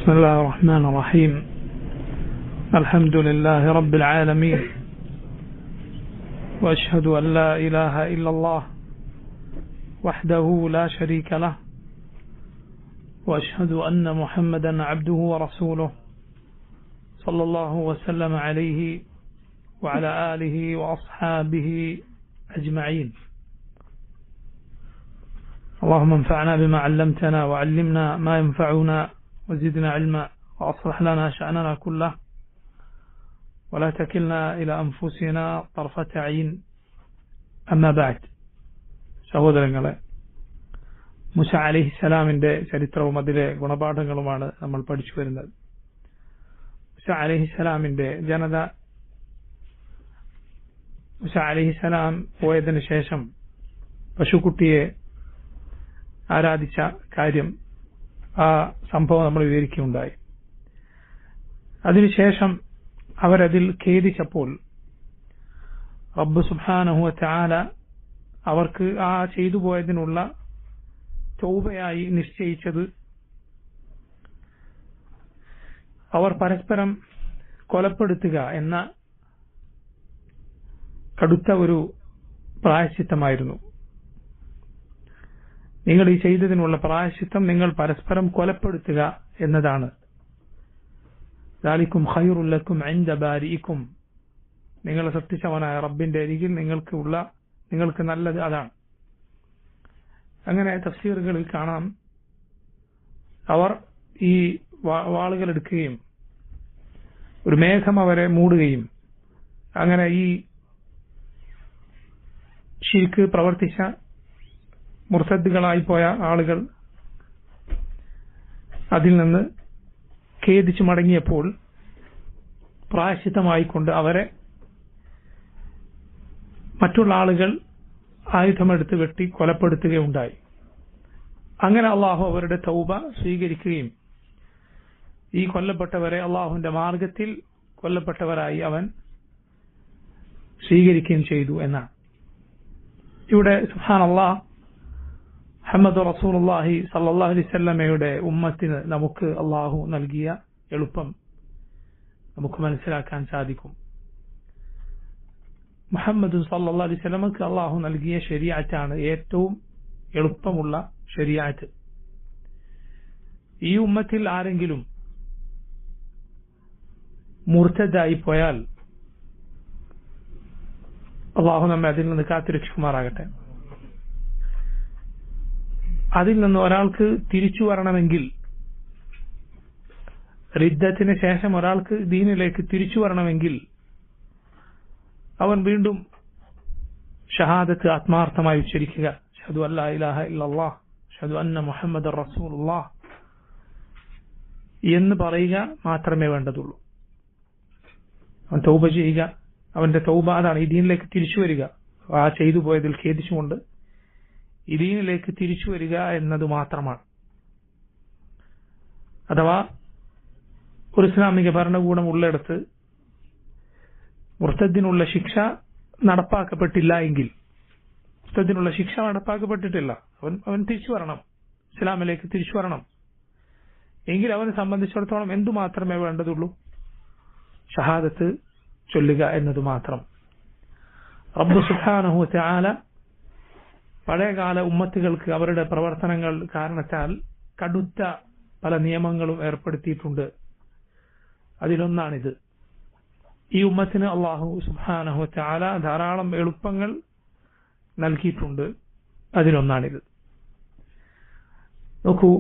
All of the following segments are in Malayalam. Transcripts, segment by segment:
بسم الله الرحمن الرحيم. الحمد لله رب العالمين، وأشهد أن لا إله إلا الله وحده لا شريك له، وأشهد أن محمدا عبده ورسوله صلى الله وسلم عليه وعلى آله وأصحابه أجمعين. اللهم انفعنا بما علمتنا وعلمنا ما ينفعنا وزدنا علما وأصلح لنا شأننا كله ولا تكلنا إلى أنفسنا طرفة عين. أما بعد. സഹോദരങ്ങളെ, മൂസ അലൈഹിസ്സലാമിന്റെ ചരിത്രവും അതിലെ ഗുണപാഠങ്ങളുമാണ് നമ്മൾ പഠിച്ചു വരുന്നത്. മൂസ അലൈഹിസ്സലാമിന്റെ ജനത, മൂസ അലൈഹിസ്സലാം പോയതിനു ശേഷം പശുക്കുട്ടിയെ ആരാധിച്ച കാര്യം, ആ സംഭവം നമ്മൾ വിവരിക്കുകയുണ്ടായി. അതിനുശേഷം അവരതിൽ ഖേദിച്ചപ്പോൾ റബ്ബ് സുബ്ഹാനഹു വ തആല അവർക്ക് ആ ചെയ്തു പോയതിനുള്ള തൗബയായി നിശ്ചയിച്ചത് അവർ പരസ്പരം കൊലപ്പെടുത്തുക എന്ന കടുത്ത ഒരു പ്രായശ്ചിത്തമായിരുന്നു. നിങ്ങൾ ഈ ചെയ്തതിനുള്ള പ്രായശ്ചിത്തം നിങ്ങൾ പരസ്പരം കൊലപ്പെടുത്തുക എന്നതാണ്. ദാലികും ഖൈറുൽ ലക്കും ഇൻദ ബാരിഇകും, നിങ്ങളെ സൃഷ്ടിച്ചവനായ റബ്ബിന്റെ അരികിൽ നിങ്ങൾക്ക് നല്ലത് അതാണ്. അങ്ങനെ തഫ്സീറുകളിൽ കാണാം, അവർ ഈ വാളുകൾ എടുക്കുകയും ഒരു മേഘം അവരെ മൂടുകയും അങ്ങനെ ഈ ശിർക്ക് പ്രവർത്തിച്ച മുർത്തദ്ദുകളായി പോയ ആളുകൾ അതിൽ നിന്ന് ഖേദിച്ചു മടങ്ങിയപ്പോൾ പ്രായശ്ചിത്തമായിക്കൊണ്ട് അവരെ മറ്റുള്ള ആളുകൾ ആയുധമെടുത്ത് വെട്ടി കൊലപ്പെടുത്തുകയുണ്ടായി. അങ്ങനെ അള്ളാഹു അവരുടെ തൗബ സ്വീകരിക്കുകയും ഈ കൊല്ലപ്പെട്ടവരെ അള്ളാഹുവിന്റെ മാർഗത്തിൽ കൊല്ലപ്പെട്ടവരായി അവൻ സ്വീകരിക്കുകയും ചെയ്തു എന്നാണ്. ഇവിടെ സുബ്ഹാനല്ലാഹ്, മുഹമ്മദ് റസൂലുള്ളാഹി സ്വല്ലല്ലാഹു അലൈഹി വസല്ലമയുടെ ഉമ്മത്തിന് നമുക്ക് അള്ളാഹു നൽകിയ എളുപ്പം നമുക്ക് മനസ്സിലാക്കാൻ സാധിക്കും. മുഹമ്മദ് സ്വല്ലല്ലാഹു അലൈഹി വസല്ലമക്ക് അള്ളാഹു നൽകിയ ശരീഅത്താണ് ഏറ്റവും എളുപ്പമുള്ള ശരീഅത്ത്. ഈ ഉമ്മത്തിൽ ആരെങ്കിലും മുർത്തദായി പോയാൽ അള്ളാഹു നമ്മെ അതിൽ നിന്ന് കാത്തുരക്ഷിക്കുമാറാകട്ടെ. അതിൽ നിന്ന് ഒരാൾക്ക് തിരിച്ചു വരണമെങ്കിൽ, റിദ്ദത്തിന് ശേഷം ഒരാൾക്ക് ദീനിലേക്ക് തിരിച്ചു വരണമെങ്കിൽ അവൻ വീണ്ടും ഷഹാദത്ത് ആത്മാർത്ഥമായി ഉച്ചരിക്കുക, അഷ്ഹദു അല്ലാ ഇലാഹ ഇല്ലല്ലാഹ് അഷ്ഹദു അന്ന മുഹമ്മദർ റസൂലുള്ളാഹ് എന്ന് പറയുക മാത്രമേ വേണ്ടതുള്ളൂ. അവൻ തൗബ ചെയ്യുക, അവന്റെ തൗബ അതാണ്, ഈ ദീനിലേക്ക് തിരിച്ചു വരിക, ആ ചെയ്തു പോയതിൽ ഖേദിച്ചുകൊണ്ട് ഈ ദീനിലേക്ക് തിരിച്ചു വരിക എന്നത് മാത്രമാണ്. അഥവാ ഒരു ഇസ്ലാമിക ഭരണകൂടം ഉള്ളിടത്ത് മുർത്തദ്ദിനുള്ള ശിക്ഷ നടപ്പാക്കപ്പെട്ടില്ല എങ്കിൽ, മുർത്തദ്ദിനുള്ള ശിക്ഷ നടപ്പാക്കപ്പെട്ടിട്ടില്ല, അവൻ തിരിച്ചു വരണം, ഇസ്ലാമിലേക്ക് തിരിച്ചു വരണം എങ്കിൽ അവനെ സംബന്ധിച്ചിടത്തോളം എന്തു മാത്രമേ വേണ്ടതുള്ളൂ? ഷഹാദത്ത് ചൊല്ലുക എന്നത് മാത്രം. റബ്ബ് സുബ്ഹാനഹു വ തആല പഴയകാല ഉമ്മത്തുകൾക്ക് അവരുടെ പ്രവർത്തനങ്ങൾ കാരണത്താൽ കടുത്ത പല നിയമങ്ങളും ഏർപ്പെടുത്തിയിട്ടുണ്ട്. അതിലൊന്നാണിത്. ഈ ഉമ്മത്തിന് അല്ലാഹു സുബ്ഹാനഹു വ തആല ധാരാളം എളുപ്പങ്ങൾ നൽകിയിട്ടുണ്ട്. അതിലൊന്നാണിത്. നോക്കൂ,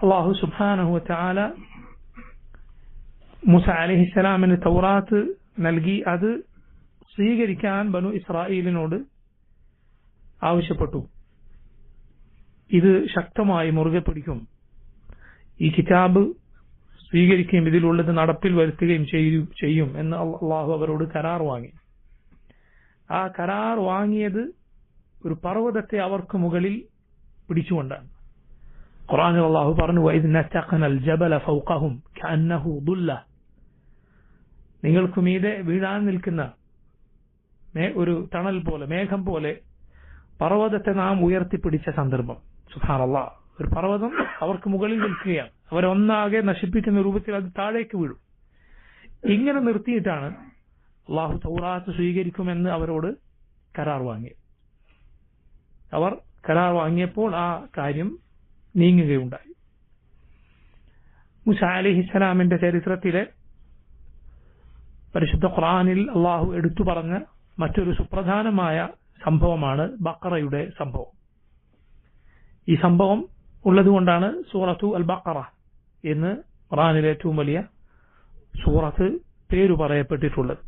അല്ലാഹു സുബ്ഹാനഹു വ തആല മൂസ അലൈഹിസ്സലാമിന് തൗറാത്ത് നൽകി അത് സ്വീകരിക്കാൻ ബനു ഇസ്രായേലിനോട് ആവശ്യപ്പെട്ടു. ഇത് ശക്തമായി മുറുകെ പിടിക്കും, ഈ കിതാബ് സ്വീകരിക്കുകയും ഇതിലുള്ളത് നടപ്പിൽ വരുത്തുകയും ചെയ്യും എന്ന് അള്ളാഹു അവരോട് കരാർ വാങ്ങി. ആ കരാർ വാങ്ങിയത് ഒരു പർവ്വതത്തെ അവർക്ക് മുകളിൽ പിടിച്ചുകൊണ്ടാണ്. ഖുർആനിൽ അള്ളാഹു പറഞ്ഞു, വഇദ് നതഖനൽ ജബല ഫൗഖഹും കഅന്നഹു ദുല്ല, നിങ്ങൾക്ക് മീതെ വീഴാൻ നിൽക്കുന്ന ഒരു തണൽ പോലെ, മേഘം പോലെ പർവ്വതത്തെ നാം ഉയർത്തിപ്പിടിച്ച സന്ദർഭം. സുബ്ഹാനല്ലാഹ്, ഒരു പർവ്വതം അവർക്ക് മുകളിൽ നിൽക്കുകയാണ്. അവരൊന്നാകെ നശിപ്പിക്കുന്ന രൂപത്തിൽ അത് താഴേക്ക് വീഴും. ഇങ്ങനെ നിർത്തിയിട്ടാണ് അള്ളാഹു തൗറാത്ത് സ്വീകരിക്കുമെന്ന് അവരോട് കരാർ വാങ്ങിയത്. അവർ കരാർ വാങ്ങിയപ്പോൾ ആ കാര്യം നീങ്ങുകയുണ്ടായി. മൂസ അലൈഹിസ്സലാമിന്റെ ചരിത്രത്തിലെ പരിശുദ്ധ ഖുർആനിൽ അള്ളാഹു എടുത്തു പറഞ്ഞ മറ്റൊരു സുപ്രധാനമായ സംഭവമാണ് ബഖറയുടെ സംഭവം. ഈ സംഭവം ഉള്ളതുകൊണ്ടാണ് സൂറത്തു അൽ ബഖറ എന്ന് ഖുർആനിലെ ഏറ്റവും വലിയ സൂറത്ത് പേരു പറയപ്പെട്ടിട്ടുള്ളത്.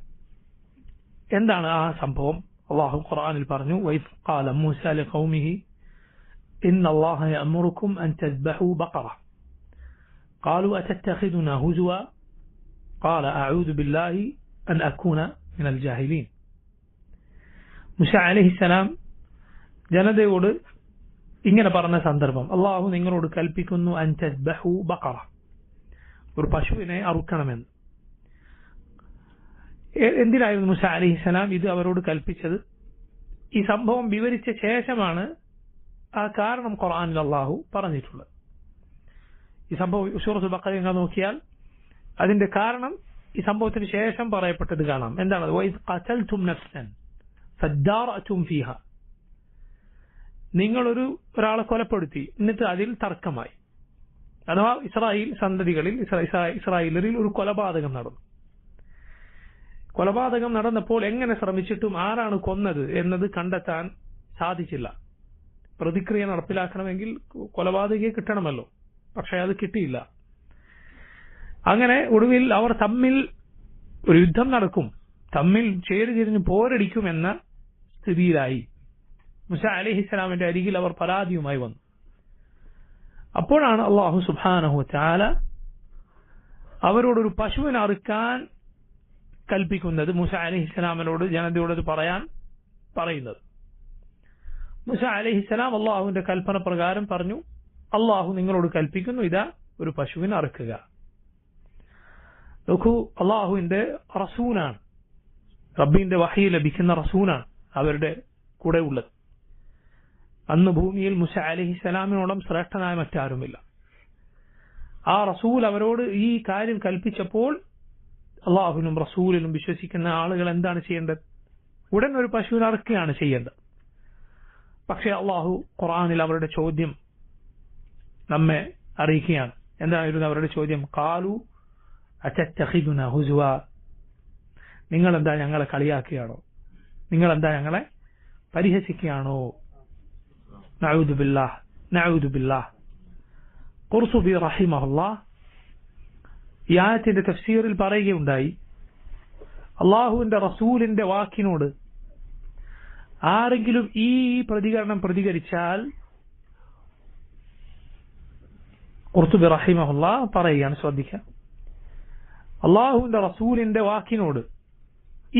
എന്താണ് ആ സംഭവം? അള്ളാഹു ഖുർആനിൽ പറഞ്ഞു, വഇദ് ഖാല മൂസ ലിഖൗമിഹി ഇന്നല്ലാഹ യഅമുറുക്കും അൻ തസ്ബഹു ബഖറ ഖാലു അതത്തഖിദുനാ ഹുസുവ ഖാല അഊദു ബില്ലാഹി അൻ അകൂന മിനൽ ജാഹിലീൻ. മൂസ അലൈഹിസ്സലാം ജനതയോട് ഇങ്ങനെ പറഞ്ഞ സന്ദർഭം, അള്ളാഹു നിങ്ങളോട് കൽപ്പിക്കുന്നു അൻ തസ്ബഹു ബഖറ, ഒരു പശുവിനെ അറുക്കണമെന്ന്. എന്തിനായിരുന്നു മൂസ അലൈഹിസ്സലാം ഇത് അവരോട് കൽപ്പിച്ചത്? ഈ സംഭവം വിവരിച്ച ശേഷമാണ് ആ കാരണം ഖുർആനിൽ അള്ളാഹു പറഞ്ഞിട്ടുള്ളത്. ഈ സംഭവം സൂറത്തുൽ ബഖറ നോക്കിയാൽ അതിന്റെ കാരണം ഈ സംഭവത്തിന് ശേഷം പറയപ്പെട്ടത് കാണാം. എന്താണ്? വഇദ് ഖതൽതും നഫ്സൻ ഫദ്ദാറഅതും ഫീഹ, നിങ്ങളൊരു ഒരാളെ കൊലപ്പെടുത്തി എന്നിട്ട് അതിൽ തർക്കമായി. അഥവാ ഇസ്രായേൽ സന്തതികളിൽ ഇസ്രായേലരിൽ ഒരു കൊലപാതകം നടന്നു. കൊലപാതകം നടന്നപ്പോൾ എങ്ങനെ ശ്രമിച്ചിട്ടും ആരാണ് കൊന്നത് എന്നത് കണ്ടെത്താൻ സാധിച്ചില്ല. പ്രതിക്രിയ നടപ്പിലാക്കണമെങ്കിൽ കൊലപാതകയെ കിട്ടണമല്ലോ, പക്ഷെ അത് കിട്ടിയില്ല. അങ്ങനെ ഒടുവിൽ അവർ തമ്മിൽ ഒരു യുദ്ധം നടക്കും, തമ്മിൽ ചേരിതിരിഞ്ഞ് പോരടിക്കുമെന്ന സ്ഥിതിയിലായി. മൂസ അലൈഹിസ്സലാമിന്റെ അരികിൽ അവർ പരാതിയുമായി വന്നു. അപ്പോഴാണ് അല്ലാഹു സുബ്ഹാനഹു വ തആല അവരോടൊരു പശുവിനെ അറുക്കാൻ കൽപ്പിക്കുന്നത്. മൂസ അലൈഹിസ്സലാമിനോട് ജനതയോട് അത് പറയാൻ പറയുന്നത്. മൂസ അലൈഹിസ്സലാം അള്ളാഹുവിന്റെ കൽപ്പന പ്രകാരം പറഞ്ഞു, അള്ളാഹു നിങ്ങളോട് കൽപ്പിക്കുന്നു, ഇതാ ഒരു പശുവിനെ അറുക്കുക. നോക്കൂ, അള്ളാഹുവിന്റെ റസൂലാണ്, റബ്ബിന്റെ വഹി ലഭിക്കുന്ന റസൂലാണ് അവരുടെ കൂടെ ഉള്ളത്. അന്ന് ഭൂമിയിൽ മൂസ അലൈഹിസ്സലാമിനോളം ശ്രേഷ്ഠനായ മറ്റാരുമില്ല. ആ റസൂൽ അവരോട് ഈ കാര്യം കൽപ്പിച്ചപ്പോൾ അള്ളാഹുവിനും റസൂലിനും വിശ്വസിക്കുന്ന ആളുകൾ എന്താണ് ചെയ്യേണ്ടത്? ഉടൻ ഒരു പശുവിനെ അറുക്കുകയാണ് ചെയ്യേണ്ടത്. പക്ഷെ അള്ളാഹു ഖുർആനിൽ അവരുടെ ചോദ്യം നമ്മെ അറിയിക്കുകയാണ്. എന്തായിരുന്നു അവരുടെ ചോദ്യം? ഖാലു അതത്തഖിദുനാ ഹുസുവ, നിങ്ങളെന്താ ഞങ്ങളെ കളിയാക്കുകയാണോ? നിങ്ങളെന്താ ഞങ്ങളെ പരിഹസിക്കുകയാണോ? നഊദു ബില്ലാഹ്, നഊദു ബില്ലാഹ്. ഖുർതുബി റഹിമഹുല്ലാഹ് ഈ ആയത്തിന്റെ തഫ്സീറിൽ പറയുകയുണ്ടായി, അള്ളാഹുവിന്റെ റസൂലിന്റെ വാക്കിനോട് ആരെങ്കിലും ഈ പ്രതികരണം പ്രതികരിച്ചാൽ, ഖുർതുബി റഹിമഹുല്ലാഹ് പറയുകയാണ്, ശ്രദ്ധിക്കുക, അള്ളാഹുവിന്റെ റസൂലിന്റെ വാക്കിനോട്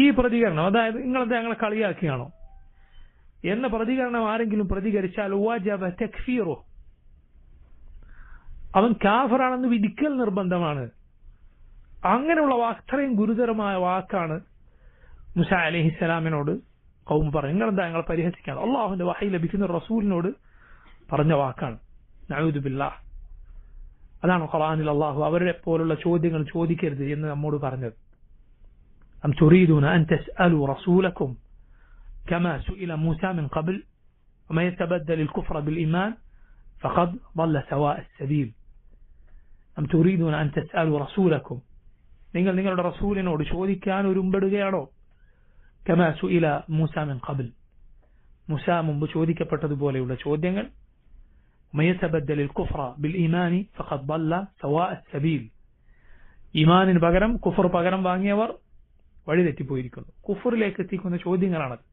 ഈ പ്രതികരണം, അതായത് നിങ്ങളെന്താ ഞങ്ങളെ കളിയാക്കിയാണോ എന്ന പ്രതികരണം ആരെങ്കിലും പ്രതികരിച്ചാൽ വജബ തക്ഫീറു, അവൻ കാഫിറാണെന്ന് വിധിക്കൽ നിർബന്ധമാണ്. അങ്ങനെയുള്ള അത്രയും ഗുരുതരമായ വാക്കാണ് മൂസ അലൈഹിസ്സലാമിനോട് ഖൗം പറഞ്ഞു. നിങ്ങളെന്താ ഞങ്ങളെ പരിഹസിക്കാണ്? അള്ളാഹുവിന്റെ വഹി ലഭിക്കുന്ന റസൂലിനോട് പറഞ്ഞ വാക്കാണ്. നഊദു ബില്ലാഹ്. അതാണ് ഖുർആനിൽ അള്ളാഹു അവരെ പോലുള്ള ചോദ്യങ്ങൾ ചോദിക്കരുത് എന്ന് നമ്മോട് പറഞ്ഞത്. അം തുരീദൂന അൻ തസ്അലു റസൂലക്കും കമാ സുഇല മൂസ മിൻ ഖബ്ൽ വമൻ യതബദ്ദൽ الكفر بالإيمان فقد ضل سواء السبيل. അം തുരീദൂന അൻ തസ്അലു റസൂലക്കും, നിങ്ങൾ നിങ്ങളുടെ റസൂലിനോട് ചോദിക്കാൻ ഒരുമ്പെടുകയാണോ? കമാ സുഇല മൂസ മിൻ ഖബ്ൽ, മൂസ മുമ്പ് ചോദിക്കപ്പെട്ടതുപോലെയുള്ള ചോദ്യങ്ങൾ. ومن يتبدل الكفر بالإيمان فقد ضل سواء السبيل. ഈമാനിന് പകരം കുഫർ പകരം വാങ്ങിയവർ വഴിതെറ്റിപ്പോയിരിക്കുന്നു. കുഫറിലേക്ക് എത്തിക്കുന്ന ചോദ്യങ്ങളാണത്.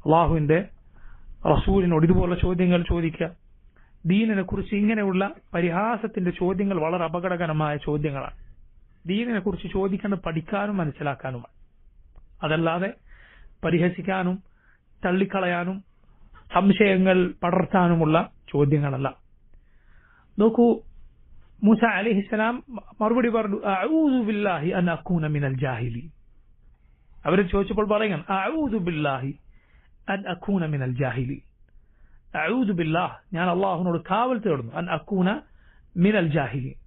അള്ളാഹുവിന്റെ റസൂലിനോട് ഇതുപോലുള്ള ചോദ്യങ്ങൾ ചോദിക്കുക, ദീനിനെ കുറിച്ച് ഇങ്ങനെയുള്ള പരിഹാസത്തിന്റെ ചോദ്യങ്ങൾ വളരെ അപകടകരമായ ചോദ്യങ്ങളാണ്. ദീനിനെ കുറിച്ച് ചോദിക്കേണ്ടത് പഠിക്കാനും മനസ്സിലാക്കാനുമാണ്, അതല്ലാതെ പരിഹസിക്കാനും തള്ളിക്കളയാനും സംശയങ്ങൾ പടർത്താനുമുള്ള ചോദ്യങ്ങളല്ല. നോക്കൂ, മൂസ അലൈഹിസ്സലാം മറുപടി പറഞ്ഞു, അഊദു ബില്ലാഹി അൻ അകൂന മിനൽ ജാഹിലീൻ. അവർ ചോദിച്ചപ്പോൾ പറയുകയാണ്, അഊദു ബില്ലാഹി അൻ അകൂന മിനൽ ജാഹിലീൻ, അഊദു ബില്ലാഹ്, ഞാൻ അള്ളാഹുവിനോട് കാവൽ തേടുന്നു, അൻ അക്കൂന മിനൽ ജാഹിലീൻ,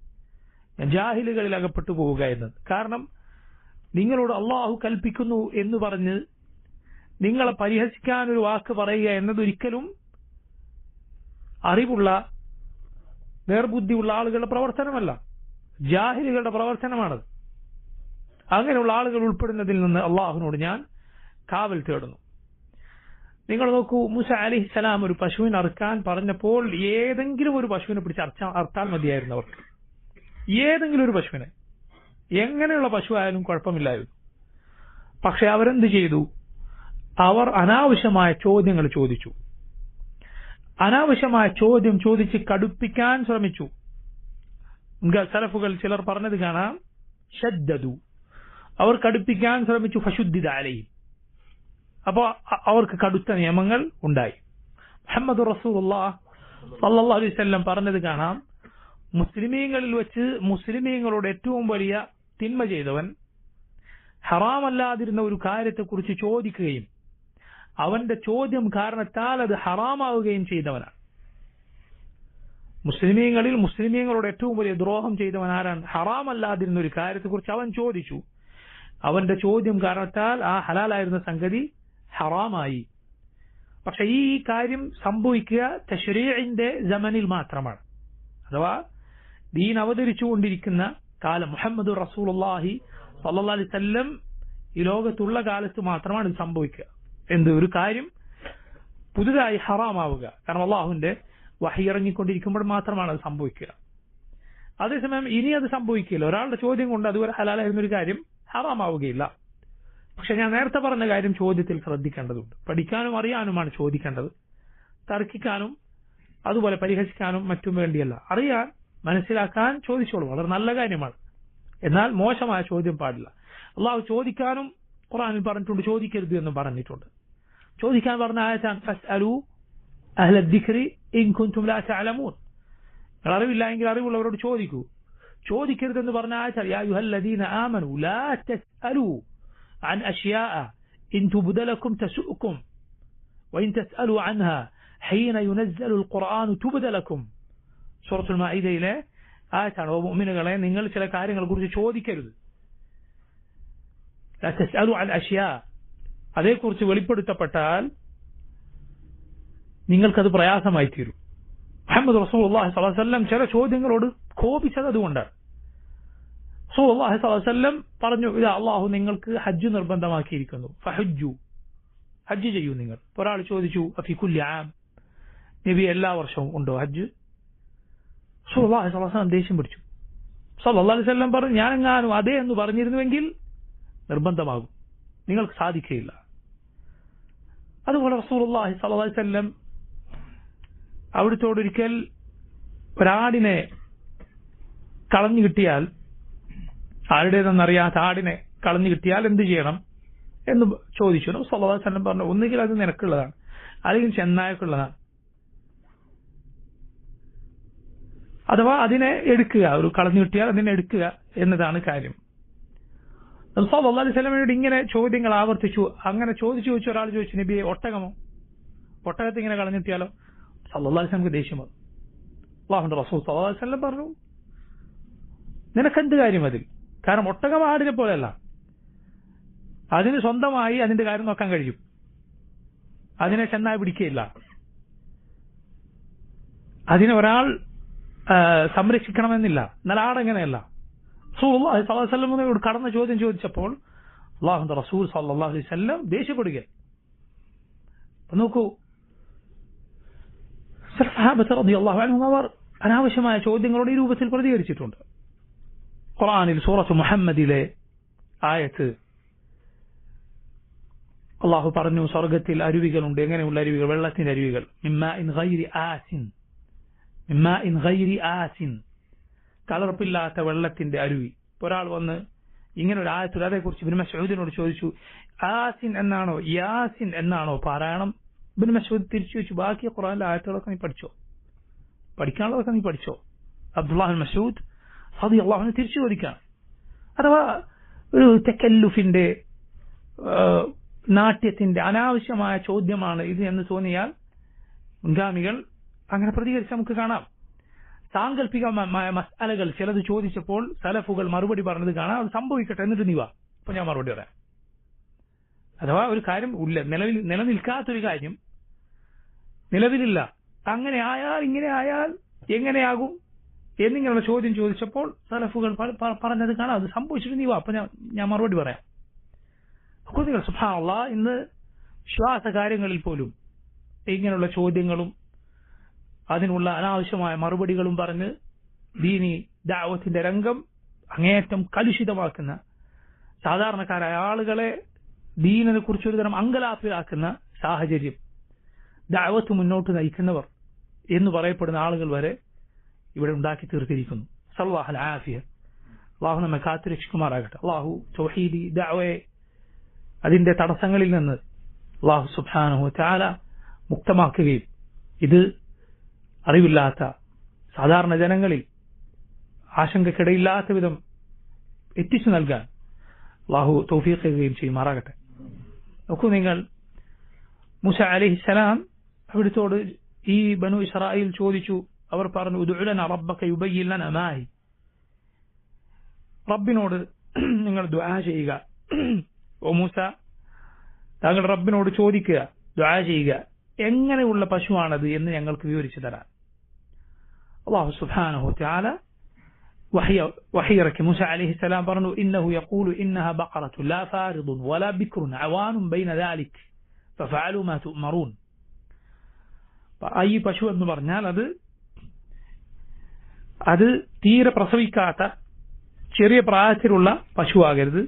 ഞാൻ ജാഹിലുകളിൽ അകപ്പെട്ടു പോവുക എന്നത്. കാരണം നിങ്ങളോട് അള്ളാഹു കൽപ്പിക്കുന്നു എന്ന് പറഞ്ഞ് നിങ്ങളെ പരിഹസിക്കാൻ ഒരു വാക്ക് പറയുക എന്നതൊരിക്കലും അറിവുള്ള നേർബുദ്ധിയുള്ള ആളുകളുടെ പ്രവർത്തനമല്ല, ജാഹിലുകളുടെ പ്രവർത്തനമാണത്. അങ്ങനെയുള്ള ആളുകൾ ഉൾപ്പെടുന്നതിൽ നിന്ന് അള്ളാഹുവിനോട് ഞാൻ കാവൽ തേടുന്നു. നിങ്ങൾ നോക്കൂ, മൂസ അലൈഹിസ്സലാം ഒരു പശുവിനെ അറുക്കാൻ പറഞ്ഞപ്പോൾ ഏതെങ്കിലും ഒരു പശുവിനെ പിടിച്ച് അറുത്താൽ മതിയായിരുന്നു അവർക്ക്. ഏതെങ്കിലും ഒരു പശുവിനെ, എങ്ങനെയുള്ള പശു ആയാലും കുഴപ്പമില്ലായിരുന്നു. പക്ഷെ അവരെന്ത് ചെയ്തു? അവർ അനാവശ്യമായ ചോദ്യങ്ങൾ ചോദിച്ചു. അനാവശ്യമായ ചോദ്യം ചോദിച്ച് കടുപ്പിക്കാൻ ശ്രമിച്ചു. സലഫുകൾ ചിലർ പറഞ്ഞത് കാണാം, ശദ്ദദു, അവർ കടുപ്പിക്കാൻ ശ്രമിച്ചു. ഫശുദ്ദിദ അലൈഹിം, അപ്പോൾ അവർക്ക് കടുത്ത നിയമങ്ങൾ ഉണ്ടായി. മുഹമ്മദ് റസൂലുള്ളാഹി സ്വല്ലല്ലാഹു അലൈഹി വസല്ലം പറഞ്ഞത് കാണാം, മുസ്ലിമീങ്ങളിൽ വെച്ച് മുസ്ലിമീങ്ങളോട് ഏറ്റവും വലിയ തിന്മ ചെയ്തവൻ ഹറാമല്ലാതിരുന്ന ഒരു കാര്യത്തെക്കുറിച്ച് ചോദിക്കുകയും അവന്റെ ചോദ്യം കാരണത്താൽ അത് ഹറാമാവുകയും ചെയ്തവനാണ്. മുസ്ലിമീങ്ങളിൽ മുസ്ലിമീങ്ങളോട് ഏറ്റവും വലിയ ദ്രോഹം ചെയ്തവൻ ആരാണ്? ഹറാമല്ലാതിരുന്ന ഒരു കാര്യത്തെക്കുറിച്ച് അവൻ ചോദിച്ചു, അവന്റെ ചോദ്യം കാരണത്താൽ ആ ഹലാലായിരുന്ന സംഗതി ഹറാമായി. പക്ഷെ ഈ കാര്യം സംഭവിക്കുക തശ്രീഇന്റെ സമനിൽ മാത്രമാണ്. അഥവാ ദീൻ അവതരിച്ചുകൊണ്ടിരിക്കുന്ന കാലം, മുഹമ്മദ് റസൂലുള്ളാഹി സ്വല്ലല്ലാഹു അലൈഹി വസല്ലം ഈ ലോകത്തുള്ള കാലത്ത് മാത്രമാണ് ഇത് സംഭവിക്കുക. എന്ത് ഒരു കാര്യം പുതുതായി ഹറാമാവുക, കാരണം അള്ളാഹുവിന്റെ വഹി ഇറങ്ങിക്കൊണ്ടിരിക്കുമ്പോൾ മാത്രമാണ് അത് സംഭവിക്കുക. അതേസമയം ഇനി അത് സംഭവിക്കില്ല. ഒരാളുടെ ചോദ്യം കൊണ്ട് അതുവരെ ഹലാലായിരുന്ന ഒരു കാര്യം ഹറാമാവുകയില്ല. പക്ഷെ ഞാൻ നേരത്തെ പറഞ്ഞ കാര്യം ചോദ്യത്തിൽ ശ്രദ്ധിക്കേണ്ടതുണ്ട്. പഠിക്കാനും അറിയാനുമാണ് ചോദിക്കേണ്ടത്, തർക്കിക്കാനും അതുപോലെ പരിഹസിക്കാനും മറ്റും വേണ്ടിയല്ല. അറിയാൻ മനസ്സിലാക്കാൻ ചോദിച്ചോളൂ, വളരെ നല്ല കാര്യമാണ്. എന്നാൽ മോശമായ ചോദ്യം പാടില്ല. അള്ളാഹു ചോദിക്കാനും ഖുർആനിൽ പറഞ്ഞിട്ടുണ്ട്, ചോദിക്കരുത് എന്നും പറഞ്ഞിട്ടുണ്ട്. ചോദിക്കാൻ പറഞ്ഞ ആയത്താണ് ഫസ്അലു അഹ്ല ദിക്രി ഇൻ കുൻതും ലാ തഅലമൂൻ, നിങ്ങൾ അറിവില്ല എങ്കിൽ അറിവുള്ളവരോട് ചോദിക്കൂ. ചോദിക്കരുതെന്ന് പറഞ്ഞ ആയത്താണ് യാ അയ്യുഹല്ലദീന ആമനൂ ലാ തസ്അലൂ عن أشياء إن تبد لكم تسؤكم وإن تسألوا عنها حين ينزل القرآن تبد لكم. സൂറത്തുൽ മാഇദയിലെ ആയത്താണ്, ഓ മുഅ്മിനുകളെ നിങ്ങൾ ചില കാര്യങ്ങളെ കുറിച്ച് ചോദിക്കരുത്. ലാ തസ്അലു അൻ അഷ്യാ, അതേക്കുറിച്ച് വെളിപ്പെടുത്തപ്പെട്ടാൽ നിങ്ങൾക്കത് പ്രയാസമായി തീരും. മുഹമ്മദ് റസൂലുള്ളാഹി സ്വല്ലല്ലാഹു അലൈഹി വസല്ലം ചില ചോദ്യങ്ങളോട് കോപിച്ചത് അതുകൊണ്ടാണ്. റസൂലുള്ളാഹി സ്വല്ലല്ലാഹു അലൈഹി വസല്ലം പറഞ്ഞു, ഇതാ അള്ളാഹു നിങ്ങൾക്ക് ഹജ്ജ് നിർബന്ധമാക്കിയിരിക്കുന്നു, ഫഹജ്ജു, ഹജ്ജ് ചെയ്യൂ നിങ്ങൾ. ഒരാൾ ചോദിച്ചു ഫി കുല്ലി ആം, നബി എല്ലാ വർഷവും ഉണ്ടോ ഹജ്ജ്? റസൂലുള്ളാഹി സ്വല്ലല്ലാഹു അലൈഹി വസല്ലം ദേഷ്യം പിടിച്ചു. സ്വല്ലല്ലാഹു അലൈഹി വസല്ലം പറഞ്ഞു, ഞാനെങ്ങാനും അതേ എന്ന് പറഞ്ഞിരുന്നുവെങ്കിൽ നിർബന്ധമാകും, നിങ്ങൾക്ക് സാധിക്കുകയില്ല. അതുപോലെ റസൂലുള്ളാഹി സ്വല്ലല്ലാഹു അലൈഹി വസല്ലം അവിടുത്തോടൊരിക്കൽ ഒരാടിനെ കളഞ്ഞു കിട്ടിയാൽ, ആരുടേതെന്നറിയാത്ത ആടിനെ കളഞ്ഞു കിട്ടിയാൽ എന്ത് ചെയ്യണം എന്ന് ചോദിച്ചു. സ്വല്ലല്ലാഹു അലൈഹി വസല്ലം പറഞ്ഞു, ഒന്നുകിൽ അത് നിനക്കുള്ളതാണ് അല്ലെങ്കിൽ ചെന്നായക്കുള്ളതാണ്, അഥവാ അതിനെ എടുക്കുക, ഒരു കളഞ്ഞു കിട്ടിയാൽ അതിനെ എടുക്കുക എന്നതാണ് കാര്യം. സ്വല്ലല്ലാഹു അലൈഹി വസല്ലമയോട് ഇങ്ങനെ ചോദ്യങ്ങൾ ആവർത്തിച്ചു. അങ്ങനെ ചോദിച്ചു ഒരാൾ ചോദിച്ചു, നബിയെ ഒട്ടകമോ, ഒട്ടകത്തെ ഇങ്ങനെ കളഞ്ഞു കിട്ടിയാലോ? സ്വല്ലല്ലാഹു അലൈഹി വസല്ലമക്ക് ദേഷ്യം വന്നു. അല്ലാഹുവിന്റെ റസൂൽ സ്വല്ലല്ലാഹു അലൈഹി വസല്ലം പറഞ്ഞു, നിനക്കെന്ത് കാര്യം അതിൽ? കാരണം ഒട്ടകം ആടിനെ പോലെയല്ല, അതിന് സ്വന്തമായി അതിന്റെ കാര്യം നോക്കാൻ കഴിയും, അതിനെ ചെന്നായി പിടിക്കുകയില്ല, അതിനെ ഒരാൾ സംരക്ഷിക്കണമെന്നില്ല. എന്നാൽ ആടെങ്ങനെയല്ല. റസൂലുള്ളാഹി സ്വല്ലല്ലാഹു അലൈഹി വസല്ലമയോട് കടന്ന ചോദ്യം ചോദിച്ചപ്പോൾ അല്ലാഹുവിന്റെ റസൂൽ സ്വല്ലല്ലാഹു അലൈഹി വസല്ലം ദേഷ്യപ്പെടുക. നോക്കൂ, സഹാബത്ത് റളിയല്ലാഹു അൻഹും അവർ അനാവശ്യമായ ചോദ്യങ്ങളോട് ഈ രൂപത്തിൽ പ്രതികരിച്ചിട്ടുണ്ട്. ഖുർആനിൽ സൂറത്ത് മുഹമ്മദിലെ ആയത്ത് അള്ളാഹു പറഞ്ഞു, സ്വർഗത്തിൽ അരുവികളുണ്ട്. എങ്ങനെയുള്ള അരുവികൾ? വെള്ളത്തിന്റെ അരുവികൾ. മിമ്മാഇൻ ഗൈരി ആസിൻ, കലർപ്പില്ലാത്ത വെള്ളത്തിന്റെ അരുവി. ഒരാൾ വന്ന് ഇങ്ങനെ ഒരു ആയത്തിൽ അതേക്കുറിച്ച് ഇബ്നു മസ്ഊദിനോട് ചോദിച്ചു, ആസിൻ എന്നാണോ യാസിൻ എന്നാണോ പാരായണം? ഇബ്നു മസ്ഊദ് തിരിച്ചു വെച്ചു, ബാക്കി ഖുർആനിലെ ആയത്തുകളൊക്കെ നീ പഠിച്ചോ, പഠിക്കാനുള്ളതൊക്കെ നീ പഠിച്ചോ? അബ്ദുല്ലാഹ് ഇബ്നു മസ്ഊദ് റളിയല്ലാഹു അൻഹു തിരിച്ചു ചോദിക്കാണ്. അഥവാ ഒരു തക്കല്ലുഫിന്റെ, നാട്യത്തിന്റെ അനാവശ്യമായ ചോദ്യമാണ് ഇത് എന്ന് തോന്നിയാൽ മുൻഗാമികൾ അങ്ങനെ പ്രതികരിച്ച് നമുക്ക് കാണാം. സാങ്കല്പികമായ മസ്അലകൾ ചിലത് ചോദിച്ചപ്പോൾ സലഫുകൾ മറുപടി പറഞ്ഞത് കാണാം. അത് സംഭവിക്കട്ടെ എന്നിട്ട് നീ വാ, അപ്പൊ ഞാൻ മറുപടി പറയാം. അഥവാ ഒരു കാര്യം നിലനിൽക്കാത്തൊരു കാര്യം നിലവിലില്ല, അങ്ങനെ ആയാൽ ഇങ്ങനെ ആയാൽ എങ്ങനെയാകും എന്നിങ്ങനെയുള്ള ചോദ്യം ചോദിച്ചപ്പോൾ സലഫുകൾ പറഞ്ഞത് കാണാം. അത് സംഭവിച്ചിട്ട് നീ വാ, അപ്പൊ ഞാൻ മറുപടി പറയാം. അപ്പോൾ നിങ്ങൾ സുബ്ഹാനല്ലാഹ്, ഇന്ന് വിശ്വാസ കാര്യങ്ങളിൽ പോലും ഇങ്ങനെയുള്ള ചോദ്യങ്ങളും അതിനുള്ള അനാവശ്യമായ മറുപടികളും പറഞ്ഞ് ദീനി ദഅവത്തിന്റെ രംഗം അങ്ങേയറ്റം കലുഷിതമാക്കുന്ന, സാധാരണക്കാരായ ആളുകളെ ദീനിനെ കുറിച്ച് ഒരു തരം അങ്കലാപ്പിലാക്കുന്ന സാഹചര്യം, ദഅവത്ത് മുന്നോട്ട് നയിക്കുന്നവർ എന്ന് പറയപ്പെടുന്ന ആളുകൾ വരെ ഇവിടെ ഉണ്ടാക്കി തീർത്തിരിക്കുന്നു. സല്ലല്ലാഹു ആഫിയ. അല്ലാഹു നമ്മെ കാത്തുരക്ഷിക്കുമാറാകട്ടെ. അല്ലാഹു തൗഹീദി ദഅവയെ അതിന്റെ തടസ്സങ്ങളിൽ നിന്ന് അല്ലാഹു സുബ്ഹാനഹു വ തആല മുക്തമാക്കുകയും ഇത് അറിവില്ലാത്ത സാധാരണ ജനങ്ങളിൽ ആശങ്കക്കിടയില്ലാത്ത വിധം എത്തിച്ചു നൽകാൻ അല്ലാഹു തൗഫീഖ് ചെയ്യുകയും ചെയ്യുമാറാകട്ടെ. നോക്കൂ നിങ്ങൾ, മൂസ അലൈഹിസ്സലാം അവിടുത്തോട് ഈ ബനു ഇസ്രായേൽ ചോദിച്ചു. അവർ പറഞ്ഞു, ഉദ്ഉ ലനാ റബ്ബക യുബയ്യിൻ ലനാ മാ ഹി. റബ്ബിനോട് നിങ്ങൾ ദുആ ചെയ്യുക. ഓ മൂസ, താങ്കൾ റബ്ബിനോട് ചോദിക്കുക, ദുആ ചെയ്യുക, എങ്ങനെയുള്ള പശുവാണത് എന്ന് ഞങ്ങൾക്ക് വിവരിച്ചു തരാൻ. അല്ലാഹു സുബ്ഹാനഹു വ തആല വഹയിറക്കി. മൂസ അലൈഹിസ്സലാം പറഞ്ഞു, ഇന്നഹു യഖൂലു ഇന്നഹാ ബഖറത്തുൻ ലാ ഫാരിദുൻ വലാ ബിക്റുൻ അവാനും ബൈന ദാലിക് ഫഫഅലു മാ തുഅമറൂൻ. ഈ പശു എന്ന് പറഞ്ഞാൽ അത് തീരെ പ്രസവിക്കാത്ത ചെറിയ പ്രായത്തിലുള്ള പശുവാകരുത്,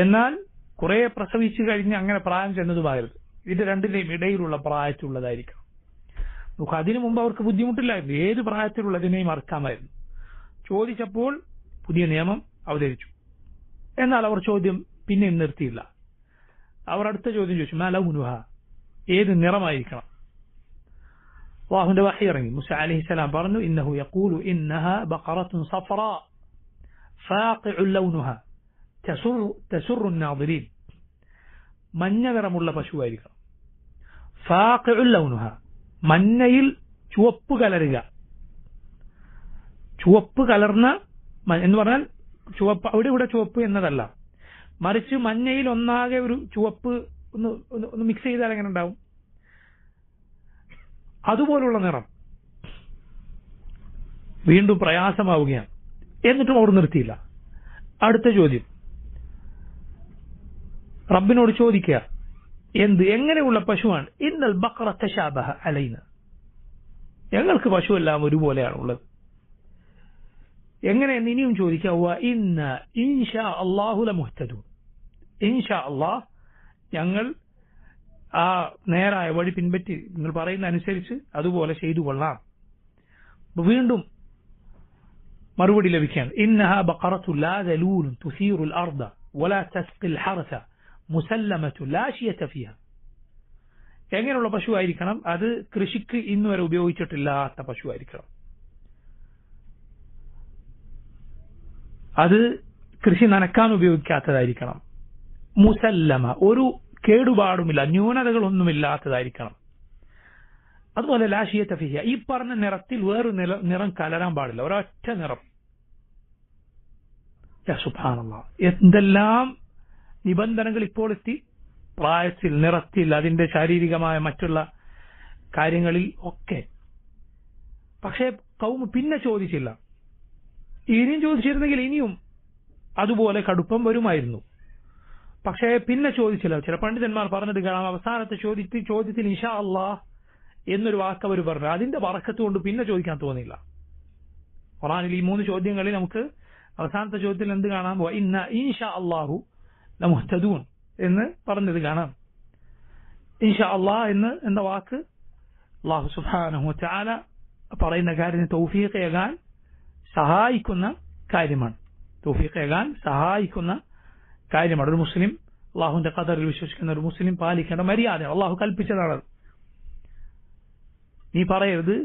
എന്നാൽ കുറെ പ്രസവിച്ചു കഴിഞ്ഞ് അങ്ങനെ പ്രായം ചെന്നതുമാകരുത്. ഇതിന്റെ രണ്ടിന്റെയും ഇടയിലുള്ള പ്രായത്തിലുള്ളതായിരിക്കണം. നമുക്ക് അതിനു മുമ്പ് അവർക്ക് ബുദ്ധിമുട്ടില്ലായിരുന്നു, ഏത് പ്രായത്തിലുള്ളതിനെയും അറക്കാമായിരുന്നു. ചോദിച്ചപ്പോൾ പുതിയ നിയമം അവതരിച്ചു. എന്നാൽ അവർ ചോദ്യം പിന്നെയും നിർത്തിയില്ല. അവർ അടുത്ത ചോദ്യം ചോദിച്ചു, മാ ലൗനുഹ, ഏത് നിറമായിരിക്കണം. അല്ലാഹുവിന്റെ വഹി ഇറങ്ങി. മൂസ അലൈഹിസ്സലാം പറഞ്ഞു, ഇന്നഹു യഖൂലു ഇന്നഹാ ബഖറത്തുൻ സഫറാ ഫാഖിഉ ലൗനുഹ തസുറു നാദിരീൻ. മഞ്ഞ നിറമുള്ള പശുവായിരിക്കണം. ഫാഖിഉ ലൗനുഹ, മഞ്ഞയിൽ ചുവപ്പ് കലരുക. ചുവപ്പ് കലർന്ന എന്ന് പറഞ്ഞാൽ ചുവപ്പ് അവിടെ ഇവിടെ ചുവപ്പ് എന്നതല്ല, മറിച്ച് മഞ്ഞയിൽ ഒന്നാകെ ഒരു ചുവപ്പ് ഒന്ന് മിക്സ് ചെയ്താൽ എങ്ങനെ ഉണ്ടാവും, അതുപോലുള്ള നിറം. വീണ്ടും പ്രയാസമാവുകയാണ്. എന്നിട്ടും അവർ നിർത്തിയില്ല. അടുത്ത ചോദ്യം റബ്ബിനോട് ചോദിക്കുക, എങ്ങനെയുള്ള പശുവാണ്. ഇന്നൽ ബഖറ തശാബഹ അലൈന, ഞങ്ങൾക്ക് പശുവെല്ലാം ഒരുപോലെയാണുള്ളത്. എങ്ങനെയെന്ന് ഇനിയും ചോദിക്കുക. ഇന്ന ഇൻഷാ അല്ലാഹു ലമുഹ്തദൂൻ, ഇൻഷാ അല്ലാഹ് ഞങ്ങൾ ആ നേരായ വഴി പിൻപറ്റി നിങ്ങൾ പറയുന്ന അനുസരിച്ച് അതുപോലെ ചെയ്തു കൊള്ളാം. വീണ്ടും മറുപടി ലഭിക്കുകയാണ്. ഇന്നഹാ ബഖറത്തുൻ ലാ ദലൂലുൻ തുസീറുൽ അർദ വലാ തസ്ഖിൽ ഹർസ മുസല്ലമത്തുൻ ലാ ശിയത ഫിഹ. എങ്ങനെയുള്ള പശുവായിരിക്കണം? അത് കൃഷിക്ക് ഇന്നുവരെ ഉപയോഗിച്ചിട്ടില്ലാത്ത പശുവായിരിക്കണം. അത് കൃഷി നനക്കാൻ ഉപയോഗിക്കാത്തതായിരിക്കണം. മുസല്ലമ, ഒരു കേടുപാടുമില്ല, ന്യൂനതകളൊന്നുമില്ലാത്തതായിരിക്കണം. അതുപോലെ ലാശിയത ഫിഹ, ഈ പറഞ്ഞ നിറത്തിൽ വേറൊരു നിറം കലരാൻ പാടില്ല, ഒരൊറ്റ നിറം. സുബ്ഹാനല്ലാഹ്, എന്തെല്ലാം നിബന്ധനകൾ ഇപ്പോൾ എത്തി. പ്രായത്തിൽ, നിറത്തിൽ, അതിന്റെ ശാരീരികമായ മറ്റുള്ള കാര്യങ്ങളിൽ ഒക്കെ. പക്ഷേ കൗമ് പിന്നെ ചോദിച്ചില്ല. ഇനിയും ചോദിച്ചിരുന്നെങ്കിൽ ഇനിയും അതുപോലെ കടുപ്പം വരുമായിരുന്നു. പക്ഷേ പിന്നെ ചോദിച്ചില്ല. ചില പണ്ഡിതന്മാർ പറഞ്ഞത് കാണാം, അവസാനത്തെ ചോദ്യത്തിൽ ഇൻഷാ അല്ലാഹ് എന്നൊരു വാക്ക് അവർ പറഞ്ഞു. അതിന്റെ ബറക്കത്ത് കൊണ്ട് പിന്നെ ചോദിക്കാൻ തോന്നിയില്ല. ഖുർആനിൽ ഈ 3 ചോദ്യങ്ങളിൽ നമുക്ക് അവസാനത്തെ ചോദ്യത്തിൽ എന്ത് കാണാം? ഇന്ന ഇൻഷാ അല്ലാഹു ലമുഹ്തദൂൻ എന്ന് പറഞ്ഞത് കാണാം. ഇൻഷാ അല്ലാഹ് എന്ന വാക്ക് അല്ലാഹു സുബ്ഹാനഹു വ തആല പറയുന്ന കാര്യത്തിന് തൗഫീഖേകാൻ സഹായിക്കുന്ന കാര്യമാണ്. തൗഫീഖേകാൻ സഹായിക്കുന്ന കാര്യമാണ്. ഒരു മുസ്ലിം, അള്ളാഹുവിന്റെ ഖദറിൽ വിശ്വസിക്കുന്ന ഒരു മുസ്ലിം പാലിക്കേണ്ട മര്യാദ. അള്ളാഹു കൽപ്പിച്ചതാണ്. നീ പറയരുത്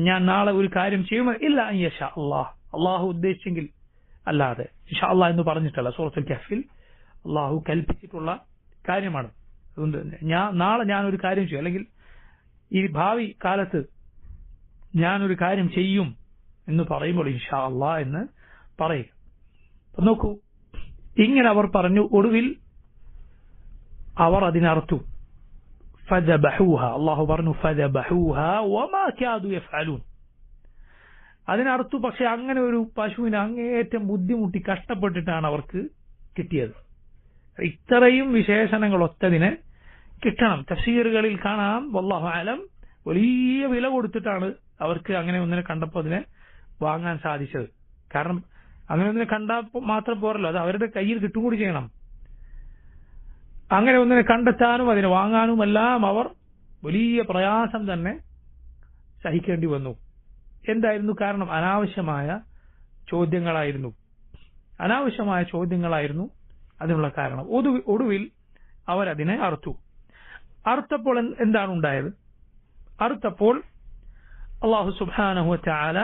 ഞാൻ നാളെ ഒരു കാര്യം ചെയ്യുമോ, ഇല്ല ഇൻഷാ അല്ലാഹ്, അള്ളാഹു ഉദ്ദേശിച്ചെങ്കിൽ അല്ലാതെ. ഇൻഷാ അല്ലാഹ് എന്ന് പറഞ്ഞിട്ടല്ല. സൂറത്തുൽ കഹ്ഫിൽ അള്ളാഹു കൽപ്പിച്ചിട്ടുള്ള കാര്യമാണ്. അതുകൊണ്ട് നാളെ ഞാനൊരു കാര്യം ചെയ്യും, അല്ലെങ്കിൽ ഈ ഭാവി കാലത്ത് ഞാനൊരു കാര്യം ചെയ്യും എന്ന് പറയുമ്പോൾ ഇൻഷാ അല്ലാഹ് എന്ന് പറയുക. നോക്കൂ, ഇങ്ങനെ അവർ പറഞ്ഞു. ഒടുവിൽ അവർ അതിനർത്തു. ഫദബഹൂഹ, അല്ലാഹു പറഞ്ഞു ഫദബഹൂഹ വമാ കാദു യഫ്അലൂൻ. അതിനർത്തു. പക്ഷെ അങ്ങനെ ഒരു പശുവിനെ അങ്ങേയറ്റം ബുദ്ധിമുട്ടി കഷ്ടപ്പെട്ടിട്ടാണ് അവർക്ക് കിട്ടിയത്. ഇത്രയും വിശേഷണങ്ങൾ ഒത്തതിനെ കിട്ടണം. തഫ്സീറുകളിൽ കാണാം, വല്ലാഹു അലം, വലിയ വില കൊടുത്തിട്ടാണ് അവർക്ക് അങ്ങനെ ഒന്നിനെ കണ്ടപ്പോൾ അതിനെ വാങ്ങാൻ സാധിച്ചത്. കാരണം അങ്ങനെ ഒന്നിനെ കണ്ടാൽ മാത്രം പോരല്ലോ, അത് അവരുടെ കയ്യിൽ കിട്ടും കൂടി ചെയ്യണം. അങ്ങനെ ഒന്നിനെ കണ്ടെത്താനും അതിനെ വാങ്ങാനും എല്ലാം അവർ വലിയ പ്രയാസം തന്നെ സഹിക്കേണ്ടി വന്നു. എന്തായിരുന്നു കാരണം? അനാവശ്യമായ ചോദ്യങ്ങളായിരുന്നു അതിനുള്ള കാരണം. ഒടുവിൽ അവരതിനെ അറുത്തപ്പോൾ എന്താണ് ഉണ്ടായത്? അറുത്തപ്പോൾ അല്ലാഹു സുബ്ഹാനഹു വ തആല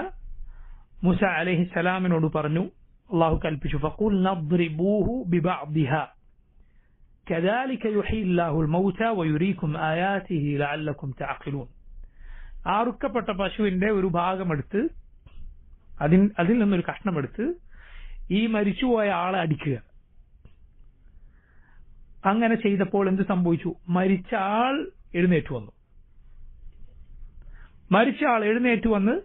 മൂസ അലൈഹിസ്സലാമിനോട് പറഞ്ഞു, അല്ലാഹു കൽപ്പിച്ചു, ഫഖുൽ നദ്രിബൂഹു ബിബഅദിഹാ കദാലിക യുഹീല്ലാഹുൽ മൗത വയുരീകും ആയാതിഹി ലഅല്ലകും തഅഖിലൂൻ. അറുക്കപ്പെട്ട പശുവിന്റെ ഒരു ഭാഗമെടുത്ത് അതിൽ നിന്നൊരു കഷ്ണമെടുത്ത് ഈ മരിച്ചുപോയ ആളെ അടിക്കുക. അങ്ങനെ ചെയ്തപ്പോൾ എന്ത് സംഭവിച്ചു? മരിച്ച ആൾ എഴുന്നേറ്റ് വന്ന്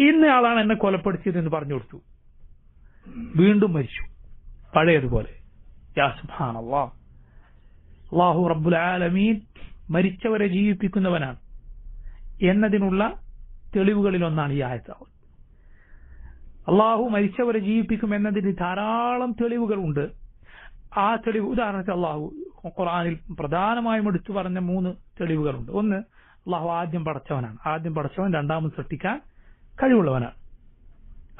ഇന്നയാളാണ് എന്നെ കൊലപ്പെടുത്തിയത് എന്ന് പറഞ്ഞു കൊടുത്തു. വീണ്ടും മരിച്ചു പഴയതുപോലെ. യാ സുബ്ഹാനല്ലാഹ്, അല്ലാഹു റബ്ബുൽ ആലമീൻ മരിച്ചവരെ ജീവിപ്പിക്കുന്നവനാണ് എന്നതിനുള്ള തെളിവുകളിൽ ഒന്നാണ് ഈ ആയത്ത്. അള്ളാഹു മരിച്ചവരെ ജീവിപ്പിക്കും എന്നതിന് ധാരാളം തെളിവുകളുണ്ട്. ആ തെളിവ് ഉദാഹരണത്തിന് അള്ളാഹു ഖുർആനിൽ പ്രധാനമായും എടുത്തു പറഞ്ഞ 3 തെളിവുകളുണ്ട്. ഒന്ന്, അള്ളാഹു ആദ്യം പടച്ചവൻ രണ്ടാമത് സൃഷ്ടിക്കാൻ കഴിവുള്ളവനാണ്.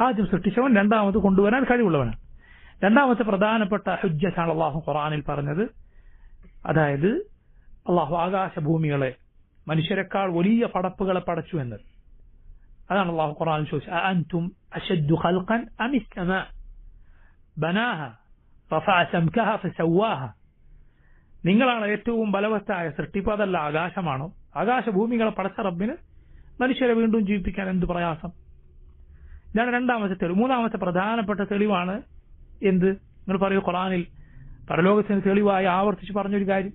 ആദ്യം സൃഷ്ടിച്ചവൻ രണ്ടാമത് കൊണ്ടുവരാൻ കഴിവുള്ളവനാണ്. രണ്ടാമത്തെ പ്രധാനപ്പെട്ട ഹുജ്ജത്താണ് അള്ളാഹു ഖുർആനിൽ പറഞ്ഞത്. അതായത് അള്ളാഹു ആകാശഭൂമികളെ മനുഷ്യരെക്കാൾ വലിയ പടപ്പുകളെ പടച്ചു എന്നത്. അതാണ് അള്ളാഹു ഖുർആനിൽ ചോദിച്ചത്, അഅൻതും അശദ്ദു ഖൽഖൻ അമിസ് സമാ ബനാഹ റഫഅ സംകഹ ഫസവാഹ. നിങ്ങളാണ് ഏറ്റവും ബലവത്തായ സൃഷ്ടിപ്പ്, അതല്ല ആകാശമാണോ? ആകാശഭൂമികളെ പടച്ച റബ്ബിന് മനുഷ്യരെ വീണ്ടും ജീവിപ്പിക്കാൻ എന്ത് പ്രയാസം? ഇതാണ് രണ്ടാമത്തെ തെളിവ്. മൂന്നാമത്തെ പ്രധാനപ്പെട്ട തെളിവാണ് എന്ത്? നിങ്ങൾ പറയൂ, ഖുർആനിൽ പരലോകത്തിന് തെളിവായി ആവർത്തിച്ച് പറഞ്ഞൊരു കാര്യം.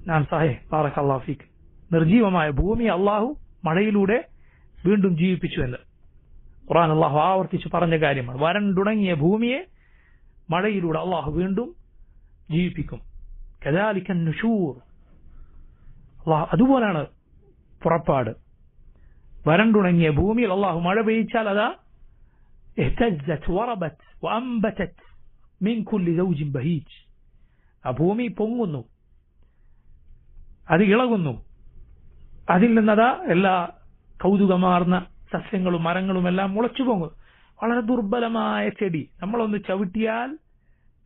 ഞാൻ ബാറക്കല്ലാഹു ഫീക്ക്, നിർജീവമായ ഭൂമി അള്ളാഹു മഴയിലൂടെ വീണ്ടും ജീവിപ്പിച്ചു എന്ന് ഖുർആൻ അള്ളാഹു ആവർത്തിച്ച് പറഞ്ഞ കാര്യമാണ്. വരണ്ടുണങ്ങിയ ഭൂമിയെ മഴയിലൂടെ അള്ളാഹു വീണ്ടും ജീവിപ്പിക്കും. കദാലിക നുശൂർ, അതുപോലാണ് പുറപ്പാട്. വരണ്ടുണങ്ങിയ ഭൂമിയിൽ അള്ളാഹു മഴ പെയ്ച്ചാൽ അതാ ഇഹ്തസ്സത് വറബത് വഅൻബതത് മിൻ കുല്ലി സൗജിൻ ബഹീജ്. ആ ഭൂമി പൊങ്ങുന്നു, അത് ഇളകുന്നു, അതിൽ നിന്നതാ എല്ലാ കൗതുകമാർന്ന സസ്യങ്ങളും മരങ്ങളും എല്ലാം മുളച്ചു പോകുന്നു. വളരെ ദുർബലമായ ചെടി, നമ്മളൊന്ന് ചവിട്ടിയാൽ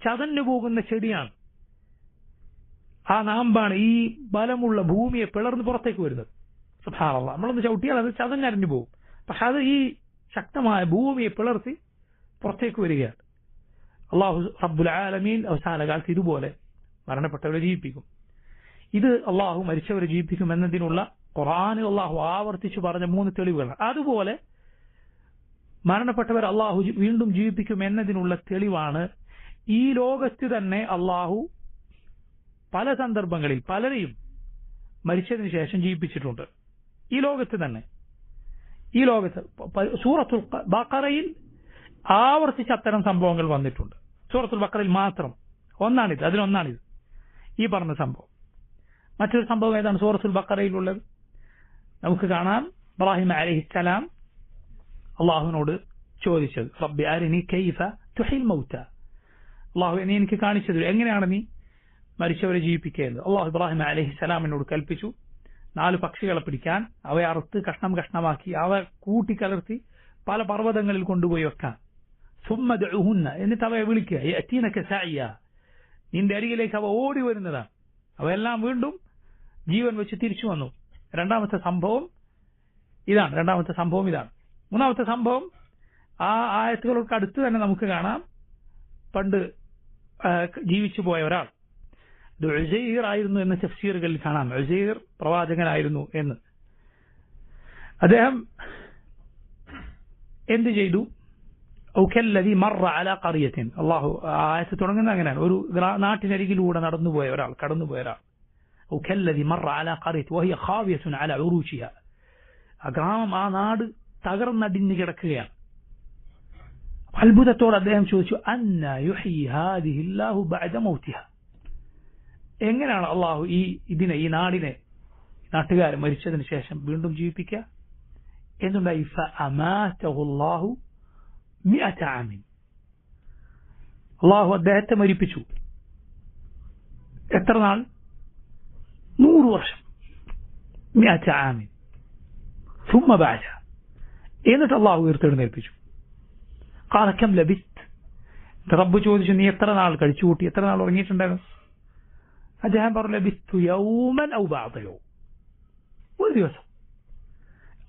ചതഞ്ഞു പോകുന്ന ചെടിയാണ്. ആ നാമ്പാണ് ഈ ബലമുള്ള ഭൂമിയെ പിളർന്ന് പുറത്തേക്ക് വരുന്നത്. സുബ്ഹാനല്ലാഹ്, നമ്മളൊന്ന് ചവിട്ടിയാൽ അത് ചതഞ്ഞരിഞ്ഞു പോകും. പക്ഷെ അത് ഈ ശക്തമായ ഭൂമിയെ പിളർത്തി പുറത്തേക്ക് വരികയാണ്. അള്ളാഹു റബ്ബുൽ ആലമീൻ അവസാന കാലത്ത് ഇതുപോലെ മരണപ്പെട്ടവരെ ജീവിപ്പിക്കും. ഇത് അള്ളാഹു മരിച്ചവരെ ജീവിപ്പിക്കും എന്നതിനുള്ള ഖുർആനിൽ അള്ളാഹു ആവർത്തിച്ചു പറഞ്ഞ 3 തെളിവുകളാണ്. അതുപോലെ മരണപ്പെട്ടവർ അള്ളാഹു വീണ്ടും ജീവിപ്പിക്കും എന്നതിനുള്ള തെളിവാണ് ഈ ലോകത്ത് തന്നെ അള്ളാഹു പല സന്ദർഭങ്ങളിൽ പലരെയും മരിച്ചതിന് ശേഷം ജീവിപ്പിച്ചിട്ടുണ്ട്. ഈ ലോകത്ത് തന്നെ, ഈ ലോകത്ത് സൂറത്തുൽ ബഖറയിൽ ആവർത്തിച്ച് അത്തരം സംഭവങ്ങൾ വന്നിട്ടുണ്ട്. സൂറത്തുൽ ബഖറയിൽ മാത്രം അതിലൊന്നാണിത്, ഈ പറഞ്ഞ സംഭവം. മറ്റൊരു സംഭവം ഏതാണ് സൂറത്തുൽ ബഖറയിലുള്ളത്? നമുക്ക് കാണാം, ഇബ്രാഹിം അലൈഹിസ്സലാം അള്ളാഹുവിനോട് ചോദിച്ചത്, റബ്ബി അരിനി കൈഫ തുഹിൽ മൗത. അള്ളാഹു നീ എനിക്ക് കാണിച്ചു തരൂ, എങ്ങനെയാണ് നീ മരിച്ചവരെ ജീവിപ്പിക്കുന്നത്? അള്ളാഹു ഇബ്രാഹിം അലൈഹിസ്സലാമിനോട് കൽപ്പിച്ചു 4 പക്ഷികളെ പിടിക്കാൻ, അവയെ അറുത്ത് കഷ്ണമാക്കി അവ കൂട്ടിക്കലർത്തി പല പർവ്വതങ്ങളിൽ കൊണ്ടുപോയി വെക്കാൻ. സുമ്മ ദഉഹുന്ന, എന്നിട്ട് അവയെ വിളിക്കുക, യഅതീനക സഅയ, നിന്റെ അരികിലേക്ക് അവ ഓടി വരുന്നതാണ്. അവയെല്ലാം വീണ്ടും ജീവൻ വെച്ച് തിരിച്ചു വന്നു. രണ്ടാമത്തെ സംഭവം ഇതാണ്. മൂന്നാമത്തെ സംഭവം ആ ആയത്തുകൾക്ക് അടുത്ത് തന്നെ നമുക്ക് കാണാം. പണ്ട് ജീവിച്ചു പോയ ഒരാൾ, ഇത് ഉസൈർ ആയിരുന്നു എന്ന് തഫ്സീറുകളിൽ കാണാം. ഉസൈർ പ്രവാചകനായിരുന്നു എന്ന്. അദ്ദേഹം എന്ത് ചെയ്തു? ഔകല്ലദി മർറ അലാ ഖറിയത്തിൻ. അല്ലാഹു ആയത്ത് തുടങ്ങുന്നത് അങ്ങനെയാണ്. ഒരു നാട്ടിനരികിലൂടെ നടന്നുപോയ ഒരാൾ, കടന്നുപോയ ഒരാൾ. ഔകല്ലദി മർറ അലാ ഖറിയത്ത് വഹിയ ഖാവിയത്തുൻ അലാ ഉറൂശിഹ. ആ ഗ്രാമം, ആ നാട് തകർന്നടിഞ്ഞു കിടക്കുകയാണ്. അത്ഭുതത്തോടെ അദ്ദേഹം ചോദിച്ചു, അന്ന യുഹ്യി ഹാദിഹി അല്ലാഹു ബഅദ മൗതിഹ. എങ്ങനെയാണ് അള്ളാഹു ഈ നാടിനെ, നാട്ടുകാരെ മരിച്ചതിന് ശേഷം വീണ്ടും ജീവിപ്പിക്കുക? എന്നുണ്ടായി. ഫഅമാതഹു അല്ലാഹു മിഅത ആമിൻ. അള്ളാഹു അദ്ദേഹത്തെ മരിപ്പിച്ചു. എത്ര നാൾ? 100 വർഷം. മിഅത ആമിൻ. ثم بعد എന്നിട്ട് അള്ളാഹു ഉയർത്തെഴുന്നേൽപ്പിച്ചു. ഖാല കം ലബിസ്ത്. റബ്ബ് ചോദിച്ചു, നീ എത്ര നാൾ കഴിച്ചു കൂട്ടി, എത്ര നാൾ ഉറങ്ങിയിട്ടുണ്ടായിരുന്നു? അദ്ദേഹം പറഞ്ഞു, ലബിസ്തു യൗമൻ ഔ ബഅദ യൗം. ഒരു ദിവസം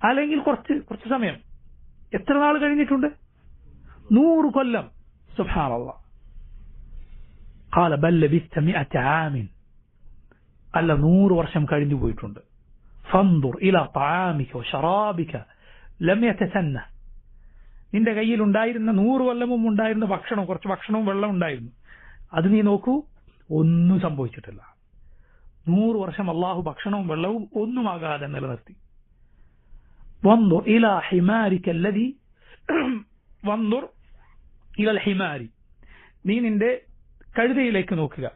അല്ലെങ്കിൽ കുറച്ച് സമയം. എത്ര നാൾ കഴിഞ്ഞിട്ടുണ്ട്? 100 കൊല്ലം. സുബ്ഹാനല്ലാഹ്. ഖാല ബൽ ലബിസ്ത 100 ആമിൻ. അല്ല, 100 വർഷം കഴിഞ്ഞു പോയിട്ടുണ്ട്. ഫൻദുർ ഇലാ തആമിക വശറാബിക ലം യതസന്ന. നിന്റെ കയ്യിൽ ഉണ്ടായിരുന്ന 100 കൊല്ലം മുമ്പ് ഉണ്ടായിരുന്ന ഭക്ഷണം, കുറച്ച് ഭക്ഷണവും വെള്ളം ഉണ്ടായിരുന്നു, അത് നീ നോക്കൂ, ഒന്നും സംഭവിച്ചിട്ടില്ല. 100 വർഷം അള്ളാഹു ഭക്ഷണവും വെള്ളവും ഒന്നുമാകാതെ നിലനിർത്തി. വൻദുർ ഇലാ ഹിമാരിക അല്ലദി വൻദുർ ഇലൽ ഹിമാരി. നീ നിന്റെ കഴുതയിലേക്ക് നോക്കുക.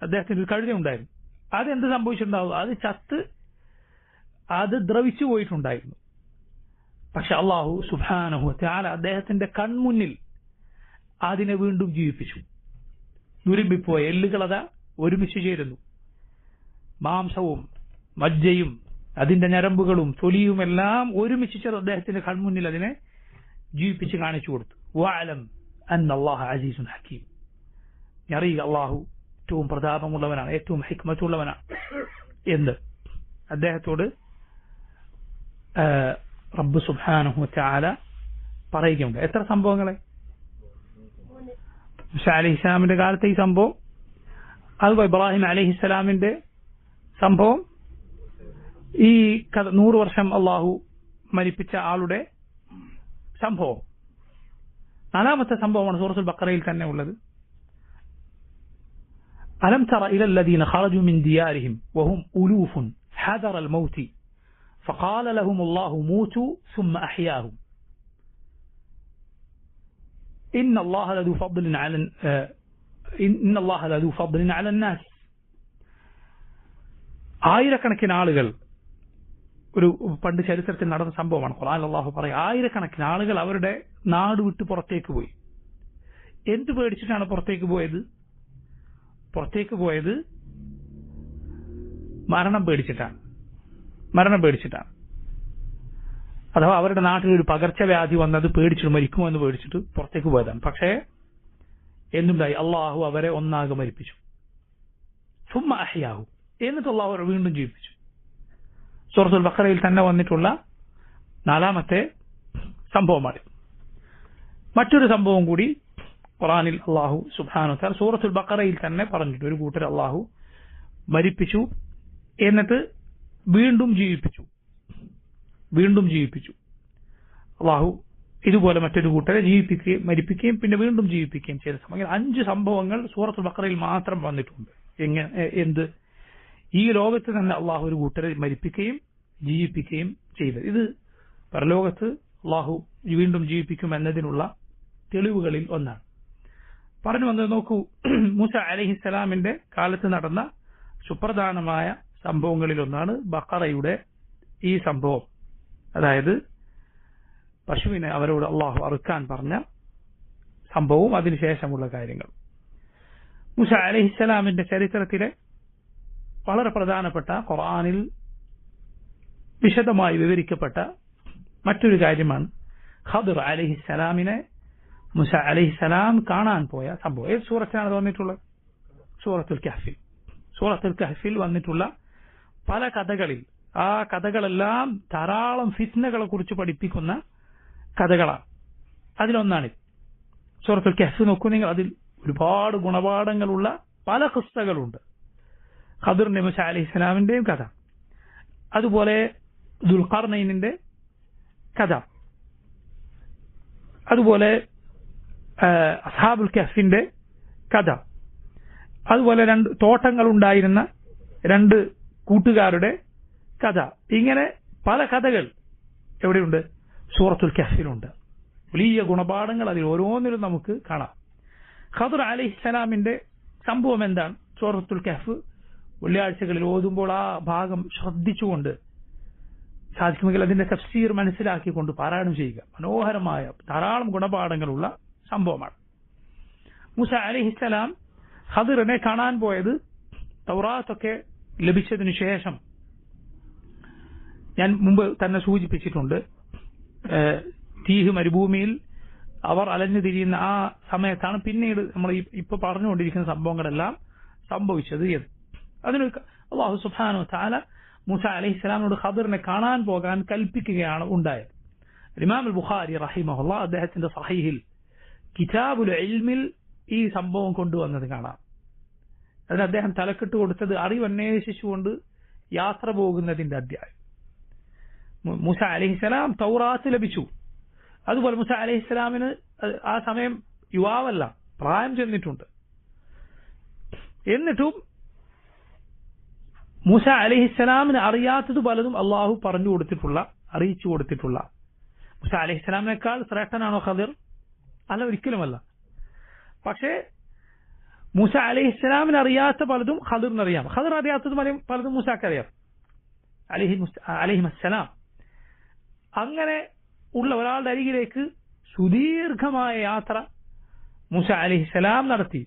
അദ്ദേഹത്തിന് ഒരു കഴുത ഉണ്ടായിരുന്നു. അതെന്ത് സംഭവിച്ചിട്ടുണ്ടാവും? അത് ചത്ത്, അത് ദ്രവിച്ചു പോയിട്ടുണ്ടായിരുന്നു. പക്ഷെ അള്ളാഹു സുബ്ഹാനഹു വ തആല അദ്ദേഹത്തിന്റെ കൺമുന്നിൽ അതിനെ വീണ്ടും ജീവിപ്പിച്ചു. ദുരിമ്പിപ്പോയ എല്ലുകളത ഒരുമിച്ച് ചേരുന്നു. മാംസവും മജ്ജയും അതിന്റെ ഞരമ്പുകളും തൊലിയും എല്ലാം ഒരുമിച്ച് ചേർന്ന് അദ്ദേഹത്തിന്റെ കൺമുന്നിൽ അതിനെ ജീവിപ്പിച്ച് കാണിച്ചു കൊടുത്തു. വഅലം അന്നല്ലാഹ അസീസുൻ ഹകീം. അറിയുക, അള്ളാഹു ഏറ്റവും പ്രതാപമുള്ളവനാണ്, ഏറ്റവും ഹിക്മത്തുള്ളവനാണ് എന്ന് അദ്ദേഹത്തോട് റബ്ബ് സുബ്ഹാനഹു വ തആല പറയുകയുണ്ട്. എത്ര സംഭവങ്ങളെ? മൂസ അലൈഹിസ്സലാമിന്റെ കാലത്തെ ഈ സംഭവം, അതുപോലെ ഇബ്രാഹിം അലൈഹിസ്സലാമിന്റെ സംഭവം, ഈ 100 വർഷം അള്ളാഹു മരിപ്പിച്ച ആളുടെ സംഭവം. 4ാമത്തെ സംഭവമാണ് സൂറത്തുൽ ബഖറയിൽ തന്നെ ഉള്ളത്. അലം തറ ഇലൽ ലദീന ഖറജു മിൻ ദിയാരിഹിം വഹും ഉലൂഫുൻ ഹദറൽ മൗതി فقال لهم الله موتوا ثم أحياهم إن الله لذو فضل على الناس. ആയിരക്കണക്കിന് ആളുകൾ, ഒരു പണ്ട് ചരിത്രത്തിൽ നടന്ന സംഭവമാണ്. ഖുർആനിൽ അല്ലാഹു പറയും, ആയിരക്കണക്കിന് ആളുകൾ അവരുടെ നാട് വിട്ട് പുറത്തേക്ക് പോയി. എന്ത് പേടിച്ചിട്ടാണ് പുറത്തേക്ക് പോയത്? പുറത്തേക്ക് പോയത് മരണം പേടിച്ചിട്ടാണ്. അഥവാ അവരുടെ നാട്ടിൽ ഒരു പകർച്ചവ്യാധി വന്നത് പേടിച്ചിട്ട്, മരിക്കുമോ എന്ന് പേടിച്ചിട്ട് പുറത്തേക്ക് പോയതാണ്. പക്ഷേ എന്തുണ്ടായി? അള്ളാഹു അവരെ ഒന്നാകെ മരിപ്പിച്ചു. സുമ്മ അഹ്യാഹു. എന്നിട്ട് അള്ളാഹു അവരെ വീണ്ടും ജീവിപ്പിച്ചു. സൂറത്തുൽ ബഖറയിൽ തന്നെ വന്നിട്ടുള്ള 4ാമത്തെ സംഭവമാണ്. മറ്റൊരു സംഭവം കൂടി ഖുർആനിൽ അള്ളാഹു സുബ്ഹാനഹു വ തആല സൂറത്തുൽ ബഖറയിൽ തന്നെ പറഞ്ഞിട്ട്, ഒരു കൂട്ടർ അള്ളാഹു മരിപ്പിച്ചു എന്നിട്ട് വീണ്ടും ജീവിപ്പിച്ചു. അള്ളാഹു ഇതുപോലെ മറ്റൊരു കൂട്ടരെ ജീവിപ്പിക്കുകയും മരിപ്പിക്കുകയും പിന്നെ വീണ്ടും ജീവിപ്പിക്കുകയും ചെയ്ത സംഭവം. 5 സംഭവങ്ങൾ സൂറത്തുൽ ബഖറയിൽ മാത്രം വന്നിട്ടുണ്ട്. എന്ത്? ഈ ലോകത്ത് തന്നെ അള്ളാഹു ഒരു കൂട്ടരെ മരിപ്പിക്കുകയും ജീവിപ്പിക്കുകയും ചെയ്തത്. ഇത് പരലോകത്ത് അള്ളാഹു വീണ്ടും ജീവിപ്പിക്കും എന്നതിനുള്ള തെളിവുകളിൽ ഒന്നാണ്. പറഞ്ഞു വന്നത് നോക്കൂ, മൂസ അലൈഹിസ്സലാമിന്റെ കാലത്ത് നടന്ന സുപ്രധാനമായ സംഭവങ്ങളിൽ ഒന്നാണ് ബഖറയുടെ ഈ സംഭവം. അതായത് പശുവിനെ അവരോട് അള്ളാഹു അറുക്കാൻ പറഞ്ഞ സംഭവവും അതിനുശേഷമുള്ള കാര്യങ്ങൾ. മൂസ അലൈഹിസ്സലാമിന്റെ ചരിത്രത്തിലെ വളരെ പ്രധാനപ്പെട്ട, ഖുർആനിൽ വിശദമായി വിവരിക്കപ്പെട്ട മറ്റൊരു കാര്യമാണ് ഖദർ അലൈഹിസ്സലാമിനെ മൂസ അലൈഹിസ്സലാം കാണാൻ പോയ സംഭവം. ഏത് സൂറത്തിലാണ് വന്നിട്ടുള്ളത്? സൂറത്തുൽ കഹ്ഫിൽ. സൂറത്തുൽ കഹ്ഫിൽ വന്നിട്ടുള്ള പല കഥകളിൽ, ആ കഥകളെല്ലാം ധാരാളം ഫിത്നകളെ കുറിച്ച് പഠിപ്പിക്കുന്ന കഥകളാണ്. അതിലൊന്നാണ് സൂറത്തുൽ കഹ്ഫ്. നോക്കൂ നിങ്ങൾ, അതിൽ ഒരുപാട് ഗുണപാഠങ്ങളുള്ള പല ഖിസ്സകളുണ്ട്. ഖദറിന്റെ മൂസ അലൈഹിസ്സലാമിന്റെയും കഥ, അതുപോലെ ദുൽഖർനൈനിന്റെ കഥ, അതുപോലെ അസ്ഹാബുൽ കഹ്ഫിന്റെ കഥ, അതുപോലെ 2 തോട്ടങ്ങൾ ഉണ്ടായിരുന്ന 2 കൂട്ടുകാരുടെ കഥ. ഇങ്ങനെ പല കഥകൾ എവിടെയുണ്ട്? സൂറത്തുൽ കഹ്ഫിലുണ്ട്. വലിയ ഗുണപാഠങ്ങൾ അതിൽ ഓരോന്നിലും നമുക്ക് കാണാം. ഖദർ അലൈഹിസ്സലാമിന്റെ സംഭവം എന്താണ്? സൂറത്തുൽ കഹ്ഫ് വെള്ളിയാഴ്ചകളിൽ ഓതുമ്പോൾ ആ ഭാഗം ശ്രദ്ധിച്ചുകൊണ്ട് സാധിക്കുമെങ്കിൽ അതിന്റെ തഫ്സീർ മനസ്സിലാക്കിക്കൊണ്ട് പാരായണം ചെയ്യുക. മനോഹരമായ ധാരാളം ഗുണപാഠങ്ങളുള്ള സംഭവമാണ്. മൂസ അലൈഹിസ്സലാം ഖദറിനെ കാണാൻ പോയത് തൗറാത്തൊക്കെ ലഭിച്ചതിനു ശേഷം. ഞാൻ മുമ്പ് തന്നെ സൂചിപ്പിച്ചിട്ടുണ്ട്, തീഹ് മരുഭൂമിയിൽ അവർ അലഞ്ഞു തിരിയുന്ന ആ സമയത്താണ് പിന്നീട് നമ്മൾ ഇപ്പൊ പറഞ്ഞുകൊണ്ടിരിക്കുന്ന സംഭവങ്ങളെല്ലാം സംഭവിച്ചത് എന്ന്. അതിന് അല്ലാഹു സുബ്ഹാനഹു വ തആല മൂസ അലൈഹിസ്സലാമിനോട് ഖദറിനെ കാണാൻ പോകാൻ കൽപ്പിക്കുകയാണ് ഉണ്ടായത്. ഇമാം അൽ ബുഖാരി റഹിമഹുല്ലാഹ് അദ്ദേഹത്തിന്റെ സഹീഹിൽ കിതാബുൽ ഇൽമിൽ ഈ സംഭവം കൊണ്ടുവന്നത് കാണാം. അതിന് അദ്ദേഹം തലക്കെട്ട് കൊടുത്തത് അറിവന്വേഷിച്ചുകൊണ്ട് യാത്ര പോകുന്നതിന്റെ അധ്യായം. മൂസ അലൈഹിസ്സലാം തൗറാത്ത് ലഭിച്ചു. അതുപോലെ മൂസ അലൈഹിസ്സലാമിന് ആ സമയം യുവാവല്ല, പ്രായം ചെന്നിട്ടുണ്ട്. എന്നിട്ടും മൂസ അലൈഹിസ്സലാമിന് അറിയാത്തത് പലതും അള്ളാഹു പറഞ്ഞു കൊടുത്തിട്ടുള്ള, അറിയിച്ചു കൊടുത്തിട്ടുള്ള. മൂസ അലൈഹിസ്സലാമിനേക്കാൾ ശ്രേഷ്ഠനാണോ ഖദർ? അല്ല, ഒരിക്കലുമല്ല. പക്ഷേ മൂസ അലൈഹിസ്സലാമിന് അറിയാത്ത പലതും ഖദറിനറിയാം. ഖദർ അറിയാത്തത് പലതും മൂസാക്കറിയാം അലൈഹിസ്സലാം. അങ്ങനെ ഉള്ള ഒരാളുടെ അരികിലേക്ക് സുദീർഘമായ യാത്ര മൂസ അലൈഹിസ്സലാം നടത്തി.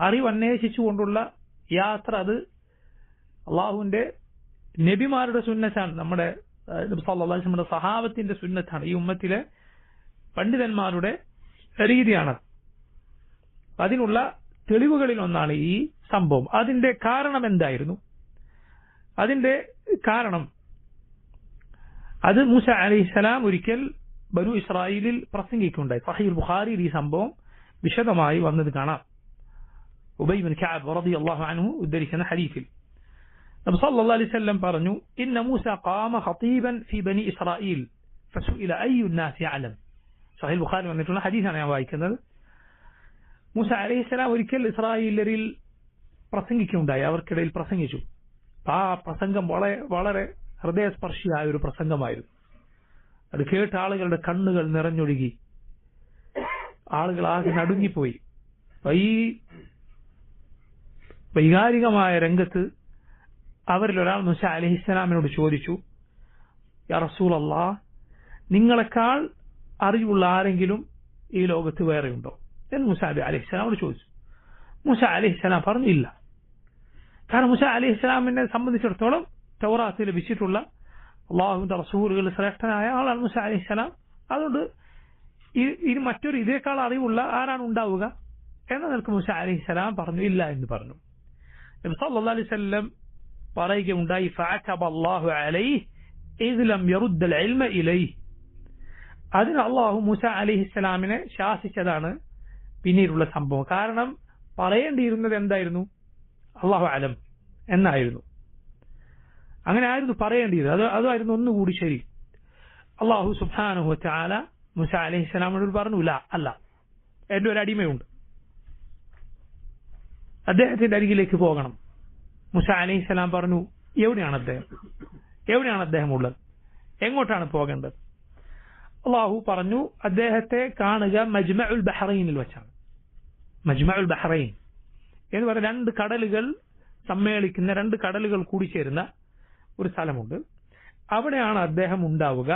അറിവ് അന്വേഷിച്ചുകൊണ്ടുള്ള യാത്ര അത് അള്ളാഹുവിന്റെ നബിമാരുടെ സുന്നത്താണ്, നമ്മുടെ നബി സല്ലല്ലാഹു അലൈഹി വസല്ലം സഹാബത്തിന്റെ സുന്നത്താണ്, ഈ ഉമ്മത്തിലെ പണ്ഡിതന്മാരുടെ രീതിയാണ്. അതിനുള്ള തെളിവുകളിൽ ഒന്നാണ് ഈ സംഭവം. അതിന്റെ കാരണം എന്തായിരുന്നു? അതിന്റെ കാരണം അത് മൂസ അലൈഹിസ്സലാം ഒരിക്കൽ ബനു ഇസ്രായേലിൽ പ്രസംഗിക്കുകയുണ്ടായി. സഹീഹുൽ ബുഖാരിയിൽ ഈ സംഭവം വിശദമായി വന്നത് കാണാം. ഉബൈ ബിൻ കഅബ് റളിയല്ലാഹു അൻഹു ഉദ്ധരിക്കുന്ന ഹദീസിൽ നബി സല്ലല്ലാഹു അലൈഹി വസല്ലം പറഞ്ഞു, ഇന്ന മൂസ ഖാമ ഖതീബൻ ഫി ബനി ഇസ്രായേൽ ഫസുഇല അയ്യു الناس يعلم. സഹീഹുൽ ബുഖാരി വന്നിട്ടുള്ള ഹദീസാണ് ഞാൻ വായിക്കുന്നത്. മൂസ അലൈഹിസ്സലാം ഒരിക്കൽ ഇസ്രായേലിൽ പ്രസംഗിക്കുകയുണ്ടായി, അവർക്കിടയിൽ പ്രസംഗിച്ചു. ആ പ്രസംഗം വളരെ ഹൃദയസ്പർശിയായ ഒരു പ്രസംഗമായിരുന്നു. അത് കേട്ട ആളുകളുടെ കണ്ണുകൾ നിറഞ്ഞൊഴുകി, ആളുകൾ ആകെ നടുങ്ങിപ്പോയി. ഈ വൈകാരികമായ രംഗത്ത് അവരിൽ ഒരാൾ മൂസ അലൈഹിസ്സലാമിനോട് ചോദിച്ചു, യാ റസൂലല്ലാഹ്, നിങ്ങളെക്കാൾ അറിവുള്ള ആരെങ്കിലും ഈ ലോകത്ത് വേറെയുണ്ടോ എന്ന് മൂസ അലൈഹിസ്സലാമോട് ചോദിച്ചു. മൂസ അലൈഹിസ്സലാം പറഞ്ഞു, ഇല്ല. കാരണം മൂസ അലൈഹിസ്സലാമിനെ സംബന്ധിച്ചിടത്തോളം തൗറാത്ത് ലഭിച്ചിട്ടുള്ള അള്ളാഹുവിന്റെ റസൂലുകൾ ശ്രേഷ്ഠനായ ആളാണ് മൂസ അലൈഹിസ്സലാം. അതുകൊണ്ട് ഇനി മറ്റൊരു ഇതേക്കാൾ അറിവുള്ള ആരാണ് ഉണ്ടാവുക എന്ന നിലക്ക് മൂസ അലൈഹിസ്സലാം പറഞ്ഞു, ഇല്ല എന്ന് പറഞ്ഞു. നബി സല്ലല്ലാഹു അലൈഹി വസല്ലം പറയുകയുണ്ടായി, ഫഅതബ അല്ലാഹു അലൈഹി ഇദ് ലം യറുദ്ദ അൽ ഇൽമ ഇലൈഹി. അതിന് അള്ളാഹു മൂസ അലൈഹിസ്സലാമിനെ ശാസിച്ചതാണ് പിന്നീടുള്ള സംഭവം. കാരണം പറയേണ്ടിയിരുന്നത് എന്തായിരുന്നു? അല്ലാഹു അലം എന്നായിരുന്നു. അങ്ങനെ ആയിരുന്നു പറയേണ്ടിയത്. അതായിരുന്നു ഒന്നുകൂടി ശരി. അള്ളാഹു സുബ്ഹാനഹു വ തആല മൂസ അലൈഹിസ്സലാമിനോട് പറഞ്ഞു, ലാ, അല്ല, എന്റെ ഒരു അടിമയുണ്ട്, അദ്ദേഹത്തിന്റെ അരികിലേക്ക് പോകണം. മൂസ അലൈഹിസ്സലാം പറഞ്ഞു, എവിടെയാണ് അദ്ദേഹം ഉള്ളത്? എങ്ങോട്ടാണ് പോകേണ്ടത്? അള്ളാഹു പറഞ്ഞു, അദ്ദേഹത്തെ കാണുക മജ്മഉൽ ബഹ്റൈനിൽ വെച്ചാണ്. മജ്മഉൽ ബഹ്റൈൻ എന്ന് പറഞ്ഞ 2 കടലുകൾ സമ്മേളിക്കുന്ന, 2 കടലുകൾ കൂടിച്ചേരുന്ന ഒരു സ്ഥലമുണ്ട്. അവിടെയാണ് അദ്ദേഹം ഉണ്ടാവുക.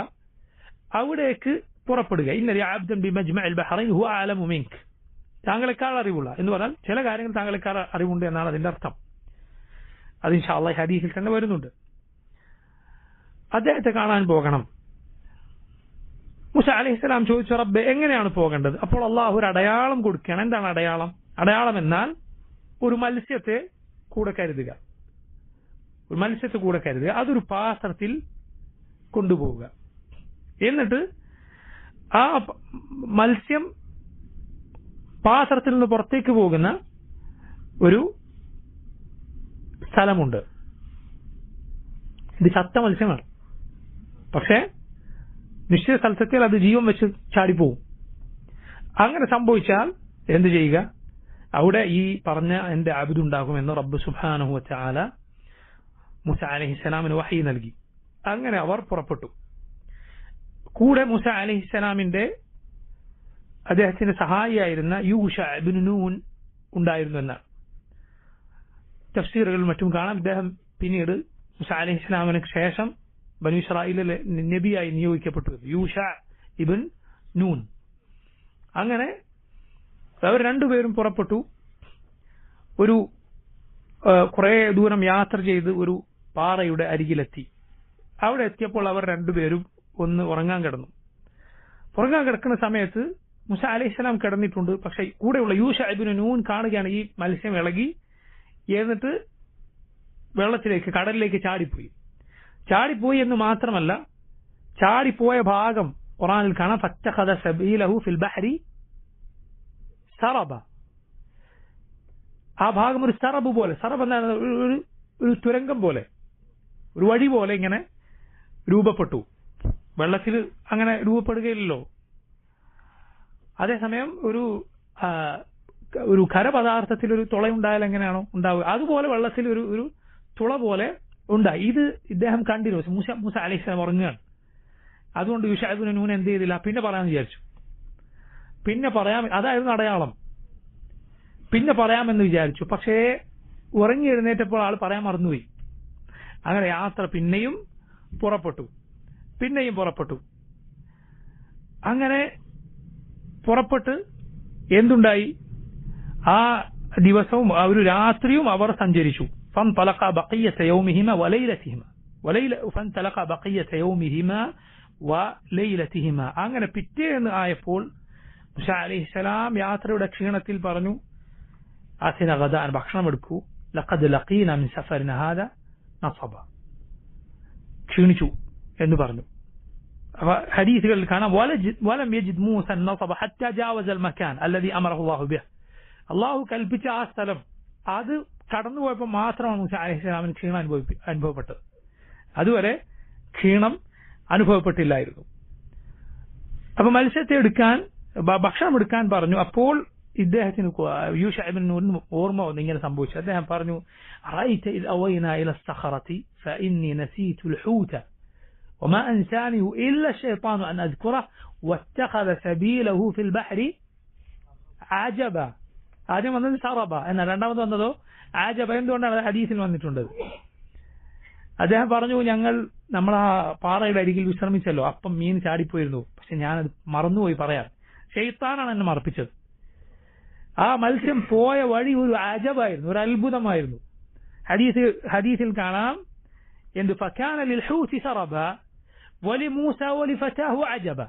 അവിടേക്ക് പുറപ്പെടുക. ഇന്ന അബ്ദൻ ബി മജ്മഉൽ ബഹ്റൈൻ ഹുവ അഅലമു മിൻക. താങ്കളെക്കാൾ അറിവുള്ള എന്ന് പറഞ്ഞാൽ ചില കാര്യങ്ങൾ താങ്കളെക്കാൾ അറിവുണ്ട് എന്നാണ് അതിന്റെ അർത്ഥം. അത് ഇൻഷാ അല്ലാഹ് ഹദീസിൽ തന്നെ വരുന്നുണ്ട്. അദ്ദേഹത്തെ കാണാൻ പോകണം. മൂസ അലൈഹിസ്സലാം ചോദിച്ചു, റബ്ബേ, എങ്ങനെയാണ് പോകേണ്ടത്? അപ്പോൾ അള്ളാഹു ഒരു അടയാളം കൊടുക്കുകയാണ്. എന്താണ് അടയാളം? അടയാളം എന്നാൽ ഒരു മത്സ്യത്തെ കൂടെ കരുതുക. അതൊരു പാത്രത്തിൽ കൊണ്ടുപോവുക. എന്നിട്ട് ആ മത്സ്യം പാത്രത്തിൽ നിന്ന് പുറത്തേക്ക് പോകുന്ന ഒരു സ്ഥലമുണ്ട്. ഇത് ചത്ത മത്സ്യമാണ്. പക്ഷേ നിശ്ചിത സ്ഥലത്തെത്തിയാൽ അത് ജീവൻ വെച്ച് ചാടിപ്പോവും. അങ്ങനെ സംഭവിച്ചാൽ എന്ത് ചെയ്യുക? അവിടെ ഈ പറഞ്ഞ എന്റെ അബ്ദുണ്ടാകുമെന്ന് റബ്ബ് സുബ്ഹാനഹു വ തആല മൂസ അലൈഹിസ്സലാമിന് വഹി നൽകി. അങ്ങനെ അവർ പുറപ്പെട്ടു. കൂടെ മൂസ അലൈഹിസ്സലാമിന്റെ അദ്ദേഹത്തിന്റെ സഹായിയായിരുന്ന യൂഷ ഇബ്നു നൂൻ ഉണ്ടായിരുന്നു എന്നാണ് തഫ്സീറുകളിൽ മറ്റും കാണാം. ഇദ്ദേഹം പിന്നീട് മൂസ അലൈഹിസ്സലാമിന് ശേഷം ബനൂ ഇസ്രായേലിലെ നബിയായി നിയോഗിക്കപ്പെട്ടു, യൂഷ ഇബ്ൻ നൂൻ. അങ്ങനെ അവർ രണ്ടുപേരും പുറപ്പെട്ടു. ഒരു കുറെ ദൂരം യാത്ര ചെയ്ത് ഒരു പാറയുടെ അരികിലെത്തി. അവിടെ എത്തിയപ്പോൾ അവർ രണ്ടുപേരും ഒന്ന് ഉറങ്ങാൻ കിടന്നു. ഉറങ്ങാൻ കിടക്കുന്ന സമയത്ത് മൂസ അലൈഹിസ്സലാം കിടന്നിട്ടുണ്ട്. പക്ഷെ കൂടെയുള്ള യൂഷ ഇബ്നു നൂൻ കാണുകയാണ് ഈ മത്സ്യം ഇളകി എന്നിട്ട് വെള്ളത്തിലേക്ക്, കടലിലേക്ക് ചാടിപ്പോയി എന്ന് മാത്രമല്ല, ചാടിപ്പോയ ഭാഗം ഖുർആനിൽ കാണാം, ഫത്തഖദ സബീലഹു ഫിൽ ബഹരി സറബ. ആ ഭാഗം ഒരു സറബ് പോലെ, സറബ് എന്താണ്? ഒരു തുരങ്കം പോലെ, ഒരു വഴി പോലെ ഇങ്ങനെ രൂപപ്പെട്ടു. വെള്ളത്തിൽ അങ്ങനെ രൂപപ്പെടുകയില്ലല്ലോ. അതേസമയം ഒരു ഖരപദാർത്ഥത്തിൽ ഒരു തുളയുണ്ടായാൽ എങ്ങനെയാണോ ഉണ്ടാവുക, അതുപോലെ വെള്ളത്തിൽ ഒരു തുള പോലെ ഉണ്ടായി. ഇത് ഇദ്ദേഹം കണ്ടിരുന്നു. മൂസ അലൈഹിസ്സലാം ഉറങ്ങുകയാണ്. അതുകൊണ്ട് യൂഷ ഇബ്നു നൂൻ എന്ത് ചെയ്തില്ല, പിന്നെ പറയാമെന്ന് വിചാരിച്ചു. പിന്നെ പറയാം, അതായിരുന്നു അടയാളം. പിന്നെ പറയാമെന്ന് വിചാരിച്ചു. പക്ഷേ ഉറങ്ങി എഴുന്നേറ്റപ്പോൾ ആൾ പറയാൻ മറന്നുപോയി. അങ്ങനെ യാത്ര പിന്നെയും പുറപ്പെട്ടു. അങ്ങനെ പുറപ്പെട്ട് എന്തുണ്ടായി? ആ ദിവസവും ഒരു രാത്രിയും അവർ സഞ്ചരിച്ചു. فانطلقا بقية يومهما وليلتهما. അങ്ങനെ പിറ്റേന്ന് ആയപ്പോൾ മൂസ അലൈഹിസ്സലാം യാത്രയുടെ ക്ഷീണത്തിൽ പറഞ്ഞു, ആതിന ഗദാൻ, ഭക്ഷണം എടുക്കൂ, ലഖദ് ലഖീന മിൻ സഫറിന ഹാദാ നസബ, ക്ഷീണിച്ചു എന്ന് പറഞ്ഞു. ഹദീസുകളിൽ കാണാം, വലം യജിദ് മൂസ നസബ ഹത്താ ജാവസ അൽ മകാൻ അല്ലദീ അമറഹു അല്ലാഹു ബിഹി. അല്ലാഹു കൽപ്പിച്ച ആ സ്ഥലം അത് കടന്നുപോയപ്പോൾ മാത്രമാണ് മൂസ അലൈഹിസ്സലാമിന് ക്ഷീണം അനുഭവപ്പെട്ടത്. അതുവരെ ക്ഷീണം അനുഭവപ്പെട്ടില്ലായിരുന്നു. അപ്പൊ മത്സ്യത്തെ എടുക്കാൻ, ഭക്ഷണം എടുക്കാൻ പറഞ്ഞു. അപ്പോൾ ഇദ്ദേഹത്തിന് യൂഷ ഇബ്നു നൂൻ ഓർമ്മ വന്നു ഇങ്ങനെ സംഭവിച്ചു. അദ്ദേഹം പറഞ്ഞു, റഅയ്ത ഇദ് അവൈനാ ഇല الصخرة فإني نسيت الحوت وما أنسانيه إلا الشيطان أن أذكره واتخذ سبيله في البحر عجبا. ആദ്യം വന്നത് സറബ എന്നാണ്, രണ്ടാമത് വന്നതോ ആജബ. എന്തുകൊണ്ടാണ് ഹദീസിൽ വന്നിട്ടുണ്ട്? അദ്ദേഹം പറഞ്ഞു, നമ്മൾ ആ പാറയുടെ അരികിൽ വിശ്രമിച്ചല്ലോ, അപ്പം മീൻ ചാടിപ്പോയിരുന്നു, പക്ഷെ ഞാനത് മറന്നുപോയി പറയാൻ. ശൈത്താനാണ് എന്നെ മറപ്പിച്ചത്. ആ മത്സ്യം പോയ വഴി ഒരു അജബായിരുന്നു, ഒരു അത്ഭുതമായിരുന്നു. ഹദീസിൽ കാണാം, എന്ത് ഫകാന ലിൽഹൂതി സറബ വലിമൂസ വലിഫതാഹു അജബ.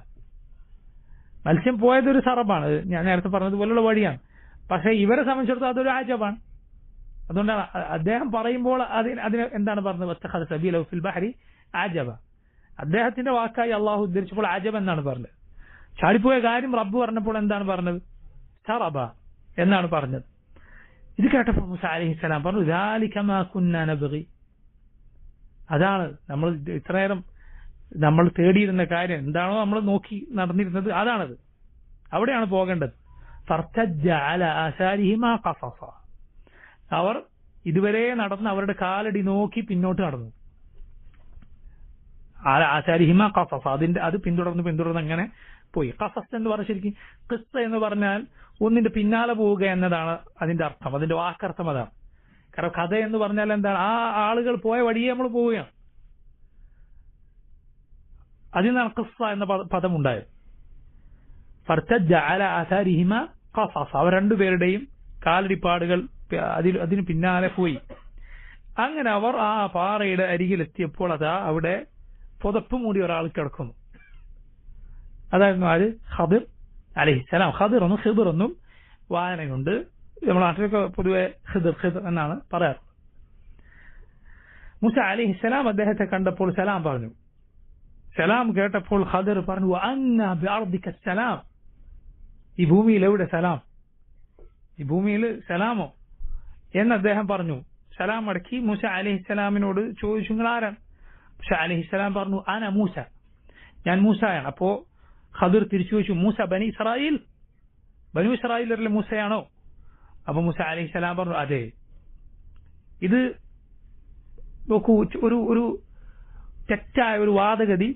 മത്സ്യം പോയത് ഒരു സറബാണ്, ഞാൻ നേരത്തെ പറഞ്ഞതുപോലുള്ള വഴിയാണ്. പക്ഷെ ഇവരെ സംബന്ധിച്ചിടത്തോളം അതൊരു അജബാണ്. അതുകൊണ്ടാണ് അദ്ദേഹം പറയുമ്പോൾ അതിന് എന്താണ് പറഞ്ഞത്? വത്തഖദ സബീലഹു ഫിൽ ബഹരി അജബ. അദ്ദേഹത്തിന്റെ വാക്കായി അള്ളാഹു ഉദ്ധരിച്ചപ്പോൾ അജബ് എന്നാണ് പറഞ്ഞത്. ചാടിപ്പോയ കാര്യം റബ്ബ് പറഞ്ഞപ്പോൾ എന്താണ് പറഞ്ഞത്? സറബ എന്നാണ് പറഞ്ഞത്. ഇത് കേട്ടപ്പോൾ മൂസ അലൈഹിസ്സലാം പറഞ്ഞു, ദാലിക മാ കുന്നാ നബ്ഗി. അതാണ് നമ്മൾ ഇത്രനേരം നമ്മൾ തേടിയിരുന്ന കാര്യം, എന്താണോ നമ്മൾ നോക്കി നടന്നിരുന്നത്, അതാണത്. അവിടെയാണ് പോകേണ്ടത്. ഫർതജ്ജ അലാ ആസാരിഹിമാ ഖസസ. അവർ ഇതുവരെ നടന്ന് അവരുടെ കാലടി നോക്കി പിന്നോട്ട് നടന്നു. ആസാരിഹിമാ ഖസസ, അത് പിന്തുടർന്ന് അങ്ങനെ പോയി. ഖസസ് എന്ന് പറഞ്ഞ ശരിക്കും ഖിസ്സ എന്ന് പറഞ്ഞാൽ ഒന്നിന്റെ പിന്നാലെ പോവുക എന്നതാണ് അതിന്റെ അർത്ഥം, അതിന്റെ വാക്കർത്ഥം അതാണ്. കാരണം കഥ എന്ന് പറഞ്ഞാൽ എന്താണ്? ആ ആളുകൾ പോയ വഴിയെ നമ്മൾ പോവുകയാണ്. അതിൽ നിന്നാണ് ഖിസ്സ എന്ന പദം ഉണ്ടായത്. ഫർതജ്ജ അലാ ആസാരിഹിമാ ഖസസ, അവർ രണ്ടുപേരുടെയും കാലടിപ്പാടുകൾ അതിന് പിന്നാലെ പോയി. അങ്ങനെ അവർ ആ പാറയുടെ അരികിലെത്തിയപ്പോൾ അതാ അവിടെ പുതപ്പ് മൂടി ഒരാൾ കിടക്കുന്നു. അതായിരുന്നു ആര്? ഖദിർ അലൈഹിസ്സലാം. ഖദിർ എന്നും വായനയുണ്ട്. നമ്മുടെ നാട്ടിലൊക്കെ പൊതുവെ ഖിദർ എന്നാണ് പറയാറ്. മൂസ അലൈഹിസ്സലാം അദ്ദേഹത്തെ കണ്ടപ്പോൾ സലാം പറഞ്ഞു. സലാം കേട്ടപ്പോൾ ഖദിർ പറഞ്ഞു, വഅന്നാ ബിഅർദിക സലാം. ഈ ഭൂമിയിൽ എവിടെ സലാം? ഈ ഭൂമിയിൽ സലാമോ എന്ന് അദ്ദേഹം പറഞ്ഞു. സലാം മടക്കി മൂസ അലൈഹിസ്സലാമിനോട് ചോദിച്ചു, നിങ്ങൾ ആരാണ്? മൂസ അലൈഹിസ്സലാം പറഞ്ഞു, ആന മൂസ, ഞാൻ മൂസയാണ്. അപ്പോ ഖദിർ തിരിച്ചു ചോദിച്ചു, മൂസ ബനി ഇസ്രായേൽ, ബനു ഇസ്രായേലിലെ മൂസയാണോ? അപ്പൊ മൂസ അലൈഹിസ്സലാം പറഞ്ഞു, അതെ. ഇത് നോക്കൂ, ഒരു തെറ്റായ ഒരു വാദഗതി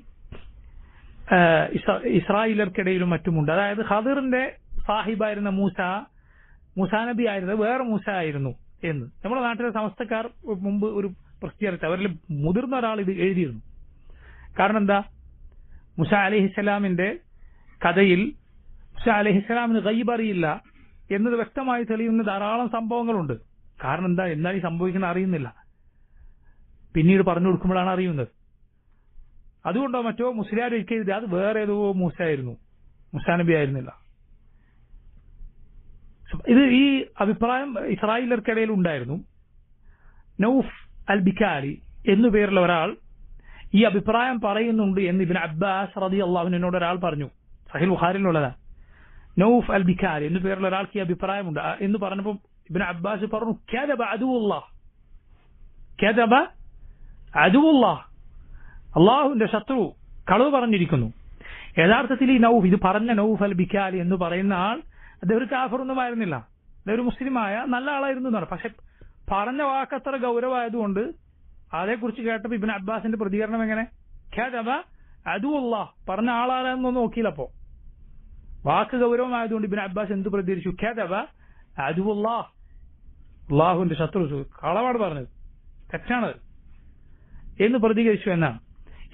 ഇസ്രായേലർക്കിടയിലും മറ്റുമുണ്ട്. അതായത് ഖദിറിന്റെ സാഹിബായിരുന്ന മൂസാ നബി ആയിരുന്നത് വേറെ മൂസ ആയിരുന്നു എന്ന് നമ്മുടെ നാട്ടിലെ സമസ്തക്കാർ മുമ്പ് ഒരു പ്രസിദ്ധീകരിച്ചു. അവരിൽ മുതിർന്ന ഒരാൾ ഇത് എഴുതിയിരുന്നു. കാരണം എന്താ, മൂസ അലൈഹിസ്സലാമിന്റെ കഥയിൽ മൂസ അലൈഹിസ്സലാമിന് ഗൈബ് അറിയില്ല എന്നത് വ്യക്തമായി തെളിയുന്ന ധാരാളം സംഭവങ്ങളുണ്ട്. കാരണം എന്താണ് ഈ സംഭവിക്കുന്നത് അറിയുന്നില്ല, പിന്നീട് പറഞ്ഞു കൊടുക്കുമ്പോഴാണ് അറിയുന്നത്. അതുകൊണ്ടോ മറ്റോ മുസ്ലിയാർ ഒരിക്കലും അത് വേറെ ഏതോ മൂസ ആയിരുന്നു, മൂസാ നബി ആയിരുന്നില്ല. ഇത് ഈ അഭിപ്രായം ഇസ്രായേലർക്കിടയിൽ ഉണ്ടായിരുന്നു. നൗഫ് അൽ ബിക്കാരി എന്നു പേരുള്ള ഒരാൾ ഈ അഭിപ്രായം പറയുന്നുണ്ട് എന്ന് ഇബ്നു അബ്ബാസ് റളിയല്ലാഹു അൻഹുവിനോട് ഒരാൾ പറഞ്ഞു. സഹീഹ് ബുഖാരിയിലുള്ളതാണ്. നൗഫ് അൽ ബിക്കാരി എന്നു പേരുള്ള ഒരാൾക്ക് ഈ അഭിപ്രായമുണ്ട് എന്ന് പറഞ്ഞപ്പോൾ ഇബ്നു അബ്ബാസ് പറഞ്ഞു, കദബ അദുവുല്ലാഹ്, കദബ അദുവുല്ലാഹ്, അള്ളാഹുവിന്റെ ശത്രു കളവ് പറഞ്ഞിരിക്കുന്നു. യഥാർത്ഥത്തിൽ ഈ നൗഫ്, ഇത് പറഞ്ഞ നൗഫ് അൽ ബിക്കാരി എന്ന് പറയുന്ന ആൾ അദ്ദേഹം ഒരു കാഫിറൊന്നും ആയിരുന്നില്ല, അദ്ദേഹം ഒരു മുസ്ലിമായ നല്ല ആളായിരുന്നു എന്നാണ്. പക്ഷെ പറഞ്ഞ വാക്കത്ര ഗൗരവമായതുകൊണ്ട് അതേക്കുറിച്ച് കേട്ടപ്പോൾ ഇബ്നു അബ്ബാസിന്റെ പ്രതികരണം എങ്ങനെ, കദബ അദുവുല്ലാഹ്, പറഞ്ഞ ആളാരെന്നൊന്നും നോക്കിയില്ലപ്പോ. വാക്ക് ഗൗരവമായതുകൊണ്ട് ഇബ്നു അബ്ബാസ് എന്ത് പ്രതികരിച്ചു, കദബ അദുവുല്ലാഹ്, അള്ളാഹുവിന്റെ ശത്രു കളവാണ് പറഞ്ഞത്, തെറ്റാണ് എന്ന് പ്രതികരിച്ചു എന്നാണ്.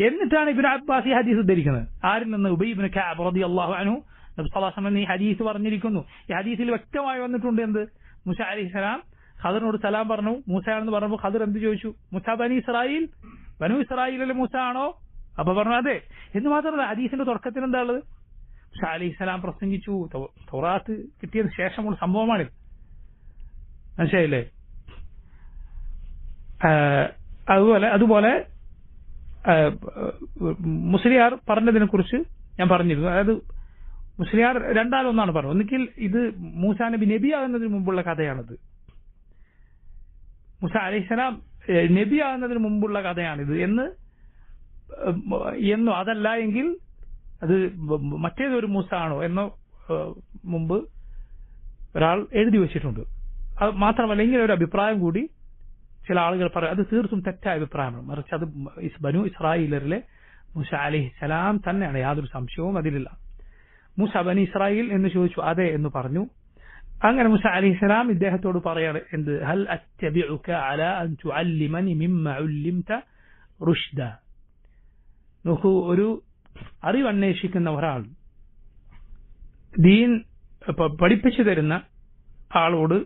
എന്നിട്ടാണ് ഇബ്നു അബ്ബാസ് ഈ ഹദീസ് ഉദ്ധരിക്കുന്നത്. ആരിൽ നിന്ന്? ഉബൈ ഇബ്നു കഅബ് റളിയല്ലാഹു അൻഹു നബി സല്ലല്ലാഹു അലൈഹി വസല്ലം ഈ ഹദീസ് പറഞ്ഞിരിക്കുന്നു. ഈ ഹദീസിൽ വ്യക്തമായി വന്നിട്ടുണ്ട് എന്ത്, മൂസ അലൈഹിസ്സലാം ഖദിറിനോട് സലാം പറഞ്ഞു, മൂസയാണെന്ന് പറഞ്ഞപ്പോൾ ഖദിർ എന്ത് ചോദിച്ചു, മൂസ ബനി ഇസ്രായേൽ, ബനു ഇസ്രായേലിലെ മൂസ ആണോ? അപ്പൊ പറഞ്ഞു അതെ. എന്ന് മാത്രമല്ല ഹദീസിന്റെ തുടക്കത്തിൽ എന്താ ഉള്ളത്, മൂസ അലൈഹിസ്സലാം പ്രസംഗിച്ചു, തൗറാത്ത് കിട്ടിയതിന് ശേഷമുള്ള സംഭവമാണിത്. മനസ്സിലായില്ലേ? അതുപോലെ മുസ്ലിയാർ പറഞ്ഞതിനെ കുറിച്ച് ഞാൻ പറഞ്ഞിരുന്നു. അതായത് മുസ്ലിയാർ രണ്ടാലൊന്നാണ് പറഞ്ഞത്. ഒന്നിക്കിൽ ഇത് മൂസാ നബി നബിയാകുന്നതിന് മുമ്പുള്ള കഥയാണിത്, മൂസ അലൈഹിസ്സലാം നബിയാകുന്നതിന് മുമ്പുള്ള കഥയാണിത് എന്നോ അതല്ല എങ്കിൽ അത് മറ്റേതൊരു മൂസ ആണോ എന്നോ മുമ്പ് ഒരാൾ എഴുതി വെച്ചിട്ടുണ്ട്. അത് മാത്രമല്ല ഇങ്ങനെ ഒരു അഭിപ്രായം കൂടി ചില ആളുകൾ പറയും. അത് തീർത്തും തെറ്റായ അഭിപ്രായമാണ്. മറിച്ച് അത് ബനു ഇസ്രായേലിലെ മൂസ അലൈഹിസ്സലാം തന്നെയാണ്, യാതൊരു സംശയവും അതിലില്ല. മൂസ ബനി ഇസ്രായേൽ എന്ന് ചോദിച്ചു, അതെ എന്ന് പറഞ്ഞു. അങ്ങനെ മൂസ അലൈഹിസ്സലാം ഇദ്ദേഹത്തോട് പറയാണ് എന്ത്, ഹൽ അത്തബിഉക അലാ അൻ തുഅല്ലിമനി മിമ്മ ഉല്ലിംത റുഷ്ദ. നോക്കൂ, ഒരു അറിവന്വേഷിക്കുന്ന ഒരാൾ ദീൻ പഠിപ്പിച്ചു തരുന്ന ആളോട്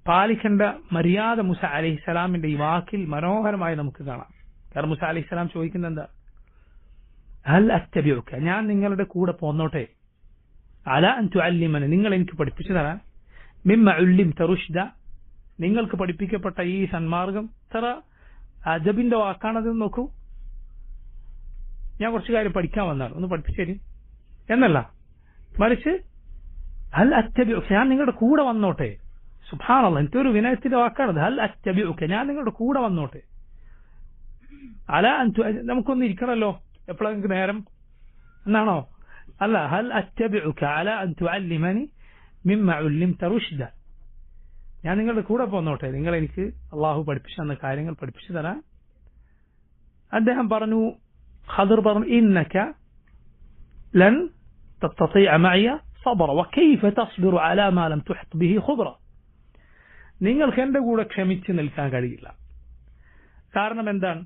പാലിക്കേണ്ട മര്യാദ മൂസ അലൈഹിസ്സലാമിന്റെ ഈ വാക്കിൽ മനോഹരമായി നമുക്ക് കാണാം. കാരണം മൂസ അലൈഹിസ്സലാം ചോദിക്കുന്നത് എന്താ, ഹൽ അത്തബിഉക, ഞാൻ നിങ്ങളുടെ കൂടെ പോന്നോട്ടെ, അലാ അൻ തുഅല്ലിമനി, നിങ്ങൾ എനിക്ക് പഠിപ്പിച്ചു തരാൻ, മിമ്മ ഉല്ലിംത റുഷ്ദ, നിങ്ങൾക്ക് പഠിപ്പിക്കപ്പെട്ട ഈ സന്മാർഗം. ഇത്ര അജബിന്റെ വാക്കാണത്. നോക്കൂ, ഞാൻ കുറച്ചു കാര്യം പഠിക്കാൻ വന്നാണ്, ഒന്ന് പഠിപ്പിച്ചു തരും എന്നല്ല, മറിച്ച് ഹൽ അത്തബിഉക, ഞാൻ നിങ്ങളുടെ കൂടെ വന്നോട്ടെ. സുബ്ഹാനല്ലാഹ്, എനിക്കൊരു വിനയത്തിന്റെ വാക്കാണത്. ഹൽ അത്തബിഉക, ഞാൻ നിങ്ങളുടെ കൂടെ വന്നോട്ടെ. അലാ അൻ നമുക്കൊന്ന് ഇരിക്കണമല്ലോ എപ്പോഴെങ്കിലും നേരം എന്നാണോ? അല്ല, ഹൽ അത്തബിഉക അലാ അൻ തുഅല്ലിമനി മിമ്മ ഉല്ലിംത റുഷ്ദ, ഞാൻ നിങ്ങളുടെ കൂടെ പോന്നോട്ടെ, നിങ്ങൾ എനിക്ക് അള്ളാഹു പഠിപ്പിച്ചു തന്ന കാര്യങ്ങൾ പഠിപ്പിച്ചു തരാൻ. അദ്ദേഹം പറഞ്ഞു, ഖദിർ പറഞ്ഞു, ഇന്നക ലൻ തസ്തതിഅ മഅയ സബ്റ വകൈഫ തസ്ബിറു അലാ മാ ലം തുഹിത് ബിഹി ഖുബ്റ, നിങ്ങൾക്ക് എന്റെ കൂടെ ക്ഷമിച്ചു നിൽക്കാൻ കഴിയില്ല. കാരണം എന്താണ്?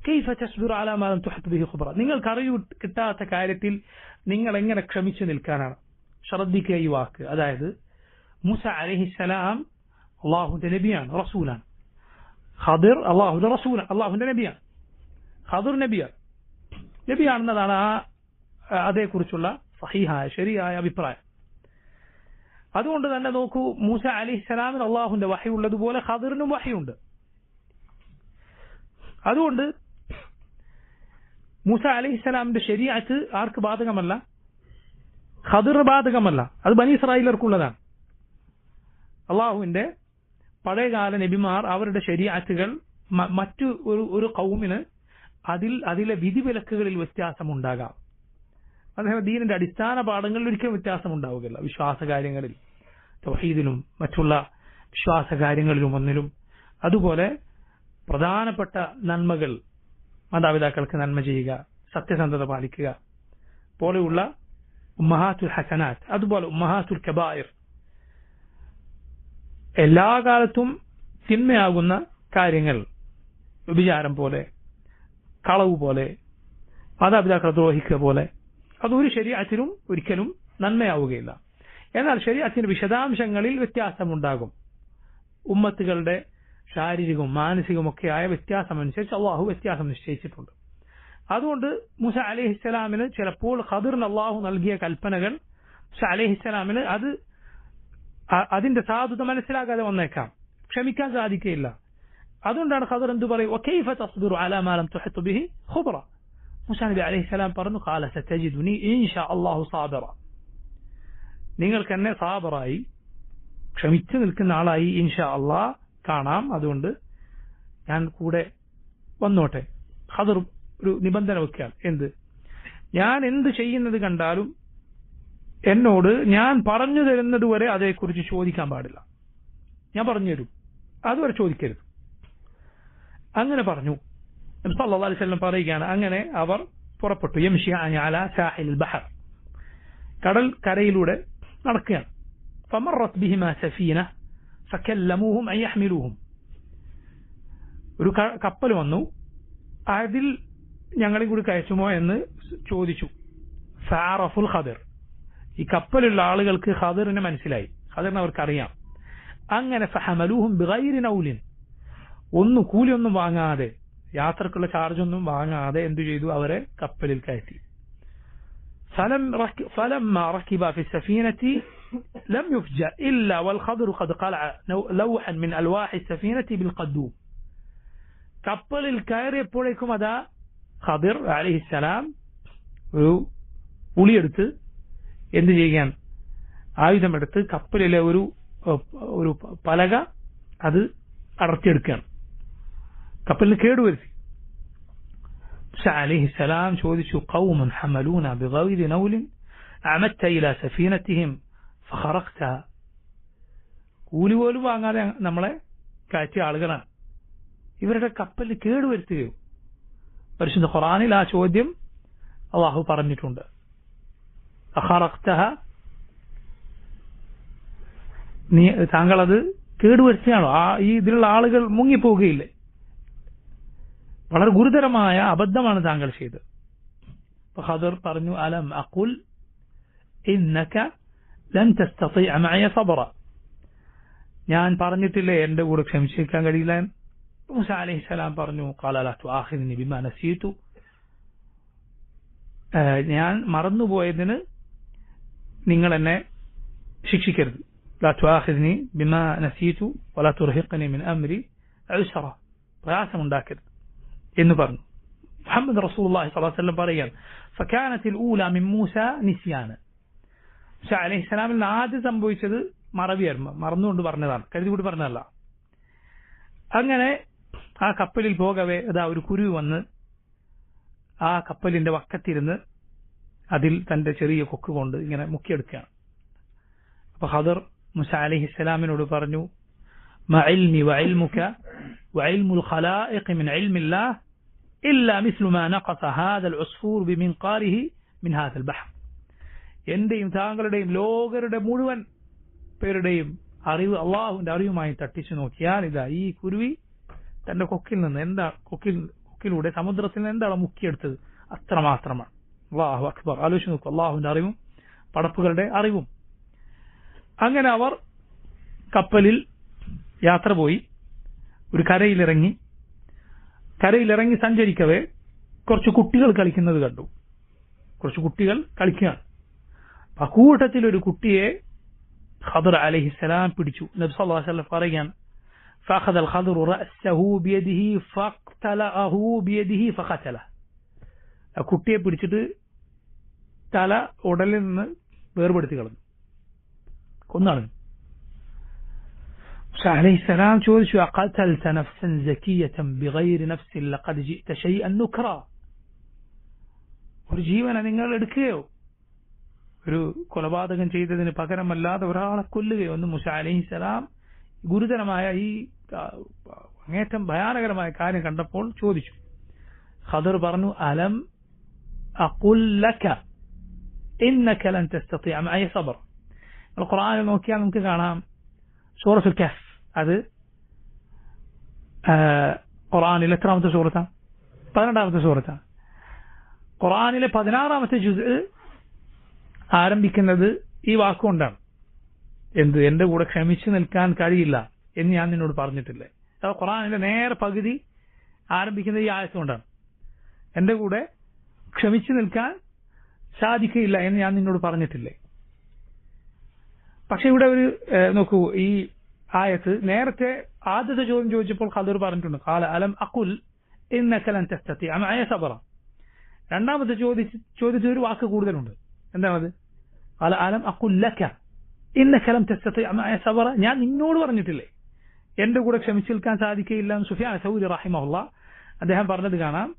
കൈഫ തസ്ബിറു അലാ മാ ലം തുഹിത് ബിഹി ഖുബ്റ, നിങ്ങൾക്ക് അറിവ് കിട്ടാത്ത കാര്യത്തിൽ നിങ്ങൾ എങ്ങനെ ക്ഷമിച്ചു നിൽക്കാനാണ്? ശ്രദ്ധിക്കുക ഈ വാക്ക്. അതായത് മൂസ അലൈഹിസ്സലാം അള്ളാഹുവിന്റെ നബിയാണ്, റസൂലാണ്. ഖദിർ അള്ളാഹുവിന്റെ റസൂലാണ്, അള്ളാഹുവിന്റെ നബിയാണ്. ഖദിർ നബിയാണെന്നതാണ് അതേക്കുറിച്ചുള്ള സഹീഹായ ശരിയായ അഭിപ്രായം. അതുകൊണ്ട് തന്നെ നോക്കൂ, മൂസ അലൈഹിസ്സലാമിന് അള്ളാഹുവിന്റെ വഹി ഉള്ളതുപോലെ ഖദിറിനും വഹിയുണ്ട്. അതുകൊണ്ട് മൂസ അലൈഹിസ്സലാമിന്റെ ശരീഅത്ത് ആർക്ക് ബാധകമല്ല? ഖദിർ ബാധകമല്ല. അത് ബനി ഇസ്രായേലർക്കുള്ളതാണ്. അള്ളാഹുവിന്റെ പഴയകാല നബിമാർ അവരുടെ ശരീഅത്തുകൾ മറ്റു ഒരു ഖൗമിന് അതിലെ വിധിവിലക്കുകളിൽ വ്യത്യാസമുണ്ടാകാം. അതേപോലെ ദീനിന്റെ അടിസ്ഥാന പാഠങ്ങളിൽ ഒരിക്കലും വ്യത്യാസം ഉണ്ടാവുകയില്ല. വിശ്വാസ കാര്യങ്ങളിൽ, തൗഹീദിലും മറ്റുള്ള വിശ്വാസ കാര്യങ്ങളിലും ഒന്നിലും. അതുപോലെ പ്രധാനപ്പെട്ട നന്മകൾ, മാതാപിതാക്കൾക്ക് നന്മ ചെയ്യുക, സത്യസന്ധത പാലിക്കുക പോലെയുള്ള ഉമ്മഹാത്തുൽ ഹസനാത്ത്, അതുപോലെ ഉമ്മഹാത്തുൽ കബായിർ, എല്ലാ കാലത്തും തിന്മയാകുന്ന കാര്യങ്ങൾ, വ്യഭിചാരം പോലെ, കളവ് പോലെ, മാതാപിതാക്കളെ ദ്രോഹിക്കുക പോലെ, അതൊരു ശരീഅത്തിലും ഒരിക്കലും നന്മയാവുകയില്ല. എന്നാൽ ശരീഅത്തിന്റെ വിശദാംശങ്ങളിൽ വ്യത്യാസമുണ്ടാകും. ഉമ്മത്തുകളുടെ ശാരീരികവും മാനസികവുമൊക്കെയായ വ്യത്യാസമനുസരിച്ച് അള്ളാഹു വ്യത്യാസം നിശ്ചയിച്ചിട്ടുണ്ട്. അതുകൊണ്ട് മൂസ അലൈഹിസ്സലാമിന് ചിലപ്പോൾ ഖദിറിന് അള്ളാഹു നൽകിയ കൽപ്പനകൾ മൂസ അലൈഹിസ്സലാമിന് അതിന്റെ സാധുത മനസ്സിലാകാതെ വന്നേക്കാം, ക്ഷമിക്കാൻ സാധിക്കുകയില്ല. അതുകൊണ്ടാണ് ഖദർ എന്തു പറയും, വകൈഫ തസ്ബിറു അലാ മാ ലം തുഹിത് ബിഹി ഖുബ്റ. മൂസാ നബി അലൈഹിസ്സലാം പറഞ്ഞു, ഖാല സതജിദുനി ഇൻഷാ അല്ലാഹു സാബിറ. നിങ്ങൾക്ക് എന്നെ സാബറായി, ക്ഷമിച്ചു നിൽക്കുന്ന ആളായി ഇൻഷാ അല്ലാഹ് കാണാം, അതുകൊണ്ട് ഞാൻ കൂടെ വന്നോട്ടെ. ഖദർ ഒരു നിബന്ധന വെക്കുകയാണ്. എന്ത്? ഞാൻ എന്ത് ചെയ്യുന്നത് കണ്ടാലും എന്നോട് ഞാൻ പറഞ്ഞു തരുന്നത് വരെ അതേക്കുറിച്ച് ചോദിക്കാൻ പാടില്ല. ഞാൻ പറഞ്ഞു തരും, അതുവരെ ചോദിക്കരുത്. അങ്ങനെ പറഞ്ഞു. നബി സല്ലല്ലാഹു അലൈഹി വസല്ലം പറയുകയാണ്, അങ്ങനെ അവർ പുറപ്പെട്ടു. യംശിഅനി അലാ സാഹിൽ ബഹർ, കടൽ കരയിലൂടെ നടക്കുകയാണ്. ഫമറത് ബിഹിമാ സഫീന ഫകല്ലമൂഹും അൻ യഹ്മിലൂഹും. ഒരു കപ്പൽ വന്നു, അതിൽ ഞങ്ങളെ കൂടി കയറ്റുമോ എന്ന് ചോദിച്ചു. ഫഅറഫുൽ ഖദർ, ഈ കപ്പലുള്ള ആളുകൾക്ക് ഖദറിനെ മനസ്സിലായി, ഖദറിനെ അവർക്കറിയാം. അങ്ങനെ ഫഹമലൂഹും ബിഗൈരി നൗലിൻ, കൂലിയൊന്നും വാങ്ങാതെ, യാത്രക്കുള്ള ചാർജൊന്നും വാങ്ങാതെ എന്തു ചെയ്തു? അവരെ കപ്പലിൽ കയറ്റി. فلما ركب في السفينة لم يفجأ إلا والخضر قد قلع لوحا من ألواح السفينة بالقدوم. കപ്പലിൽ കയറിയപ്പോഴേക്കും അതാ ഖദിർ അലൈഹിസ്സലാം ഒരു ഉളിയെടുത്ത് എന്ത് ചെയ്യാൻ? ആയുധമെടുത്ത് കപ്പലിലെ ഒരു പലക അത് അടർത്തിയെടുക്കുകയാണ്. കപ്പലിന് കേടുവരുത്തി. മൂസാ അലൈഹിസ്സലാം ചോദിച്ചു, ഖൗമുൻ ഹമലൂന ബിഗൈരി നൗലിൻ അമത്ത ഇലാ സഫീനതിഹിം ഫഖറഖ്ത. കൂലി പോലും വാങ്ങാതെ നമ്മളെ കയറ്റിയ ആളുകളാണ്, ഇവരുടെ കപ്പലിന് കേടുവരുത്തുകയോ? പരിശുദ്ധ ഖുർആനിൽ ആ ചോദ്യം അല്ലാഹു പറഞ്ഞിട്ടുണ്ട്. ഫഖറഖ്തഹ, താങ്കളത് കേടുവരുത്തിയാണോ? ഇതിലുള്ള ആളുകൾ മുങ്ങിപ്പോവുകയില്ലേ? വളരെ ഗുരുതരമായ അബദ്ധമാണ് താങ്കൾ ചെയ്തത്. ഖദർ പറഞ്ഞു, അലം അഖുൽ ഇന്നക ലൻ തസ്തതിഅ മഅയ സബ്റ. ഞാൻ പറഞ്ഞിട്ടില്ലേ എന്റെ കൂടെ ക്ഷമിച്ചിരിക്കാൻ കഴിയില്ല? മൂസാ അലൈഹിസ്സലാം പറഞ്ഞു, ഖാല ലാ തുആഖിദ്നി ബിമാ നസീതു. ഞാൻ മറന്നുപോയതിന് നിങ്ങൾ എന്നെ ശിക്ഷിക്കരുത്. ലാ തുആഖിദ്നി ബിമാ നസീതു വലാ തുർഹിഖ്നി മിൻ അംരി ഉസ്റ. പ്രയാസമുണ്ടാക്കരുത് എന്ന് പറഞ്ഞു. മുഹമ്മദ് റസൂലുള്ളാഹി സ്വല്ലല്ലാഹു അലൈഹി വസല്ലം പറയുകയാണ്, ഫകാനത്തിൽ ഊല മിൻ മൂസ നിസ്യാന. മൂസ അലൈഹിസ്സലാമിൽ ആദ്യം സംഭവിച്ചത് മറവിയായിരുന്നു, മറന്നുകൊണ്ട് പറഞ്ഞതാണ്, കരുതിക്കൂടി പറഞ്ഞതല്ല. അങ്ങനെ ആ കപ്പലിൽ പോകവേ അതാ ഒരു കുരുവി വന്ന് ആ കപ്പലിന്റെ വക്കത്തിരുന്ന് അതിൽ തന്റെ ചെറിയ കൊക്ക് കൊണ്ട് ഇങ്ങനെ മുക്കിയെടുക്കുകയാണ്. അപ്പൊ ഖദർ മൂസ അലൈഹിസ്സലാമിനോട് പറഞ്ഞു, മാ ഇൽമി വഇൽമുക വഇൽമുൽ ഖലായിഖ് മിൻ ഇൽമില്ലാഹ് ഇല്ലാ മിസ്ലു മാ നഖസ ഹാദൽ ഉസ്ഫൂർ ബിമിൻഖാരിഹി മിൻ ഹാദൽ ബഹർ. എന്റെയും താങ്കളുടെയും ലോകരുടെ മുഴുവൻ പേരുടെയും അറിവ് അള്ളാഹുവിന്റെ അറിവുമായി തട്ടിച്ചു നോക്കിയാൽ ഇതാ ഈ കുരുവി തന്റെ കൊക്കിൽ നിന്ന് കൊക്കിലൂടെ സമുദ്രത്തിൽ നിന്ന് എന്താണ് മുക്കിയെടുത്തത്? അത്രമാത്രമാണ്. അല്ലാഹു അക്ബർ. ആലോചിച്ച് നോക്കൂ, അള്ളാഹുവിന്റെ അറിവും പടപ്പുകളുടെ അറിവും. അങ്ങനെ അവർ കപ്പലിൽ യാത്ര പോയി ഒരു കരയിലിറങ്ങി സഞ്ചരിക്കവേ കുറച്ച് കുട്ടികൾ കളിക്കുന്നത് കണ്ടു. കുറച്ച് കുട്ടികൾ കളിക്കുകയാണ്. അക്കൂട്ടത്തിൽ ഒരു കുട്ടിയെ ഖദർ അലൈഹിസ്സലാം പിടിച്ചു. നബി സല്ലല്ലാഹു അലൈഹി വസല്ലം പറയുകയാണ്, فأخذ الخضر رأسه بيده فاقتلعه بيده فقتله. ആ കുട്ടിയെ പിടിച്ചിട്ട് തല ഉടലിൽ നിന്ന് വേർപെടുത്തി കളഞ്ഞു, കൊന്നളഞ്ഞു. അലൈഹിസ്സലാം ചോദിച്ചു, അഖതൽത നഫ്സൻ സകിയതൻ ബിഗൈരി നഫ്സിൻ ലഖദ് ജിഅത ശൈഅൻ നുക്റ. ഒരു ജീവനെ നിങ്ങൾ എടുക്കുകയോ, ഒരു കൊലപാതകം ചെയ്തതിന് പകരമല്ലാതെ ഒരാളെ കൊല്ലുകയോ എന്ന് മൂസ അലൈഹിസ്സലാം ഗുരുതരമായ ഈ അങ്ങേറ്റം ഭയാനകരമായ കാര്യം കണ്ടപ്പോൾ ചോദിച്ചു. ഖദർ പറഞ്ഞു, അലം അഖുൽ ലക ഇന്നക ലൻ തസ്തതിഅ മഅയ സബ്ർ. ഖുർആനിൽ നോക്കിയാൽ നമുക്ക് കാണാം, സൂറത്തുൽ കഹ്ഫ്, അത് ഖുർആനിലെ എത്രാമത്തെ സൂറത്താണ്? 12ാമത്തെ സൂറത്താണ്. ഖുർആനിലെ 16ാമത്തെ ജുസ് ആരംഭിക്കുന്നത് ഈ വാക്കുകൊണ്ടാണ്. എന്ത്? എന്റെ കൂടെ ക്ഷമിച്ചു നിൽക്കാൻ കഴിയില്ല എന്ന് ഞാൻ നിന്നോട് പറഞ്ഞിട്ടില്ലേ? ഖുർആനിലെ നേരെ പകുതി ആരംഭിക്കുന്നത് ഈ ആയത്തുകൊണ്ടാണ്. എന്റെ കൂടെ ക്ഷമിച്ചു നിൽക്കാൻ സാധിക്കില്ല എന്ന് ഞാൻ നിന്നോട് പറഞ്ഞിട്ടില്ലേ? പക്ഷെ ഇവിടെ ഒരു നോക്കൂ, ഈ ആയത്ത് നേരത്തെ ആദ്യത്തെ ചോദ്യം ചോദിച്ചപ്പോൾ ഖദർ പറഞ്ഞിട്ടുണ്ട്, ഖാല അലം അഖുൽ ഇന്നക ലൻ തസ്തതിഅ മഅയ സബ്റ. രണ്ടാമത്തെ ചോദിച്ച ഒരു വാക്ക് കൂടുതലുണ്ട്. എന്താണത്? ഖാല അലം അഖുൽ ലക ഇന്നക ലൻ തസ്തതിഅ മഅയ സബ്റ. ഞാൻ നിന്നോട് പറഞ്ഞിട്ടില്ലേ എന്റെ കൂടെ ക്ഷമിച്ചു നിൽക്കാൻ സാധിക്കുകയില്ല എന്ന് സുഫിയാൻ സൗരി റഹിമഹുല്ലാഹ് അദ്ദേഹം പറഞ്ഞത് കാണാം.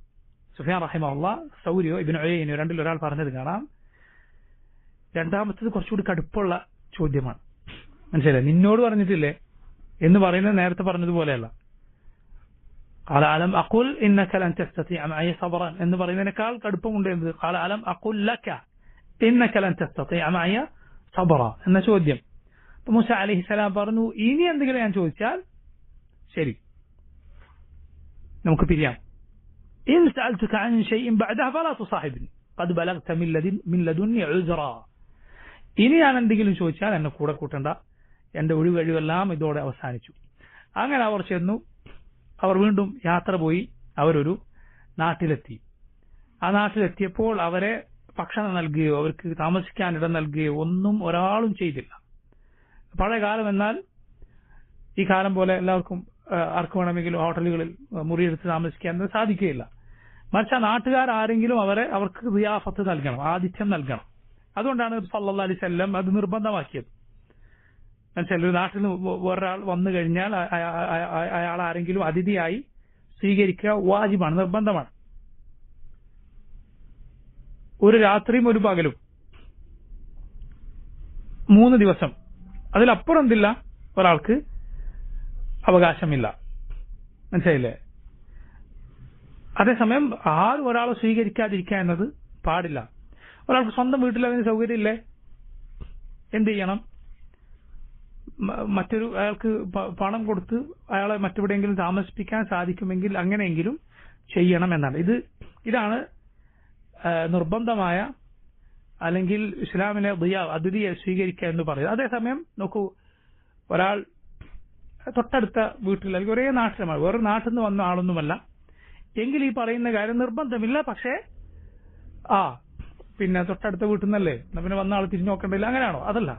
സുഫിയാൻ റഹിമഹുല്ലാഹ്, സൗരിയോ ഇബ്നു ഉയൈനയോ രണ്ടിൽ ഒരാൾ പറഞ്ഞത് കാണാം. രണ്ടാമത്തേത് കുറച്ചുകൂടി കടുപ്പുള്ള ചോദ്യമാണ്. മനസ്സിലായി? നിന്നോട് പറഞ്ഞിട്ടില്ലേ എന്ന് പറയുന്നത് നേരത്തെ പറഞ്ഞതുപോലെയല്ല. ഖാല അലം അഖുൽ ഇന്നക ലൻ തസ്തതിഅ മഅയ സബ്റ എന്ന് പറയുന്നതിനേക്കാൾ കടുപ്പമുണ്ട്. എന്ത്? ഖാല അലം അഖുൽ ലക ഇന്നക ലൻ തസ്തതിഅ മഅയ സബ്റ എന്ന ചോദ്യം. അപ്പോൾ മൂസ അലൈഹിസ്സലാം പറഞ്ഞു, ഇനി എന്തെങ്കിലും ഞാൻ ചോദിച്ചാൽ ശരി, നമുക്ക് പിരിയാം. ഇൻ സഅൽതുക അൻ ഷൈഇൻ ബഅദഹ ഫലാ തുസാഹിബ്നി ഖദ് ബലഗ്ത മിൻ ലദുന്നി ഉസ്റ. ഇനി ഞാൻ എന്തെങ്കിലും ചോദിച്ചാൽ എന്നെ കൂടെ കൂട്ടണ്ട, എന്റെ ഒഴിവെല്ലാം ഇതോടെ അവസാനിച്ചു. അങ്ങനെ അവർ ചെന്നു. അവർ വീണ്ടും യാത്ര പോയി. അവരൊരു നാട്ടിലെത്തി. ആ നാട്ടിലെത്തിയപ്പോൾ അവരെ ഭക്ഷണം നൽകുകയോ അവർക്ക് താമസിക്കാൻ ഇടം നൽകുകയോ ഒന്നും ഒരാളും ചെയ്തില്ല. പഴയ കാലം എന്നാൽ ഈ കാലം പോലെ എല്ലാവർക്കും ആർക്ക് വേണമെങ്കിലും ഹോട്ടലുകളിൽ മുറിയെടുത്ത് താമസിക്കാൻ സാധിക്കുകയില്ല. മറിച്ച് ആ നാട്ടുകാർ ആരെങ്കിലും അവർക്ക് ദിയാഫത്ത് നൽകണം, ആതിഥ്യം നൽകണം. അതുകൊണ്ടാണ് സല്ലല്ലാഹു അലൈഹി വസല്ലം അത് നിർബന്ധമാക്കിയത്. മനസ്സിലായി? ഒരു നാട്ടിൽ ഒരാൾ വന്നു കഴിഞ്ഞാൽ അയാൾ ആരെങ്കിലും അതിഥിയായി സ്വീകരിക്കുക വാജിബാണ്, നിർബന്ധമാണ്. ഒരു രാത്രിയും ഒരു പകലും 3 ദിവസം, അതിലപ്പുറം എന്തില്ല ഒരാൾക്ക് അവകാശമില്ല. മനസ്സിലായില്ലേ? അതേസമയം ആരും ഒരാളെ സ്വീകരിക്കാതിരിക്കുക എന്നത് പാടില്ല. ഒരാൾക്ക് സ്വന്തം വീട്ടിൽ അതിന് സൗകര്യമില്ലേ, എന്ത് ചെയ്യണം? മറ്റൊരു അയാൾക്ക് പണം കൊടുത്ത് അയാളെ മറ്റെവിടെയെങ്കിലും താമസിപ്പിക്കാൻ സാധിക്കുമെങ്കിൽ അങ്ങനെയെങ്കിലും ചെയ്യണം എന്നാണ്. ഇതാണ് നിർബന്ധമായ, അല്ലെങ്കിൽ ഇസ്ലാമിലെ അതിഥിയെ സ്വീകരിക്കുക എന്ന് പറയുന്നത്. അതേസമയം നോക്കൂ, ഒരാൾ തൊട്ടടുത്ത വീട്ടിൽ അല്ലെങ്കിൽ ഒരേ നാട്ടിലുമാണ്, വേറൊരു നാട്ടിൽ നിന്ന് വന്ന ആളൊന്നുമല്ല എങ്കിൽ ഈ പറയുന്ന കാര്യം നിർബന്ധമില്ല. പക്ഷേ പിന്നെ തൊട്ടടുത്ത വീട്ടിൽ നിന്നല്ലേ, പിന്നെ വന്ന ആൾ തിരിഞ്ഞു നോക്കേണ്ടില്ല, അങ്ങനെയാണോ? അതല്ല,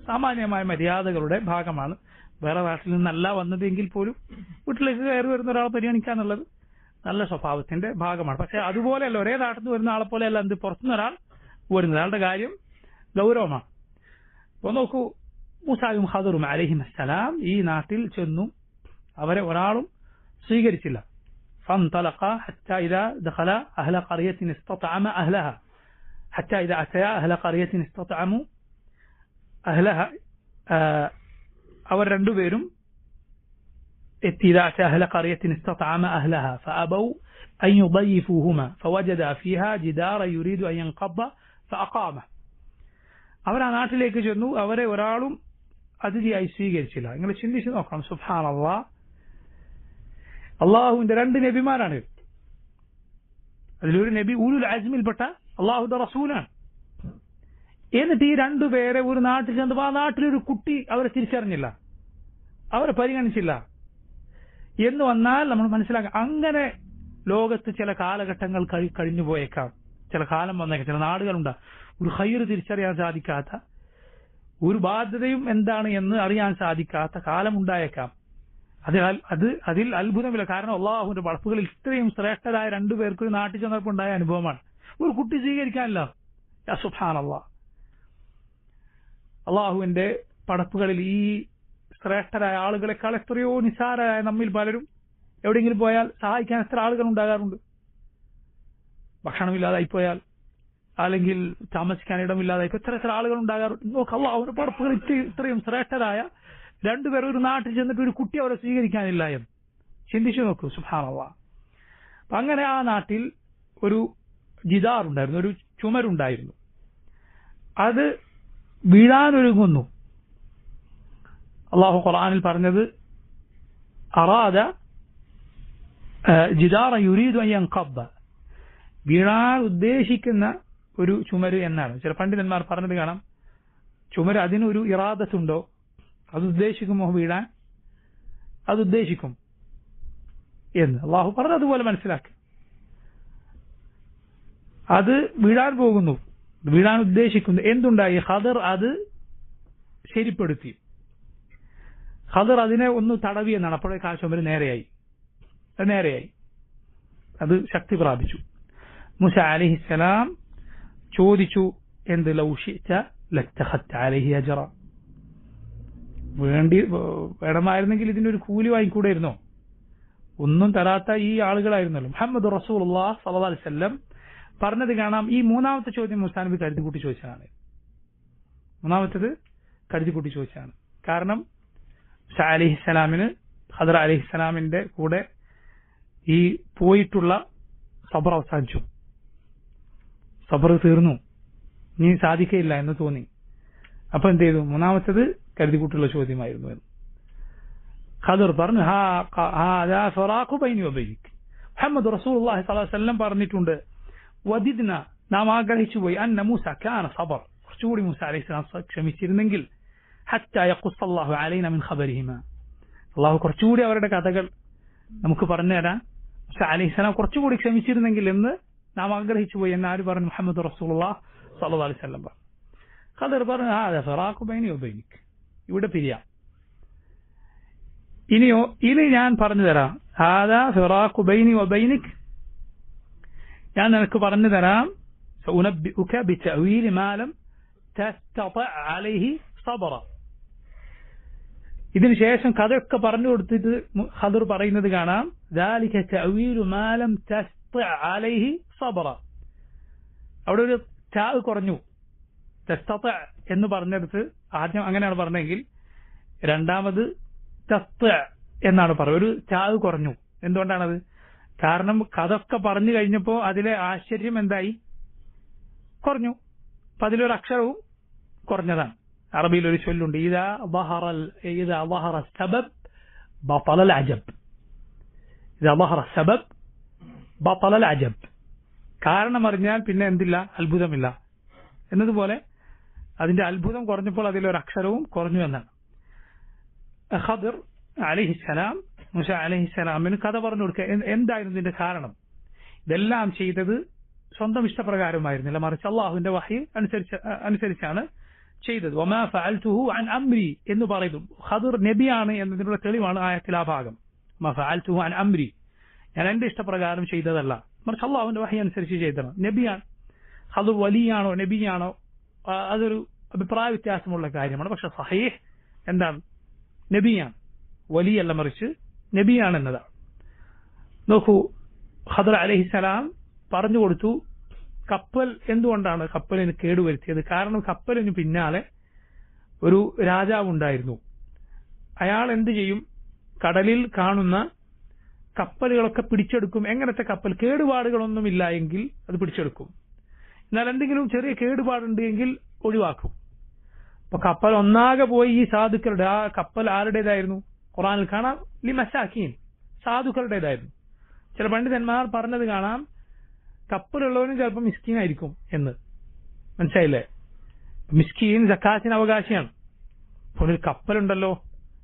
സാമാന്യമായ മര്യാദകളുടെ ഭാഗമാണ്. വേറെ നാട്ടിൽ നിന്നല്ല വന്നതെങ്കിൽ പോലും വീട്ടിലേക്ക് കയറി വരുന്ന ഒരാളെ പരിഗണിക്കാന്നുള്ളത് നല്ല സ്വഭാവത്തിന്റെ ഭാഗമാണ്. പക്ഷെ അതുപോലെയല്ല, ഒരേ നാട്ടിൽ നിന്ന് വരുന്ന ആളെ പോലെയല്ല എന്ത് പുറത്തുനിന്ന് ഒരാൾ വരുന്നത്, അയാളുടെ കാര്യം ഗൗരവമാണ്. അപ്പോൾ നോക്കൂ, മൂസായും ഖദറും അലൈഹിസ്സലാം ഈ നാട്ടിൽ ചെന്നു. അവരെ ഒരാളും സ്വീകരിച്ചില്ല. فانطلقا حتى إذا دخلا أهل قرية استطعما أهلها حتى إذا أتيا أهل قرية استطعموا أهلها അവർ രണ്ടുപേരും എത്തി. إذا أتى أهل قرية استطعما أهلها فأبوا أن يضيفوهما فوجدا فيها جدارا يريد أن ينقض فأقامه. അവർ ആ നാട്ടിലേക്ക് ചെന്നു. അവരെ ഒരാളും അതിഥിയായി സ്വീകരിച്ചില്ല. നിങ്ങൾ ചിന്തിച്ച് നോക്കണം, സുബ്ഹാനല്ലാഹ്, അള്ളാഹുവിന്റെ 2 നബിമാരാണ്. അതിലൊരു നബി ഉലുൽ അസ്മിൽപ്പെട്ട അള്ളാഹുവിന്റെ റസൂലാണ്. എന്നിട്ട് ഈ 2 പേരെ ഒരു നാട്ടിൽ ചെന്നപ്പോൾ ആ നാട്ടിലൊരു കുട്ടി അവരെ തിരിച്ചറിഞ്ഞില്ല, അവരെ പരിഗണിച്ചില്ല എന്ന് വന്നാൽ നമ്മൾ മനസ്സിലാക്കാം, അങ്ങനെ ലോകത്ത് ചില കാലഘട്ടങ്ങൾ കഴിഞ്ഞു പോയേക്കാം. ചില കാലം വന്നേക്കാം, ചില നാടുകളുണ്ട് ഒരു ഖൈർ തിരിച്ചറിയാൻ സാധിക്കാത്ത, ഒരു ബാധ്യതയും എന്താണ് എന്ന് അറിയാൻ സാധിക്കാത്ത കാലമുണ്ടായേക്കാം. അതിൽ അത്ഭുതമില്ല. കാരണം അള്ളാഹുവിന്റെ വളപ്പുകളിൽ ഇത്രയും ശ്രേഷ്ഠരായ 2 പേർക്ക് ഒരു നാട്ടിൽ ചെന്നപ്പോൾ ഉണ്ടായ അനുഭവമാണ്. ഒരു കുട്ടി സ്വീകരിക്കാനില്ല. യാ സുബ്ഹാനല്ലാഹ്, അള്ളാഹുവിന്റെ പടപ്പുകളിൽ ഈ ശ്രേഷ്ഠരായ ആളുകളെക്കാൾ എത്രയോ നിസാരരായ നമ്മിൽ പലരും എവിടെയെങ്കിലും പോയാൽ സഹായിക്കാൻ എത്ര ആളുകൾ ഉണ്ടാകാറുണ്ട്. ഭക്ഷണമില്ലാതായിപ്പോയാൽ അല്ലെങ്കിൽ താമസിക്കാൻ ഇടമില്ലാതായിപ്പോ എത്ര ആളുകൾ ഉണ്ടാകാറുണ്ട്. നോക്ക്, അള്ളാഹുവിന്റെ പടപ്പുകൾ ഇത്രയും ശ്രേഷ്ഠരായ രണ്ടുപേർ ഒരു നാട്ടിൽ ചെന്നിട്ട് ഒരു കുട്ടി അവരെ സ്വീകരിക്കാനില്ല എന്ന് ചിന്തിച്ചു നോക്കൂ. സുബ്ഹാനല്ലാഹ്. അപ്പൊ അങ്ങനെ ആ നാട്ടിൽ ഒരു ജിദാർ ഉണ്ടായിരുന്നു, ഒരു ചുമരുണ്ടായിരുന്നു. അത് വീഴാനൊരുങ്ങുന്നു. അള്ളാഹു ഖുർആനിൽ പറഞ്ഞത് അറാദ ജിദാറ യുരീദു അൻ യൻഖബ്ബ, വീഴാൻ ഉദ്ദേശിക്കുന്ന ഒരു ചുമര് എന്നാണ്. ചില പണ്ഡിതന്മാർ പറഞ്ഞത് കാണാം, ചുമര് അതിനൊരു ഇറാദത്തുണ്ടോ, അത് ഉദ്ദേശിക്കുമോ വീഴാൻ, അത് ഉദ്ദേശിക്കും എന്ന് അള്ളാഹു പറഞ്ഞത് അതുപോലെ മനസ്സിലാക്കി. അത് വീഴാൻ പോകുന്നു, വീഴാൻ ഉദ്ദേശിക്കുന്നു. എന്തുണ്ടായി? ഖദർ അത് ശരിപ്പെടുത്തി. ഖദർ അതിനെ ഒന്ന് തടവി എന്നാണ്. അപ്പോഴേക്ക് ആ ചുമര് നേരെയായി, അത് ശക്തി പ്രാപിച്ചു. മൂസ അലൈഹിസ്സലാം ചോദിച്ചു, എന്ത്? ലൗ ശിഅത ലത്തഖദ്ത അലൈഹി അജ്റ, വേണമായിരുന്നെങ്കിൽ ഇതിനൊരു കൂലി വാങ്ങിക്കൂടായിരുന്നോ? ഒന്നും തരാത്ത ഈ ആളുകളായിരുന്നല്ലോ. മുഹമ്മദ് റസൂലുള്ളാഹി സ്വല്ലല്ലാഹു അലൈഹി വസല്ലം പറഞ്ഞത് കാണാം. ഈ മൂന്നാമത്തെ ചോദ്യം മൂസാ നബി കരുതിക്കൂട്ടി ചോദിച്ചതാണ്. മൂന്നാമത്തേത് കരുതിക്കൂട്ടി ചോദിച്ചതാണ്. കാരണം മൂസാ അലൈഹിസ്സലാമിന് ഖദർ അലൈഹിസ്സലാമിന്റെ കൂടെ ഈ പോയിട്ടുള്ള സബർ അവസാനിച്ചു, സബർ തീർന്നു, ഇനി സാധിക്കയില്ല എന്ന് തോന്നി. അപ്പൊ എന്ത് ചെയ്തു? മൂന്നാമത്തേത് കരുതിക്കൂട്ടുള്ള ചോദ്യമായിരുന്നു എന്ന് ഖദർ പറഞ്ഞു. മുഹമ്മദ് റസൂലുള്ളാഹി സ്വല്ലല്ലാഹു അലൈഹി വസല്ലം പറഞ്ഞിട്ടുണ്ട്, വദിദ്ന, നാം ആഗ്രഹിച്ചു പോയി, അന്ന മൂസ കാന സബർ, കുറച്ചുകൂടി മൂസ അലൈഹിസ്സലാം ക്ഷമിച്ചിരുന്നെങ്കിൽ, ഹത്താ യഖുസ്സല്ലാഹു അലൈനാ മിൻ ഖബരിഹിമാ, അല്ലാഹു കുറച്ചുകൂടി അവരുടെ കഥകൾ നമുക്ക് പറഞ്ഞു തരാൻ മൂസ അലൈഹിസ്സലാം കുറച്ചുകൂടി ക്ഷമിച്ചിരുന്നെങ്കിൽ എന്ന് നാം ആഗ്രഹിച്ചു പോയി എന്ന് ആര് പറഞ്ഞു? മുഹമ്മദ് റസൂലുള്ളാഹി സ്വല്ലല്ലാഹു അലൈഹി വസല്ലം പറഞ്ഞു. ഖദർ പറഞ്ഞു, ഹാദാ ഫറാഖു ബൈനി വബൈനിക്, ഇവിടെ പിരിയാം. ഇനി ഞാൻ പറഞ്ഞു തരാം, ഹാദാ ഫറാഖു ബൈനി വബൈനിക്, ഞാൻ നിനക്ക് പറഞ്ഞു തരാം, സഉനബ്ബിഉക ബിതഅവീൽ മാ ലം തസ്തത അലൈഹി സബറ. ഇതിനുശേഷം കഥയൊക്കെ പറഞ്ഞു കൊടുത്തിട്ട് ഖദർ പറയുന്നത് കാണാം, ദാലിക തഅവീലു മാ ലം തസ്ത അലൈഹി സബറ. അവിടെ ഒരു താ കുറഞ്ഞു. തസ്തത എന്ന് പറഞ്ഞെടുത്ത് ആദ്യം അങ്ങനെയാണ് പറഞ്ഞെങ്കിൽ രണ്ടാമത് തസ്ത എന്നാണ് പറയുന്നത്. ഒരു താ കുറഞ്ഞു. എന്തുകൊണ്ടാണത്? കാരണം കഥയൊക്കെ പറഞ്ഞു കഴിഞ്ഞപ്പോ അതിലെ ആശ്ചര്യം എന്തായി? കുറഞ്ഞു. അപ്പൊ അതിലൊരു അക്ഷരവും കുറഞ്ഞതാണ്. അറബിയിൽ ഒരു ചൊല്ലുണ്ട്, ഇദാ ളഹറ സബബ് ബطل العجب, ഇദാ ളഹറ സബബ് ബطل العجب, കാരണം അറിഞ്ഞാൽ പിന്നെ എന്തില്ല? അത്ഭുതമില്ല എന്നതുപോലെ അതിന്റെ അത്ഭുതം കുറഞ്ഞപ്പോൾ അതിലൊരു അക്ഷരവും കുറഞ്ഞു എന്നാണ്. ഖദർ അലൈഹിസ്സലാം മൂസ അലൈഹിസ്സലാമിന് കഥ പറഞ്ഞു കൊടുക്കുക. എന്തായിരുന്നു ഇതിന്റെ കാരണം? ഇതെല്ലാം ചെയ്തത് സ്വന്തം ഇഷ്ടപ്രകാരമായിരുന്നില്ല, മറിച്ച് അള്ളാഹുവിന്റെ വഹി അനുസരിച്ചാണ് ചെയ്തത്. വമാ ഫഅൽതുഹു അൻ അംരി എന്ന് പറയുന്നു. ഖദർ നബിയാണ് എന്നതിനുള്ള തെളിവാണ് ആയത്തിൽ ആ ഭാഗം. വമാ ഫഅൽതുഹു അൻ അംരി, ഞാൻ എന്റെ ഇഷ്ടപ്രകാരം ചെയ്തതല്ല, മറിച്ച് അള്ളാഹുവിന്റെ വഹി അനുസരിച്ച് ചെയ്തതാണ്. നബിയാണ്. ഖദർ വലിയാണോ നബിയാണോ അതൊരു അഭിപ്രായ വ്യത്യാസമുള്ള കാര്യമാണ്. പക്ഷെ സഹീഹ് എന്താണ്? നബിയാണ്, വലിയല്ല, മറിച്ച് നബിയാണ് എന്നതാണ്. നോക്കൂ, ഖദർ അലൈഹിസ്സലാം പറഞ്ഞു കൊടുത്തു കപ്പൽ എന്തുകൊണ്ടാണ് കപ്പലിന് കേടുവരുത്തിയത്. കാരണം കപ്പലിന് പിന്നാലെ ഒരു രാജാവ് ഉണ്ടായിരുന്നു. അയാൾ എന്ത് ചെയ്യും? കടലിൽ കാണുന്ന കപ്പലുകളൊക്കെ പിടിച്ചെടുക്കും. എങ്ങനത്തെ കപ്പൽ? കേടുപാടുകളൊന്നുമില്ല എങ്കിൽ അത് പിടിച്ചെടുക്കും. എന്നാൽ എന്തെങ്കിലും ചെറിയ കേടുപാടുണ്ട് എങ്കിൽ ഒഴിവാക്കും. അപ്പൊ കപ്പൽ ഒന്നാകെ പോയി ഈ സാധുക്കളുടെ, ആ കപ്പൽ ആരുടേതായിരുന്നു? ഖുർആനിൽ കാണാം, ലിമസാക്കീൻ, സാധുക്കളുടേതായിരുന്നു. ചില പണ്ഡിതന്മാർ പറഞ്ഞത് കാണാം, കപ്പലുള്ളവനും ചിലപ്പോൾ മിസ്കീനായിരിക്കും എന്ന്. മനസ്സിലായില്ലേ? മിസ്കീൻ സക്കാത്തിന് അവകാശിയാണ്. അപ്പോൾ ഒരു കപ്പലുണ്ടല്ലോ,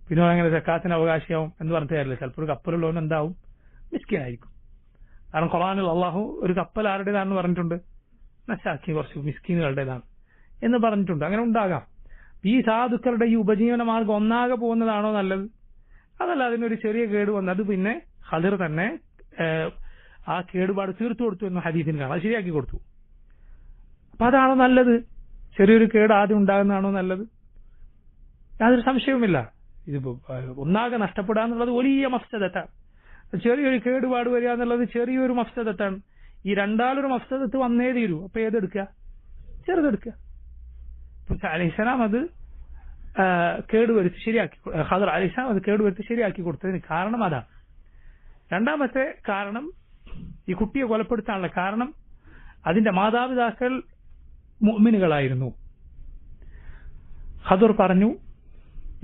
പിന്നെ അങ്ങനെ സക്കാത്തിന് അവകാശിയാവും എന്ന് പറഞ്ഞിട്ട് കാര്യമില്ല. ചിലപ്പോൾ ഒരു കപ്പലുള്ളവനും എന്താവും? മിസ്കീനായിരിക്കും. കാരണം ഖുർആനിൽ അള്ളാഹു ഒരു കപ്പൽ ആരുടേതാണെന്ന് പറഞ്ഞിട്ടുണ്ട്? മസാക്കീൻ, കുറച്ച് മിസ്കീനുകളുടേതാണ് എന്ന് പറഞ്ഞിട്ടുണ്ട്. അങ്ങനെ ഉണ്ടാകാം. ഈ സാധുക്കളുടെ ഈ ഉപജീവന മാർഗം ഒന്നാകെ പോകുന്നതാണോ നല്ലത്? അതല്ല, അതിനൊരു ചെറിയ കേട് വന്നത് അത് പിന്നെ ഖദർ തന്നെ ആ കേടുപാട് തീർത്തു കൊടുത്തു എന്ന് ഹദീസിന് കാണാം. അത് ശരിയാക്കി കൊടുത്തു. അപ്പൊ അതാണോ നല്ലത്? ചെറിയൊരു കേട് ആദ്യം ഉണ്ടാകുന്നതാണോ നല്ലത്? യാതൊരു സംശയവുമില്ല. ഇത് ഒന്നാകെ നഷ്ടപ്പെടുക എന്നുള്ളത് വലിയ മഫ്സദത്താണ്. ചെറിയൊരു കേടുപാട് വരിക എന്നുള്ളത് ചെറിയൊരു മഫ്സദത്താണ്. ഈ രണ്ടാളൊരു മഫ്സദത്ത് വന്നേ തീരൂ. അപ്പൊ ഏതെടുക്കുക? ചെറുതെടുക്കുക. അലൈഹിസ്സലാം അത് കേടുവരുത്തി ശരിയാക്കി, ഖദർ അലൈഹിസ്സലാം അത് കേടുവരുത്തി ശരിയാക്കി കൊടുത്തതിന് കാരണം അതാണ്. രണ്ടാമത്തെ കാരണം, ഈ കുട്ടിയെ കൊലപ്പെടുത്താനുള്ള കാരണം അതിന്റെ മാതാപിതാക്കൾ മുഅ്മിനുകളായിരുന്നു. ഖദർ പറഞ്ഞു,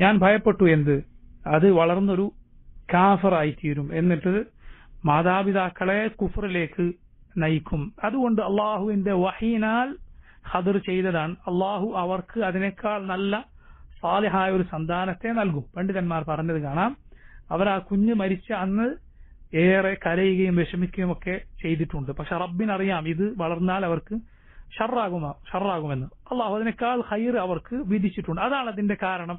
ഞാൻ ഭയപ്പെട്ടു എന്ത്, അത് വളർന്നൊരു കാഫറായി തീരും, എന്നിട്ട് മാതാപിതാക്കളെ കുഫറിലേക്ക് നയിക്കും. അതുകൊണ്ട് അള്ളാഹുവിന്റെ വഹീനാൽ ഖദർ ചെയ്തതാണ്. അള്ളാഹു അവർക്ക് അതിനേക്കാൾ നല്ല സാലിഹായ ഒരു സന്താനത്തെ നൽകും. പണ്ഡിതന്മാർ പറഞ്ഞത് കാണാം, അവർ ആ കുഞ്ഞ് മരിച്ച അന്ന് ഏറെ കരയുകയും വിഷമിക്കുകയും ഒക്കെ ചെയ്തിട്ടുണ്ട്. പക്ഷെ റബ്ബിനറിയാം ഇത് വളർന്നാൽ അവർക്ക് ഷർറാകുമെന്ന്. അള്ളാഹു അതിനേക്കാൾ ഖൈർ അവർക്ക് വിധിച്ചിട്ടുണ്ട്. അതാണ് അതിന്റെ കാരണം.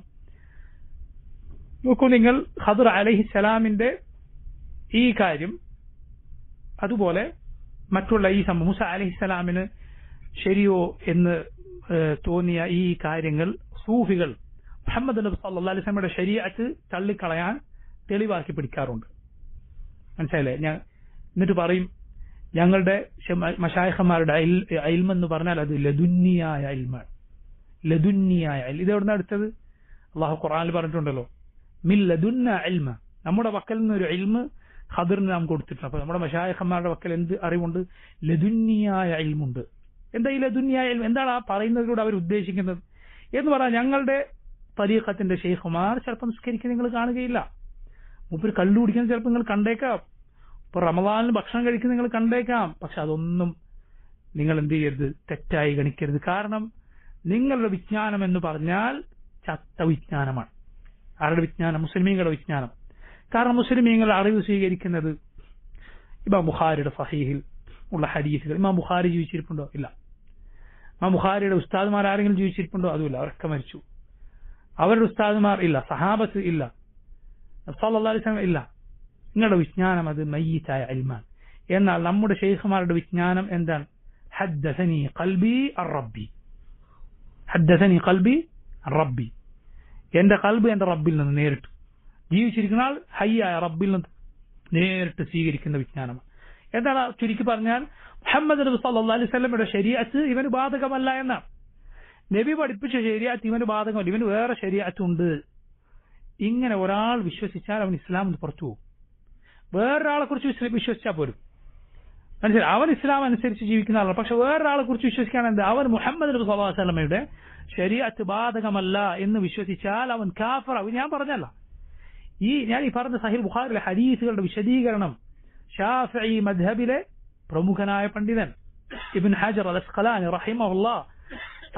നോക്കൂ നിങ്ങൾ, ഖദർ അലൈഹിസ്സലാമിന്റെ ഈ കാര്യം, അതുപോലെ മറ്റുള്ള ഈ സംഭവം, മൂസ അലൈഹിസ്സലാമിന് ശരിയോ എന്ന് തോന്നിയ ഈ കാര്യങ്ങൾ സൂഫികൾ മുഹമ്മദ് നബി സല്ലല്ലാഹു അലൈഹി വസല്ലമയുടെ ശരീഅത്ത് തള്ളിക്കളയാൻ തെളിവാക്കി പിടിക്കാറുണ്ട്. മനസ്സിലായില്ലേ? എന്നിട്ട് പറയും, ഞങ്ങളുടെ മശായിഖന്മാരുടെ ഇൽമ എന്ന് പറഞ്ഞാൽ അത് ലദുന്നിയായ ഇൽമാണ്. ലദുന്നിയായ ഇത് എവിടുന്ന അടുത്തത്? അള്ളാഹു ഖുർആനിൽ പറഞ്ഞിട്ടുണ്ടല്ലോ, മിൻ ലദുന്ന ഇൽമ, നമ്മുടെ പക്കൽ നിന്നൊരു ഇൽമ് ഖദറിന് നാം കൊടുത്തിട്ടുണ്ട്. അപ്പൊ നമ്മുടെ മശായിഖന്മാരുടെ പക്കൽ എന്ത് അറിവുണ്ട്? ലദുന്നിയായ ഇൽമുണ്ട്. എന്താ ഈ ലദുന്നിയായ ഇൽമ? എന്താണ് ആ പറയുന്നതിലൂടെ അവർ ഉദ്ദേശിക്കുന്നത് എന്ന് പറഞ്ഞാൽ, ഞങ്ങളുടെ തരീഖത്തിന്റെ ശൈഖുമാർ ചിലപ്പോൾ നിസ്കരിക്കാൻ നിങ്ങൾ കാണുകയില്ല, മൂപ്പര് കള്ളു കുടിക്കുന്നത് ചിലപ്പോൾ നിങ്ങൾ കണ്ടേക്കാം, ഇപ്പൊ റമദാനിൽ ഭക്ഷണം കഴിക്കുന്നത് നിങ്ങൾ കണ്ടേക്കാം. പക്ഷെ അതൊന്നും നിങ്ങൾ എന്ത് ചെയ്യരുത്, തെറ്റായി ഗണിക്കരുത്. കാരണം നിങ്ങളുടെ വിജ്ഞാനം എന്ന് പറഞ്ഞാൽ ചത്ത വിജ്ഞാനമാണ്. ആരുടെ വിജ്ഞാനം? മുസ്ലിമീങ്ങളുടെ വിജ്ഞാനം. കാരണം മുസ്ലിമീങ്ങൾ അറിവ് സ്വീകരിക്കുന്നത് ഇമാം ബുഖാരിയുടെ സഹീഹിൽ ഉള്ള ഹദീസുകൾ. ഇമാം ബുഖാരി ജീവിച്ചിരിപ്പുണ്ടോ? ഇല്ല. ഇമാം ബുഖാരിയുടെ ഉസ്താദുമാർ ആരെങ്കിലും ജീവിച്ചിരിപ്പുണ്ടോ? അതുമില്ല, അവരൊക്കെ മരിച്ചു. അവരുടെ ഉസ്താദുമാർ ഇല്ല, സഹാബത്ത് ഇല്ല, സല്ലല്ലാഹു അലൈഹി വസല്ലം ഇല്ല. നിങ്ങളുടെ വിജ്ഞാനം അത് മയ്യിത്തായ ഇൽമാണ്. എന്നാൽ നമ്മുടെ ശൈഖുമാരുടെ വിജ്ഞാനം എന്താണ്? ഹദ്ദസനി ഖൽബി അർ-റബ്ബി, ഹദ്ദസനി ഖൽബി അർ-റബ്ബി, എന്റെ ഖൽബ് എന്റെ റബ്ബിൽ നിന്ന് നേരിട്ട്, ജീവിച്ചിരിക്കുന്ന ആൾ ഹയ്യായ റബ്ബിൽ നിന്ന് നേരിട്ട് സ്വീകരിക്കുന്ന വിജ്ഞാനമാണ്. എന്താണ് ചുരുക്കി പറഞ്ഞാൽ, മുഹമ്മദ് നബി സല്ലല്ലാഹു അലൈഹി വസല്ലമയുടെ ശരീഅത്ത് ഇവന് ബാധകമല്ല എന്നാണ്. നബി പഠിപ്പിച്ച ശരീഅത്ത് ഇവന് ബാധകമല്ല, ഇവന് വേറെ ശരീഅത്തുണ്ട്. ഇങ്ങനെ ഒരാൾ വിശ്വസിച്ചാൽ അവൻ ഇസ്ലാമിൽ നിന്ന് പുറത്തു പോകും. വേറൊരാളെ കുറിച്ച് വിശ്വസിച്ചാൽ പോലും മനസ്സിലായി, അവൻ ഇസ്ലാം അനുസരിച്ച് ജീവിക്കുന്ന ആളാണ്. പക്ഷെ വേറൊരാളെ കുറിച്ച് വിശ്വസിക്കാൻ എന്താ, അവൻ മുഹമ്മദ് നബി സല്ലല്ലാഹു അലൈഹി വസല്ലമയുടെ ശരീഅത്ത് ബാധകമല്ല എന്ന് വിശ്വസിച്ചാൽ അവൻ കാഫർ. ഞാൻ പറഞ്ഞല്ല, ഞാൻ ഈ പറഞ്ഞ സഹീഹ് ബുഖാരിയിലെ ഹദീസുകളുടെ വിശദീകരണം ശാഫിഈ മദ്ഹബിലെ പ്രമുഖനായ പണ്ഡിതൻ ഇബ്ൻ ഹജർ അൽ അസ്ഖലാനി റഹിമഹുല്ലാഹ്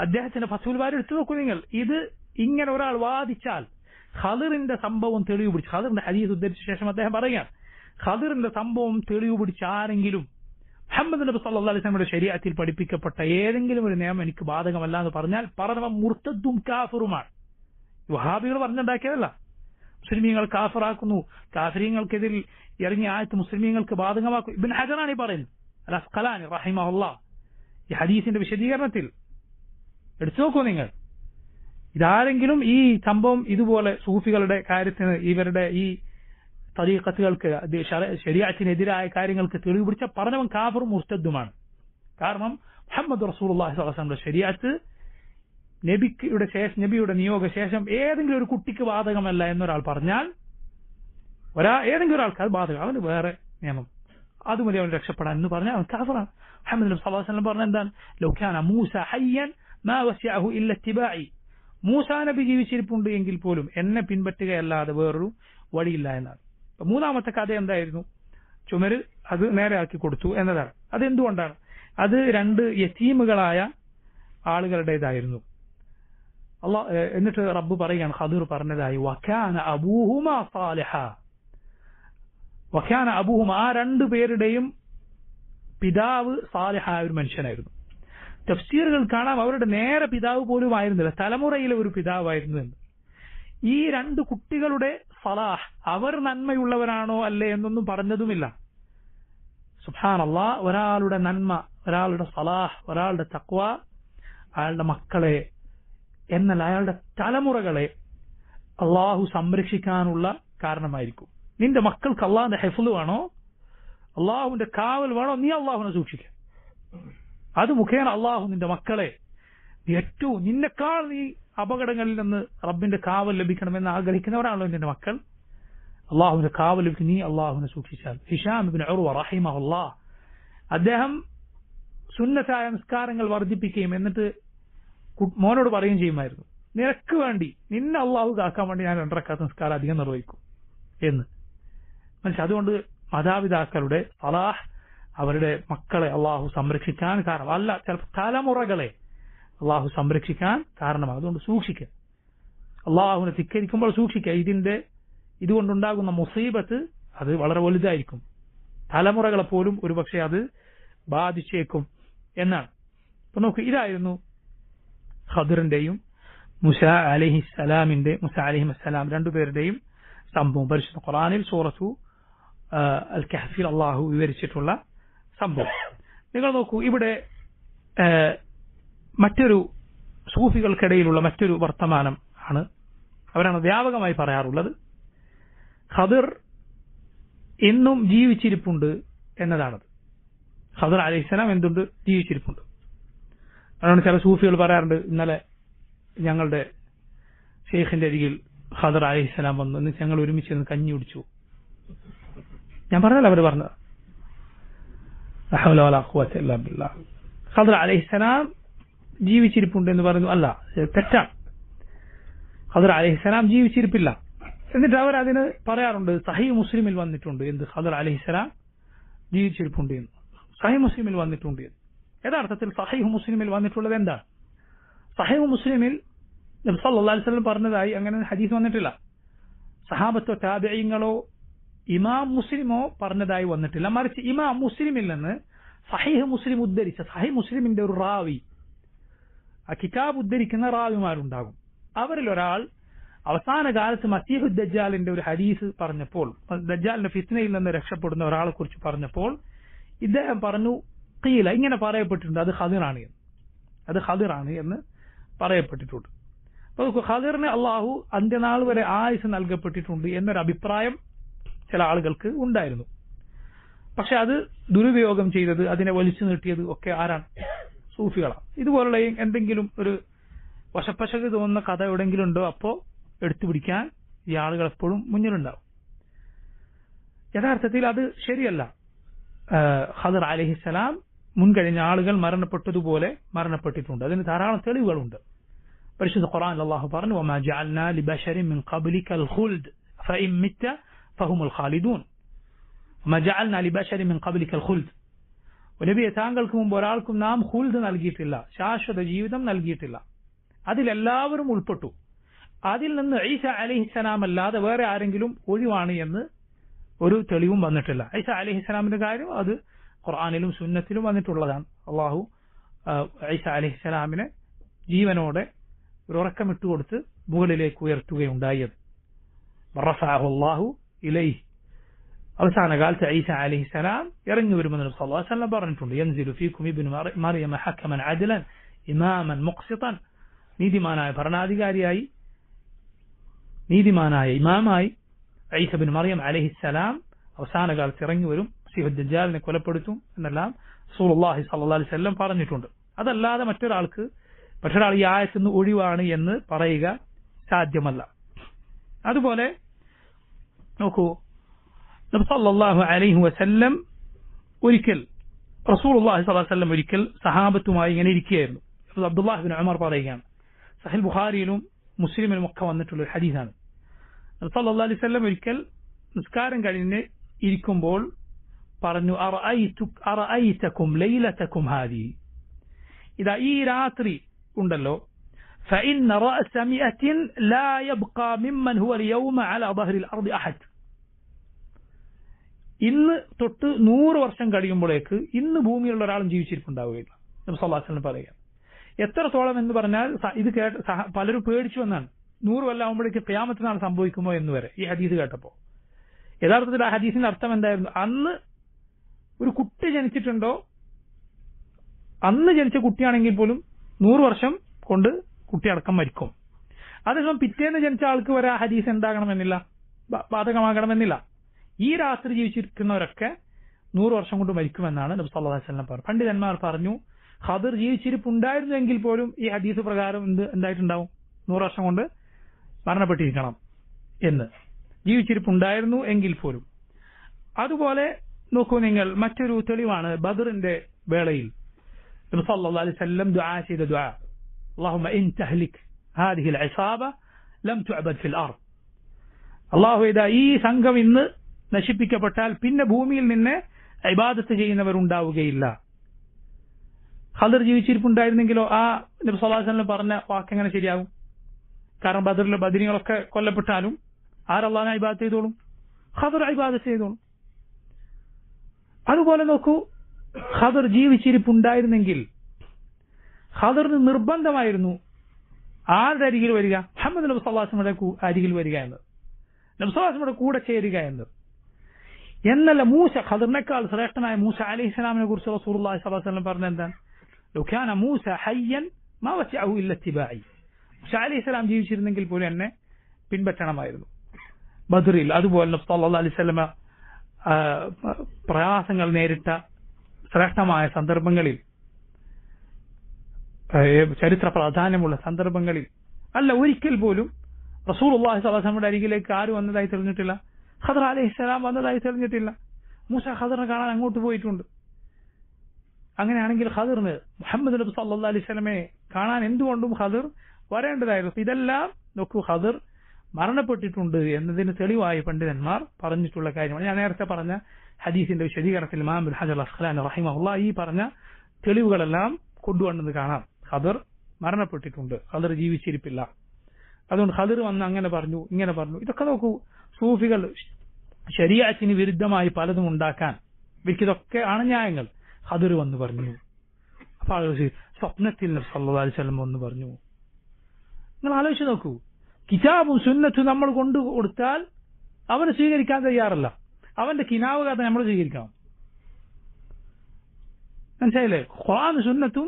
അദ്ദേഹത്തിന്റെ ഫത്ഹുൽ ബാരി എടുത്തു നോക്കൂ നിങ്ങൾ. ഇത് ഇങ്ങനെ ഒരാൾ വാദിച്ചാൽ ഖദറിന്റെ സംഭവം തെളിവ് പിടിച്ച്, ഖദറിന്റെ ഹദീസ് ഉദ്ധരിച്ച ശേഷം അദ്ദേഹം പറയുകയാണ്, ഖദറിന്റെ സംഭവം തെളിവ് പിടിച്ച് ആരെങ്കിലും മുഹമ്മദ് നബി സല്ലല്ലാഹു അലൈഹി വസല്ലമയുടെ ശരീഅത്തിൽ പഠിപ്പിക്കപ്പെട്ട ഏതെങ്കിലും ഒരു നിയമം എനിക്ക് ബാധകമല്ല എന്ന് പറഞ്ഞാൽ പറഞ്ഞവൻ മുർത്തദ്ദും കാഫിറുമാണ്. വഹാബികൾ പറഞ്ഞുണ്ടാക്കിയതല്ല. മുസ്ലിമീങ്ങൾ കാഫിറാക്കുന്നു, കാഫിരീങ്ങൾക്കെതിരിൽ ഇറങ്ങിയ ആയത്ത് മുസ്ലിമീങ്ങൾക്ക് ബാധകമാക്കും. ഇബ്ൻ ഹജറാണ് ഈ പറയുന്നത്, അൽ അസ്ഖലാനി റഹിമഹുല്ലാഹ് ഈ ഹദീസിന്റെ വിശദീകരണത്തിൽ. എടുത്തു നോക്കൂ നിങ്ങൾ. ഇതാരെങ്കിലും ഈ സംഭവം ഇതുപോലെ സൂഫികളുടെ കാര്യത്തിന്, ഇവരുടെ ഈ തരീഖത്തുകൾക്ക്, ശരീഅത്തിനെതിരായ കാര്യങ്ങൾക്ക് തെളിവ് പിടിച്ച പറഞ്ഞവൻ കാഫിറും മുർത്തദ്ദുമാണ്. കാരണം മുഹമ്മദ് റസൂലുള്ളാഹി സ്വല്ലല്ലാഹു അലൈഹി വസല്ലമയുടെ ശരീഅത്ത് നബിയുടെ നിയോഗ ശേഷം ഏതെങ്കിലും ഒരു കുട്ടിക്ക് ബാധകമല്ല എന്നൊരാൾ പറഞ്ഞാൽ, ഏതെങ്കിലും ഒരാൾക്ക് അത് ബാധകം, അവന് വേറെ നിയമം, അതുമതി അവൻ രക്ഷപ്പെടാൻ എന്ന് പറഞ്ഞാൽ അവൻ കാഫിറാണ്. മുഹമ്മദ് നബി സല്ലല്ലാഹു അലൈഹി വസല്ലം പറഞ്ഞ എന്താണ്? ലൗ കാന മൂസ ഹയ്യൻ മാ വസിഅഹു ഇല്ല ഇത്തിബാഇ, മൂസാ നബി ജീവിച്ചിരിപ്പുണ്ട് എങ്കിൽ പോലും എന്നെ പിൻപറ്റുകയല്ലാതെ വേറൊരു വഴിയില്ല എന്നാണ്. മൂന്നാമത്തെ കഥ എന്തായിരുന്നു? ചുമര് അത് നേരെ ആക്കി കൊടുത്തു എന്നതാണ്. അതെന്തുകൊണ്ടാണ്? അത് രണ്ട് യതീമുകളായ ആളുകളുടേതായിരുന്നു. എന്നിട്ട് റബ്ബ് പറയുകയാണ്, ഖദർ പറഞ്ഞതായി, വകാന അബൂഹുമാ സാലിഹ, വകാന അബൂഹുമാ, ആ രണ്ടു പേരുടെയും പിതാവ് സാലിഹായ ഒരു മനുഷ്യനായിരുന്നു. തഫ്സീറുകൾ കാണാം അവരുടെ നേരെ പിതാവ് പോലും ആയിരുന്നില്ല, തലമുറയിലെ ഒരു പിതാവായിരുന്നു എന്ന്. ഈ രണ്ട് കുട്ടികളുടെ സലാഹ്, അവർ നന്മയുള്ളവരാണോ അല്ലേ എന്നൊന്നും പറഞ്ഞതുമില്ല. സുബ്ഹാനല്ലാഹ്, ഒരാളുടെ നന്മ, ഒരാളുടെ സലാഹ്, ഒരാളുടെ തഖ്വ, അയാളുടെ മക്കളെ എന്നല്ല അയാളുടെ തലമുറകളെ അള്ളാഹു സംരക്ഷിക്കാനുള്ള കാരണമായിരിക്കും. നിന്റെ മക്കൾക്ക് അള്ളാഹിന്റെ ഹെഫ്ള് വേണോ, അള്ളാഹുവിന്റെ കാവൽ വേണോ, നീ അള്ളാഹുവിനെ സൂക്ഷിക്കുക. അത് മുഖേന അള്ളാഹു നിന്റെ മക്കളെ ഏറ്റവും നിന്നെക്കാൾ നീ അപകടങ്ങളിൽ നിന്ന് റബ്ബിന്റെ കാവൽ ലഭിക്കണമെന്ന് ആഗ്രഹിക്കുന്നവരാണല്ലോ നിന്റെ മക്കൾ. അള്ളാഹുവിന്റെ കാവൽ ലഭിക്കും, നീ അള്ളാഹുവിനെ സൂക്ഷിച്ചാൽ. ഹിഷാം ഇബ്നു ഉർവ റഹിമഹുല്ലാഹ് അദ്ദേഹം സുന്നത്തായ നിസ്കാരങ്ങൾ വർദ്ധിപ്പിക്കുകയും എന്നിട്ട് മോനോട് പറയുകയും ചെയ്യുമായിരുന്നു, നിനക്ക് വേണ്ടി നിന്നെ അള്ളാഹു കാക്കാൻ വേണ്ടി ഞാൻ 2 റക്അത്ത് നിസ്കാരം അധികം നിർവഹിക്കും എന്ന്. മനസ്സിലായി? അതുകൊണ്ട് മാതാപിതാക്കളുടെ സലാഹ് അവരുടെ മക്കളെ അള്ളാഹു സംരക്ഷിക്കാൻ കാരണം, അല്ല ചിലപ്പോൾ തലമുറകളെ അള്ളാഹു സംരക്ഷിക്കാൻ കാരണമാണ്. അതുകൊണ്ട് സൂക്ഷിക്കുക, അള്ളാഹുവിനെ ധിക്കരിക്കുമ്പോൾ സൂക്ഷിക്കുക. ഇതുകൊണ്ടുണ്ടാകുന്ന മുസീബത്ത് അത് വളരെ വലുതായിരിക്കും, തലമുറകളെ പോലും ഒരുപക്ഷെ അത് ബാധിച്ചേക്കും എന്നാണ്. അപ്പൊ നോക്കൂ, ഇതായിരുന്നു ഖദറിന്റെയും മൂസ അലൈഹിസ്സലാം രണ്ടുപേരുടെയും സംഭവം. പരിശുദ്ധ ഖുർആനിൽ സൂറത്തു അൽ കഹ്ഫിൽ അള്ളാഹു വിവരിച്ചിട്ടുള്ള സംഭവം. നിങ്ങൾ നോക്കൂ, ഇവിടെ മറ്റൊരു സൂഫികൾക്കിടയിലുള്ള മറ്റൊരു വർത്തമാനം ആണ്, അവരാണ് വ്യാപകമായി പറയാറുള്ളത്, ഖദർ എന്നും ജീവിച്ചിരിപ്പുണ്ട് എന്നതാണത്. ഖദർ അലൈഹിസ്സലാം എന്തുണ്ട്, ജീവിച്ചിരിപ്പുണ്ട്. അതാണ് ചില സൂഫികൾ പറയാറുണ്ട്, ഇന്നലെ ഞങ്ങളുടെ ഷെയ്ഖിന്റെ അരികിൽ ഖദർ അലൈഹിസ്സലാം വന്നു, എന്നിട്ട് ഞങ്ങൾ ഒരുമിച്ച് നിന്ന് കഞ്ഞി കുടിച്ചു. ഞാൻ പറഞ്ഞല്ലോ, അവർ പറഞ്ഞത് ഖദർ അലൈഹിസ്സലാം ജീവിച്ചിരിപ്പുണ്ട് എന്ന് പറഞ്ഞു. അല്ല, തെറ്റാണ്. ഖദർ അലൈഹിസ്സലാം ജീവിച്ചിരിപ്പില്ല. എന്നിട്ട് അവർ അതിന് പറയാറുണ്ട്, സഹീഹ് മുസ്ലിമിൽ വന്നിട്ടുണ്ട് എന്ത്, ഖദർ അലൈഹിസ്സലാം ജീവിച്ചിരിപ്പുണ്ട് എന്ന് സഹീഹ് മുസ്ലിമിൽ വന്നിട്ടുണ്ട് എന്ന്. യഥാർത്ഥത്തിൽ സഹീഹ് മുസ്ലിമിൽ വന്നിട്ടുള്ളത് എന്താണ്? സഹീഹ് മുസ്ലിമിൽ നബി സല്ലല്ലാഹു അലൈഹി വസല്ലം പറഞ്ഞതായി അങ്ങനെ ഹദീസ് വന്നിട്ടില്ല. സഹാബത്തോ താബിഈങ്ങളോ ഇമാം മുസ്ലിമോ പറഞ്ഞതായി വന്നിട്ടില്ല. മറിച്ച് ഇമാം മുസ്ലിമിൽ നിന്ന് സഹീഹ് മുസ്ലിം ഉദ്ധരിച്ച, സഹീഹ് മുസ്ലിമിന്റെ ഒരു റാവി, ആ കിതാബ് ഉദ്ധരിക്കുന്ന റാവിമാരുണ്ടാകും. അവരിൽ ഒരാൾ അവസാന കാലത്ത് മസീഹു ദജ്ജാലിന്റെ ഒരു ഹദീസ് പറഞ്ഞപ്പോൾ, ദജ്ജാലിന്റെ ഫിത്നയിൽ നിന്ന് രക്ഷപ്പെടുന്ന ഒരാളെ കുറിച്ച് പറഞ്ഞപ്പോൾ ഇദ്ദേഹം പറഞ്ഞു, ഖീല, ഇങ്ങനെ പറയപ്പെട്ടിട്ടുണ്ട്, അത് ഖദിറാണ് എന്ന് പറയപ്പെട്ടിട്ടുണ്ട്. അപ്പോൾ ഖദിറിന് അള്ളാഹു അന്ത്യനാൾ വരെ ആയുസ് നൽകപ്പെട്ടിട്ടുണ്ട് എന്നൊരു അഭിപ്രായം ചില ആളുകൾക്ക് ഉണ്ടായിരുന്നു. പക്ഷെ അത് ദുരുപയോഗം ചെയ്തത്, അതിനെ വലിച്ചു നീട്ടിയത് ഒക്കെ ആരാണ്? സൂഫികളാണ്. ഇതുപോലുള്ള എന്തെങ്കിലും ഒരു വശപ്പശക് തോന്നുന്ന കഥ എവിടെയെങ്കിലും ഉണ്ടോ, അപ്പോ എടുത്തുപിടിക്കാൻ ഈ ആളുകൾ എപ്പോഴും മുന്നിലുണ്ടാവും. യഥാർത്ഥത്തിൽ അത് ശരിയല്ല. ഖദർ അലൈഹിസ്സലാം മുൻകഴിഞ്ഞ ആളുകൾ മരണപ്പെട്ടതുപോലെ മരണപ്പെട്ടിട്ടുണ്ട്. അതിന് ധാരാളം തെളിവുകളുണ്ട്. പരിശുദ്ധ ഖുർആനിൽ അല്ലാഹു പറഞ്ഞു, വമാ ജഅൽനാ ലിബശരിൻ മിൻ ഖബ്ലികൽ ഖുൽദ് ഫഇൻ മിത്ത ഫഹുമുൽ ഖാലിദൂൻ. വമാ ജഅൽനാ ലിബശരിൻ മിൻ ഖബ്ലികൽ ഖുൽദ്, നബിയെ, താങ്കൾക്ക് മുമ്പ് ഒരാൾക്കും നാം ഖുൽദ് നൽകിയിട്ടില്ല, ശാശ്വത ജീവിതം നൽകിയിട്ടില്ല. അതിലെല്ലാവരും ഉൾപ്പെട്ടു. അതിൽ നിന്ന് ഈസ അലൈഹിസ്സലാം അല്ലാതെ വേറെ ആരെങ്കിലും ഒഴിവാണ് എന്ന് ഒരു തെളിവും വന്നിട്ടില്ല. ഈസ അലൈഹിസ്സലാമിന്റെ കാര്യം അത് ഖുർആനിലും സുന്നത്തിലും വന്നിട്ടുള്ളതാണ്. അള്ളാഹു ഈസ അലൈഹിസ്സലാമിനെ ജീവനോടെ ഒരു ഉറക്കമിട്ടുകൊടുത്ത് മുകളിലേക്ക് ഉയർത്തുകയുണ്ടായത്. റഫഅഹു ഇലൈഹി, അവസാന കാലത്ത് ഈസ അലൈഹിസ്സലാം ഇറങ്ങി വരുമെന്ന് നബി സല്ലല്ലാഹു അലൈഹി വസല്ലം പറഞ്ഞിട്ടുണ്ട്. യൻസിലു ഫീകും ഇബ്നു മറിയമ ഹക്കമൻ അദ്ലൻ ഇമാമൻ മുഖ്സിതൻ, നീതിമാനായ ഭരണാധികാരിയായി, നീതിമാനായ ഇമാമായി ഈസ ഇബ്നു മറിയം അലൈഹിസ്സലാം അവസാന കാലത്ത് ഇറങ്ങി വരും, മസീഹു ദജ്ജാലിനെ കൊലപ്പെടുത്തും എന്നെല്ലാം റസൂലുള്ളാഹി സ്വല്ലല്ലാഹു അലൈഹി വസല്ലം പറഞ്ഞിട്ടുണ്ട്. അതല്ലാതെ മറ്റൊരാൾ ഈ ആയത്തിൽ നിന്ന് ഒഴിവാണ് എന്ന് പറയുക സാധ്യമല്ല. അതുപോലെ നോക്കൂ, നബി സല്ലല്ലാഹു അലൈഹി വസല്ലം ഒരിക്കൽ, റസൂലുള്ളാഹി സ്വല്ലല്ലാഹു അലൈഹി വസല്ലം ഒരിക്കൽ സഹാബത്തുമായി ഇങ്ങനെ ഇരിക്കുകയായിരുന്നു. അബ്ദുല്ലാഹ് ഇബ്നു ഉമർ പറയുകയാണ്, സഹീഹ് ബുഖാരിയിലും മുസ്ലിമിലും ഒക്കെ വന്നിട്ടുള്ള ഒരു ഹദീസാണ്. നബി സല്ലല്ലാഹു അലൈഹി വസല്ലം ഒരിക്കൽ നിസ്കാരം കഴിഞ്ഞ് ഇരിക്കുമ്പോൾ പറഞ്ഞു, അറഅയ്തകും ലൈലതകും ഹാദിഹി, ഇതാ ഈ രാത്രി ഉണ്ടല്ലോ, فإن رأس مئة لا يبقى ممن هو اليوم على ظهر الأرض أحد. ഇന്ന് തൊട്ട് 100 വർഷം കഴിയുമ്പോഴേക്ക് ഇന്ന് ഭൂമിയിലുള്ള ഒരാളും ജീവിച്ചിരിപ്പുണ്ടാവുകയില്ല. നബി സല്ലല്ലാഹു അലൈഹി വസല്ലം പറയുക. എത്രത്തോളം എന്ന് പറഞ്ഞാൽ ഇത് കേട്ട് പലരും പേടിച്ചു എന്നാണ്. 100 കൊല്ലാവുമ്പോഴേക്ക് ഖിയാമത്ത് നാൾ സംഭവിക്കുമോ എന്ന് വരെ ഈ ഹദീസ് കേട്ടപ്പോൾ. യഥാർത്ഥത്തിൽ ആ ഹദീസിന്റെ അർത്ഥം എന്തായിരുന്നു? അന്ന് ഒരു കുട്ടി ജനിച്ചിട്ടുണ്ടോ, അന്ന് ജനിച്ച കുട്ടിയാണെങ്കിൽ പോലും 100 വർഷം കൊണ്ട് കുട്ടി അടക്കം മരിക്കും. അതേസമയം പിറ്റേന്ന് ജനിച്ച ആൾക്ക് വരെ ആ ഹദീസ് എന്താകണമെന്നില്ല, ബാധകമാകണമെന്നില്ല. ഈ രാത്രി ജീവിച്ചിരിക്കുന്നവരൊക്കെ 100 വർഷം കൊണ്ട് മരിക്കുമെന്നാണ് നബി സല്ലല്ലാഹു അലൈഹി വസല്ലം പറഞ്ഞു. പണ്ഡിതന്മാർ പറഞ്ഞു ഖദർ ജീവിച്ചിരിപ്പുണ്ടായിരുന്നെങ്കിൽ പോലും ഈ ഹദീസ് പ്രകാരം എന്തായിട്ടുണ്ടാവും, 100 വർഷം കൊണ്ട് മരണപ്പെട്ടിരിക്കണം എന്ന്. ജീവിച്ചിരിപ്പുണ്ടായിരുന്നു എങ്കിൽ പോലും. അതുപോലെ നോക്കൂ നിങ്ങൾ, മറ്റൊരു തെളിവാണ് ബദറിന്റെ വേളയിൽ നബി സല്ലല്ലാഹു അലൈഹി വസല്ലം ദുആ ചെയ്ത ദുആ, അല്ലാഹുമ്മ ഇൻ തഹ്ലിക് ഹാദിഹിൽ ഇസാബ ലം തുഅബദ് ഫിൽ അർദ്. അല്ലാഹു ഇദാ ഈ സംഘം ഇന്ന് നശിപ്പിക്കപ്പെട്ടാൽ പിന്നെ ഭൂമിയിൽ നിന്ന് ഇബാദത്ത് ചെയ്യുന്നവർ ഉണ്ടാവുകയില്ല. ഖദർ ജീവിച്ചിരിപ്പുണ്ടായിരുന്നെങ്കിലോ ആ നബി സല്ലല്ലാഹു അലൈഹി വസല്ലം പറഞ്ഞ വാക്ക് എങ്ങനെ ശരിയാകും? കാരണം ബദറിലെ ബദരീങ്ങളൊക്കെ കൊല്ലപ്പെട്ടാലും ആരല്ലാഹുവിനെ ഇബാദത്ത് ചെയ്തോളും? ഖദർ ഇബാദത്ത് ചെയ്തോളും. അതുപോലെ നോക്കൂ, ഖദർ ജീവിച്ചിരിപ്പുണ്ടായിരുന്നെങ്കിൽ ഖദറിന് നിർബന്ധമായിരുന്നു ആരുടെ അരികിൽ വരിക? മുഹമ്മദ് നബി സല്ലല്ലാഹു അലൈഹി വസല്ലം അരികിൽ വരിക എന്നത്, നബി സല്ലല്ലാഹു അലൈഹി വസല്ലം കൂടെ ചേരുക എന്നത്. എന്നല്ല മൂസ, ഖദറിനേക്കാൾ ശ്രേഷ്ഠനായ മൂസ അലൈഹിസ്സലാമിനെ കുറിച്ച് റസൂലുള്ളാഹി സ്വല്ലല്ലാഹു അലൈഹി വസല്ലം പറഞ്ഞ എന്താണ്? ലൗ കാന മൂസ ഹയ്യൻ മാ വസിഅഹു ഇല്ല ഇത്തിബാഇ. മൂസ അലൈഹിസ്സലാം ജീവിച്ചിരുന്നെങ്കിൽ പോലും എന്നെ പിൻപറ്റണമായിരുന്നു. ബദറിൽ അതുപോലെ നബി സല്ലല്ലാഹു അലൈഹി വസല്ലം പ്രയാസങ്ങൾ നേരിട്ട ശ്രേഷ്ഠമായ സന്ദർഭങ്ങളിൽ, ചരിത്ര പ്രാധാന്യമുള്ള സന്ദർഭങ്ങളിൽ അല്ല ഒരിക്കൽ പോലും റസൂലുള്ളാഹി സ്വല്ലല്ലാഹു അലൈഹി വസല്ലമയുടെ അരികിലേക്ക് ആര് വന്നതായി തെളിഞ്ഞിട്ടില്ല? ഖദർ അലൈഹിസ്സലാം വന്നതായി തെളിഞ്ഞിട്ടില്ല. മൂസ ഖദറിനെ കാണാൻ അങ്ങോട്ട് പോയിട്ടുണ്ട്. അങ്ങനെയാണെങ്കിൽ ഖദറിന് മുഹമ്മദ് നബി സല്ലല്ലാഹു അലൈഹി വസല്ലമയെ കാണാൻ എന്തുകൊണ്ടും ഖദർ വരേണ്ടതായിരുന്നു. ഇതെല്ലാം നോക്കൂ, ഖദർ മരണപ്പെട്ടിട്ടുണ്ട് എന്നതിന് തെളിവായി പണ്ഡിതന്മാർ പറഞ്ഞിട്ടുള്ള കാര്യമാണ്. ഞാൻ നേരത്തെ പറഞ്ഞ ഹദീസിന്റെ വിശദീകരണത്തിൽ ഇമാം ഇബ്നു ഹജർ അസ്ഖലാനി റഹിമഹുല്ലാഹ് ഈ പറഞ്ഞ തെളിവുകളെല്ലാം കൊണ്ടുവന്നത് കാണാം. ഖദർ മരണപ്പെട്ടിട്ടുണ്ട്, ഖദർ ജീവിച്ചിരിപ്പില്ല. അതുകൊണ്ട് ഖദർ വന്ന് അങ്ങനെ പറഞ്ഞു, ഇങ്ങനെ പറഞ്ഞു. ഇതൊക്കെ നോക്കൂ, സൂഫികൾ ശരീഅത്തിന് വിരുദ്ധമായി പലതും ഉണ്ടാക്കാൻ ഇതൊക്കെ ആണ് ന്യായങ്ങൾ. ഖദർ വന്ന് പറഞ്ഞു, അപ്പൊ സ്വപ്നത്തിൽ നബി സല്ലല്ലാഹു അലൈഹി വസല്ലം വന്ന് പറഞ്ഞു. നിങ്ങൾ ആലോചിച്ച് നോക്കൂ, കിതാബും സുന്നത്തും നമ്മൾ കൊണ്ടു കൊടുത്താൽ അവന് സ്വീകരിക്കാൻ തയ്യാറല്ല. അവന്റെ കിനാവ് കഥ നമ്മൾ സ്വീകരിക്കണം. മനസ്സിലായില്ലേ? ഖുർആനും സുന്നത്തും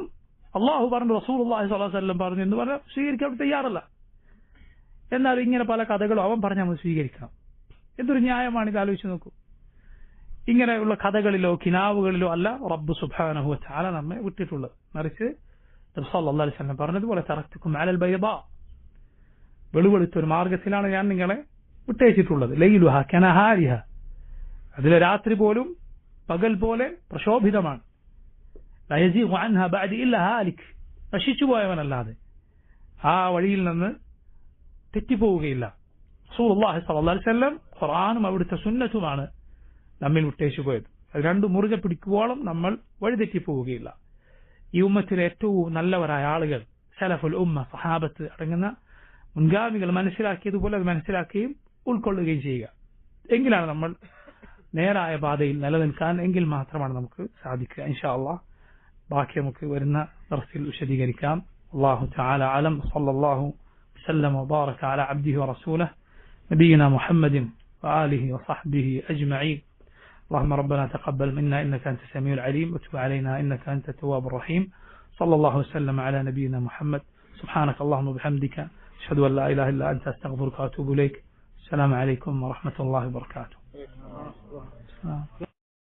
അള്ളാഹു പറഞ്ഞു, റസൂലുള്ളാഹി സ്വല്ലല്ലാഹു അലൈഹി വസല്ലം പറഞ്ഞു എന്ന് പറഞ്ഞാൽ സ്വീകരിക്കാൻ തയ്യാറല്ല. എന്നാൽ ഇങ്ങനെ പല കഥകളും അവൻ പറഞ്ഞ് നമ്മൾ സ്വീകരിക്കണം. എന്തൊരു ന്യായമാണ് ഇത്, ആലോചിച്ച് നോക്കൂ. ഇങ്ങനെയുള്ള കഥകളിലോ കിനാവുകളിലോ അല്ല റബ്ബ് സുബ്ഹാനഹു വ തആല നമ്മെ വിട്ടിട്ടുള്ളത്. മറിച്ച് നബി സല്ലല്ലാഹു അലൈഹി വസല്ലം പറഞ്ഞതുപോലെ തറക്തുക്കും അലൽ ബൈദാ, വെളുവെളുത്തൊരു മാർഗത്തിലാണ് ഞാൻ നിങ്ങളെ വിട്ടയച്ചിട്ടുള്ളത്. ലൈലുഹ കനഹാരിഹ, അതിലെ രാത്രി പോലും പകൽ പോലെ പ്രശോഭിതമാണ്. ലാ യസീഗു അൻഹാ ബഅദി ഇല്ലാ ഹാലിക്, നശിച്ചു പോയവനല്ലാതെ ആ വഴിയിൽ നിന്ന് തെറ്റിപ്പോവുകയില്ല. റസൂലുള്ളാഹി സ്വല്ലല്ലാഹു അലൈഹി വസല്ലം ഖുർആനും അവിടുത്തെ സുന്നത്തുമാണ് നമ്മിൽ വിട്ടേച്ചു പോയത്. അത് രണ്ടും മുറുകെ പിടിക്കുവോളം നമ്മൾ വഴിതെറ്റിപ്പോവുകയില്ല. ഈ ഉമ്മത്തിലെ ഏറ്റവും നല്ലവരായ ആളുകൾ, സലഫുൽ ഉമ്മ, സഹാബത്ത് അടങ്ങുന്ന മുൻഗാമികൾ മനസ്സിലാക്കിയതുപോലെ അത് മനസ്സിലാക്കുകയും ഉൾക്കൊള്ളുകയും ചെയ്യുക. എങ്കിലാണ് നമ്മൾ നേരായ പാതയിൽ നിലനിൽക്കാൻ, എങ്കിൽ മാത്രമാണ് നമുക്ക് സാധിക്കുക. ഇൻഷാ അല്ലാഹ് ബാക്കി നമുക്ക് വരുന്ന ദർസിൽ വിശദീകരിക്കാം. അല്ലാഹു തആല അലം. സല്ലല്ലാഹു വസല്ലം വബാറക അലാ അബ്ദിഹി വറസൂലിഹി നബിയിനാ മുഹമ്മദിൻ വആലിഹി വസഹ്ബിഹി അജ്മഈൻ. اللهم ربنا تقبل منا إنك أنت السميع العليم وتب علينا إنك أنت التواب الرحيم. صلى الله وسلم على نبينا محمد. سبحانك اللهم وبحمدك أشهد أن لا إله إلا أنت أستغفرك وأتوب إليك. السلام عليكم ورحمة الله وبركاته.